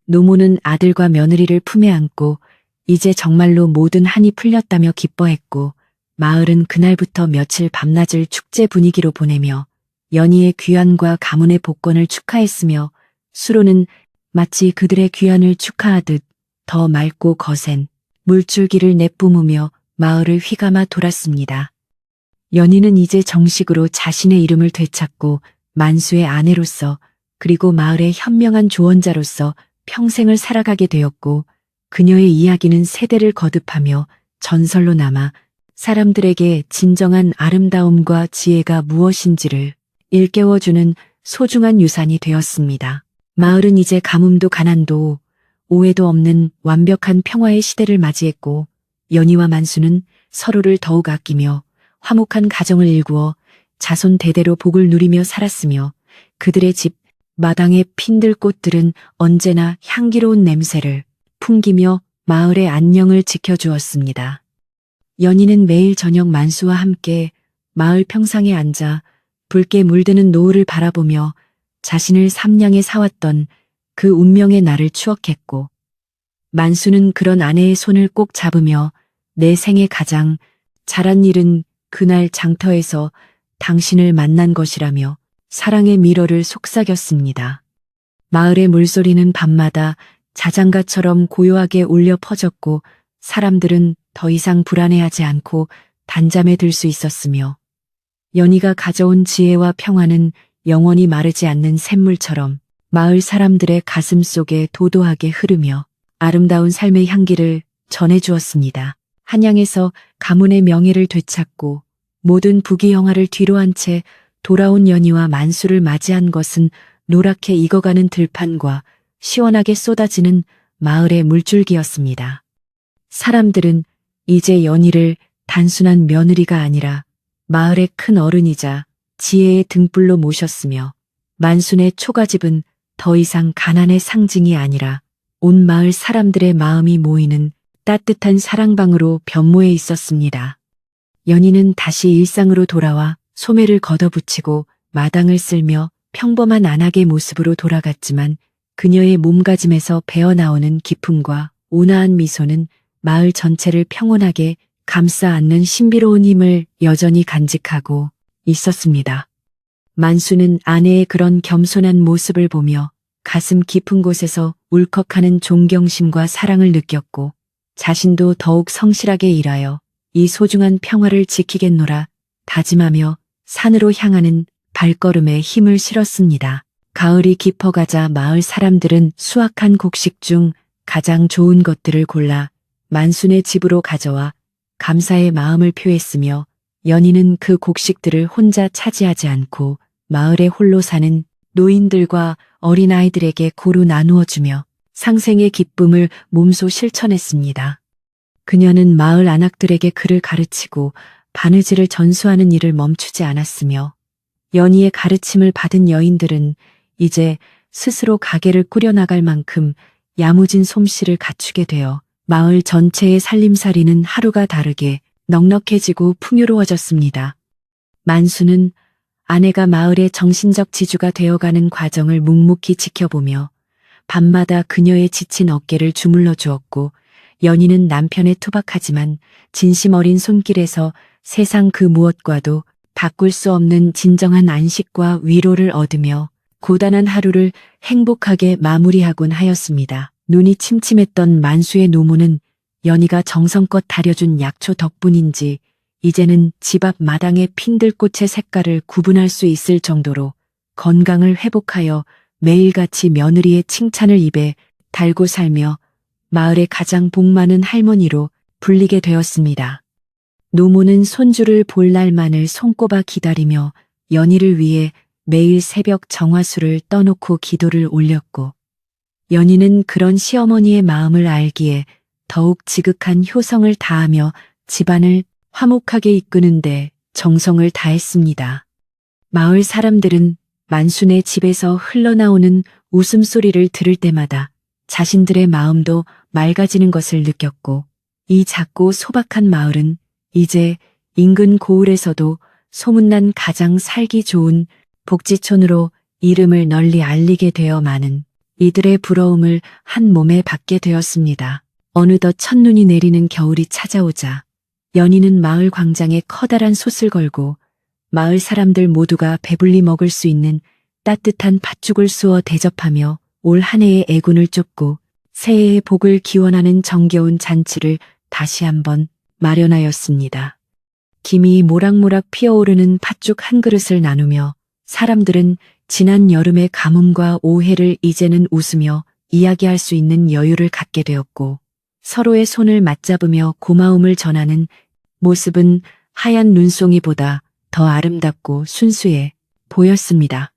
노모는 아들과 며느리를 품에 안고 이제 정말로 모든 한이 풀렸다며 기뻐했고 마을은 그날부터 며칠 밤낮을 축제 분위기로 보내며 연희의 귀환과 가문의 복권을 축하했으며 수로는 마치 그들의 귀환을 축하하듯 더 맑고 거센 물줄기를 내뿜으며 마을을 휘감아 돌았습니다. 연희는 이제 정식으로 자신의 이름을 되찾고 만수의 아내로서 그리고 마을의 현명한 조언자로서 평생을 살아가게 되었고 그녀의 이야기는 세대를 거듭하며 전설로 남아 사람들에게 진정한 아름다움과 지혜가 무엇인지를 일깨워주는 소중한 유산이 되었습니다. 마을은 이제 가뭄도 가난도 오해도 없는 완벽한 평화의 시대를 맞이했고 연희와 만수는 서로를 더욱 아끼며 화목한 가정을 일구어 자손 대대로 복을 누리며 살았으며 그들의 집 마당의 핀들 꽃들은 언제나 향기로운 냄새를 풍기며 마을의 안녕을 지켜주었습니다. 연희는 매일 저녁 만수와 함께 마을 평상에 앉아 붉게 물드는 노을을 바라보며 자신을 삼냥에 사왔던 그 운명의 날을 추억했고 만수는 그런 아내의 손을 꼭 잡으며 내 생에 가장 잘한 일은 그날 장터에서 당신을 만난 것이라며 사랑의 미러를 속삭였습니다. 마을의 물소리는 밤마다 자장가처럼 고요하게 울려 퍼졌고 사람들은 더 이상 불안해하지 않고 단잠에 들 수 있었으며 연희가 가져온 지혜와 평화는 영원히 마르지 않는 샘물처럼 마을 사람들의 가슴 속에 도도하게 흐르며 아름다운 삶의 향기를 전해주었습니다. 한양에서 가문의 명예를 되찾고 모든 부귀영화를 뒤로한 채 돌아온 연희와 만수를 맞이한 것은 노랗게 익어가는 들판과 시원하게 쏟아지는 마을의 물줄기였습니다. 사람들은 이제 연희를 단순한 며느리가 아니라 마을의 큰 어른이자 지혜의 등불로 모셨으며 만순의 초가집은 더 이상 가난의 상징이 아니라 온 마을 사람들의 마음이 모이는 따뜻한 사랑방으로 변모해 있었습니다. 연희는 다시 일상으로 돌아와 소매를 걷어붙이고 마당을 쓸며 평범한 안악의 모습으로 돌아갔지만 그녀의 몸가짐에서 배어나오는 기품과 온화한 미소는 마을 전체를 평온하게 감싸 안는 신비로운 힘을 여전히 간직하고 있었습니다. 만수는 아내의 그런 겸손한 모습을 보며 가슴 깊은 곳에서 울컥하는 존경심과 사랑을 느꼈고 자신도 더욱 성실하게 일하여 이 소중한 평화를 지키겠노라 다짐하며 산으로 향하는 발걸음에 힘을 실었습니다. 가을이 깊어가자 마을 사람들은 수확한 곡식 중 가장 좋은 것들을 골라 만순의 집으로 가져와 감사의 마음을 표했으며 연희는 그 곡식들을 혼자 차지하지 않고 마을에 홀로 사는 노인들과 어린아이들에게 고루 나누어 주며 상생의 기쁨을 몸소 실천했습니다. 그녀는 마을 안악들에게 글을 가르치고 바느질을 전수하는 일을 멈추지 않았으며 연희의 가르침을 받은 여인들은 이제 스스로 가게를 꾸려나갈 만큼 야무진 솜씨를 갖추게 되어 마을 전체의 살림살이는 하루가 다르게 넉넉해지고 풍요로워졌습니다. 만수는 아내가 마을의 정신적 지주가 되어가는 과정을 묵묵히 지켜보며 밤마다 그녀의 지친 어깨를 주물러 주었고 연희는 남편의 투박하지만 진심 어린 손길에서 세상 그 무엇과도 바꿀 수 없는 진정한 안식과 위로를 얻으며 고단한 하루를 행복하게 마무리하곤 하였습니다. 눈이 침침했던 만수의 노모는 연희가 정성껏 다려준 약초 덕분인지 이제는 집 앞 마당의 핀들꽃의 색깔을 구분할 수 있을 정도로 건강을 회복하여 매일같이 며느리의 칭찬을 입에 달고 살며 마을의 가장 복 많은 할머니로 불리게 되었습니다. 노모는 손주를 볼 날만을 손꼽아 기다리며 연희를 위해 매일 새벽 정화수를 떠놓고 기도를 올렸고 연희는 그런 시어머니의 마음을 알기에 더욱 지극한 효성을 다하며 집안을 화목하게 이끄는데 정성을 다했습니다. 마을 사람들은 만순의 집에서 흘러나오는 웃음소리를 들을 때마다 자신들의 마음도 맑아지는 것을 느꼈고 이 작고 소박한 마을은 이제 인근 고을에서도 소문난 가장 살기 좋은 복지촌으로 이름을 널리 알리게 되어 많은 이들의 부러움을 한 몸에 받게 되었습니다. 어느덧 첫눈이 내리는 겨울이 찾아오자 연희는 마을 광장에 커다란 솥을 걸고 마을 사람들 모두가 배불리 먹을 수 있는 따뜻한 팥죽을 쑤어 대접하며 올 한 해의 애군을 쫓고 새해의 복을 기원하는 정겨운 잔치를 다시 한번 마련하였습니다. 김이 모락모락 피어오르는 팥죽 한 그릇을 나누며 사람들은 지난 여름의 가뭄과 오해를 이제는 웃으며 이야기할 수 있는 여유를 갖게 되었고 서로의 손을 맞잡으며 고마움을 전하는 모습은 하얀 눈송이보다 더 아름답고 순수해 보였습니다.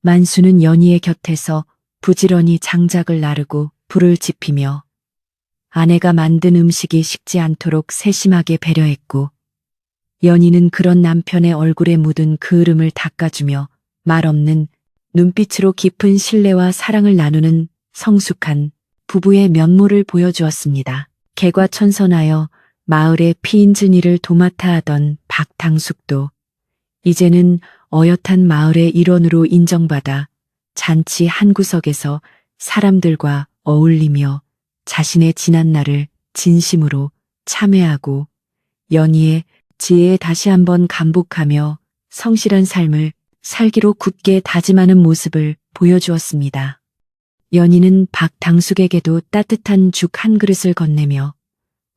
만수는 연희의 곁에서 부지런히 장작을 나르고 불을 지피며 아내가 만든 음식이 식지 않도록 세심하게 배려했고 연희는 그런 남편의 얼굴에 묻은 그을음을 닦아주며 말없는 눈빛으로 깊은 신뢰와 사랑을 나누는 성숙한 부부의 면모를 보여주었습니다. 개과천선하여 마을의 피인즈니를 도맡아 하던 박당숙도 이제는 어엿한 마을의 일원으로 인정받아 잔치 한 구석에서 사람들과 어울리며 자신의 지난날을 진심으로 참회하고 연희의 지혜에 다시 한번 감복하며 성실한 삶을 살기로 굳게 다짐하는 모습을 보여주었습니다. 연희는 박당숙에게도 따뜻한 죽 한 그릇을 건네며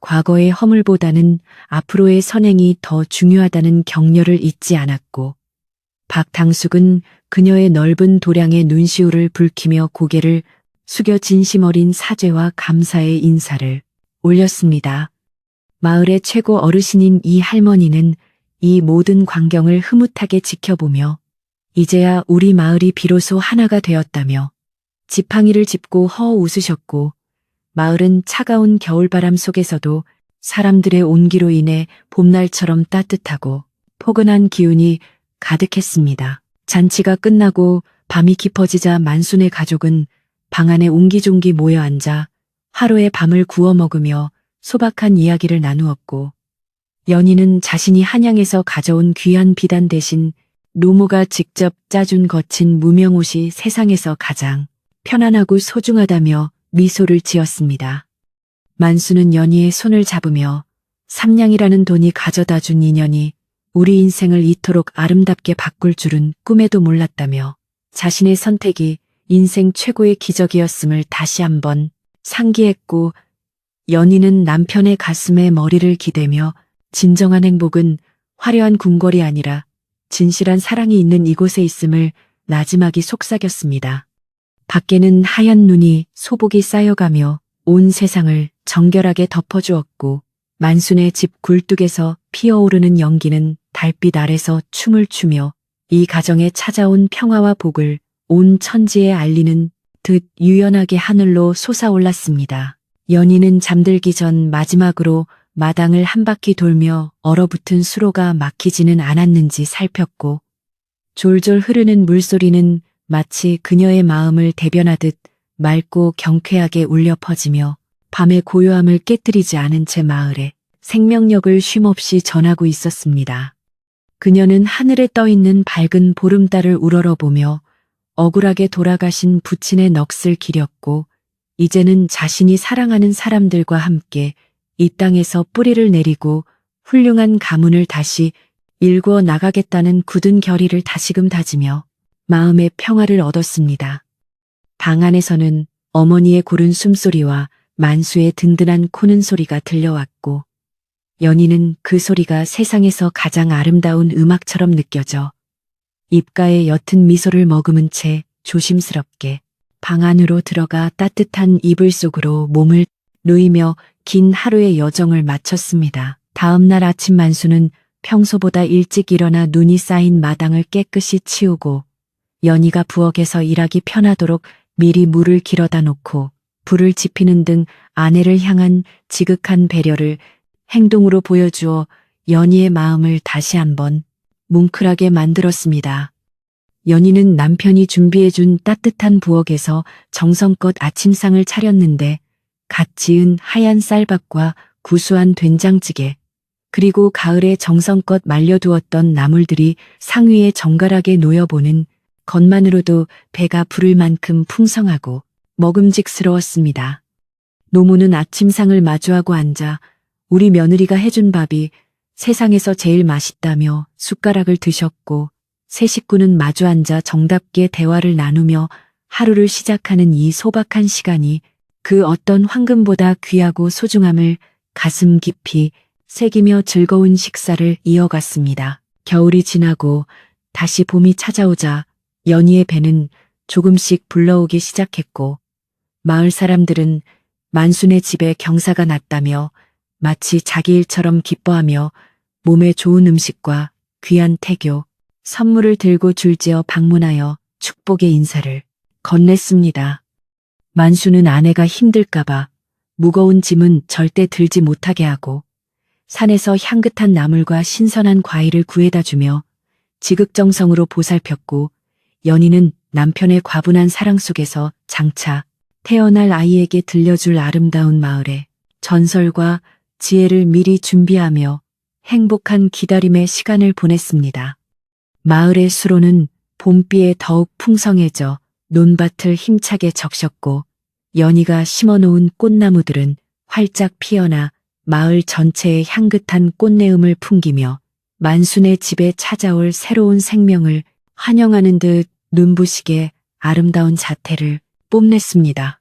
과거의 허물보다는 앞으로의 선행이 더 중요하다는 격려를 잊지 않았고 박당숙은 그녀의 넓은 도량의 눈시울을 붉히며 고개를 숙여 진심 어린 사죄와 감사의 인사를 올렸습니다. 마을의 최고 어르신인 이 할머니는 이 모든 광경을 흐뭇하게 지켜보며 이제야 우리 마을이 비로소 하나가 되었다며 지팡이를 짚고 허 웃으셨고 마을은 차가운 겨울바람 속에서도 사람들의 온기로 인해 봄날처럼 따뜻하고 포근한 기운이 가득했습니다. 잔치가 끝나고 밤이 깊어지자 만순의 가족은 방 안에 옹기종기 모여 앉아 하루의 밤을 구워 먹으며 소박한 이야기를 나누었고 연희는 자신이 한양에서 가져온 귀한 비단 대신 노모가 직접 짜준 거친 무명옷이 세상에서 가장 편안하고 소중하다며 미소를 지었습니다. 만수는 연희의 손을 잡으며 삼냥이라는 돈이 가져다 준 인연이 우리 인생을 이토록 아름답게 바꿀 줄은 꿈에도 몰랐다며 자신의 선택이 인생 최고의 기적이었음을 다시 한번 상기했고 연희는 남편의 가슴에 머리를 기대며 진정한 행복은 화려한 궁궐이 아니라 진실한 사랑이 있는 이곳에 있음을 나지막이 속삭였습니다. 밖에는 하얀 눈이 소복이 쌓여가며 온 세상을 정결하게 덮어주었고 만순의 집 굴뚝에서 피어오르는 연기는 달빛 아래서 춤을 추며 이 가정에 찾아온 평화와 복을 온 천지에 알리는 듯 유연하게 하늘로 솟아올랐습니다. 연희는 잠들기 전 마지막으로 마당을 한 바퀴 돌며 얼어붙은 수로가 막히지는 않았는지 살폈고, 졸졸 흐르는 물소리는 마치 그녀의 마음을 대변하듯 맑고 경쾌하게 울려 퍼지며 밤의 고요함을 깨뜨리지 않은 채 마을에 생명력을 쉼없이 전하고 있었습니다. 그녀는 하늘에 떠있는 밝은 보름달을 우러러보며 억울하게 돌아가신 부친의 넋을 기렸고, 이제는 자신이 사랑하는 사람들과 함께 이 땅에서 뿌리를 내리고 훌륭한 가문을 다시 일궈 나가겠다는 굳은 결의를 다시금 다지며 마음의 평화를 얻었습니다. 방 안에서는 어머니의 고른 숨소리와 만수의 든든한 코는 소리가 들려왔고, 연희는 그 소리가 세상에서 가장 아름다운 음악처럼 느껴져 입가에 옅은 미소를 머금은 채 조심스럽게 방 안으로 들어가 따뜻한 이불 속으로 몸을 누이며 긴 하루의 여정을 마쳤습니다. 다음 날 아침 만수는 평소보다 일찍 일어나 눈이 쌓인 마당을 깨끗이 치우고, 연희가 부엌에서 일하기 편하도록 미리 물을 길어다 놓고 불을 지피는 등 아내를 향한 지극한 배려를 행동으로 보여주어 연희의 마음을 다시 한번 뭉클하게 만들었습니다. 연희는 남편이 준비해준 따뜻한 부엌에서 정성껏 아침상을 차렸는데, 갓 지은 하얀 쌀밥과 구수한 된장찌개, 그리고 가을에 정성껏 말려두었던 나물들이 상위에 정갈하게 놓여보는 것만으로도 배가 부를 만큼 풍성하고 먹음직스러웠습니다. 노모는 아침상을 마주하고 앉아 우리 며느리가 해준 밥이 세상에서 제일 맛있다며 숟가락을 드셨고, 세 식구는 마주 앉아 정답게 대화를 나누며 하루를 시작하는 이 소박한 시간이 그 어떤 황금보다 귀하고 소중함을 가슴 깊이 새기며 즐거운 식사를 이어갔습니다. 겨울이 지나고 다시 봄이 찾아오자 연희의 배는 조금씩 불러오기 시작했고, 마을 사람들은 만순의 집에 경사가 났다며 마치 자기 일처럼 기뻐하며 몸에 좋은 음식과 귀한 태교, 선물을 들고 줄지어 방문하여 축복의 인사를 건넸습니다. 만수는 아내가 힘들까봐 무거운 짐은 절대 들지 못하게 하고, 산에서 향긋한 나물과 신선한 과일을 구해다 주며 지극정성으로 보살폈고, 연희는 남편의 과분한 사랑 속에서 장차 태어날 아이에게 들려줄 아름다운 마을의 전설과 지혜를 미리 준비하며 행복한 기다림의 시간을 보냈습니다. 마을의 수로는 봄비에 더욱 풍성해져 논밭을 힘차게 적셨고, 연희가 심어놓은 꽃나무들은 활짝 피어나 마을 전체에 향긋한 꽃내음을 풍기며 만순의 집에 찾아올 새로운 생명을 환영하는 듯 눈부시게 아름다운 자태를 뽐냈습니다.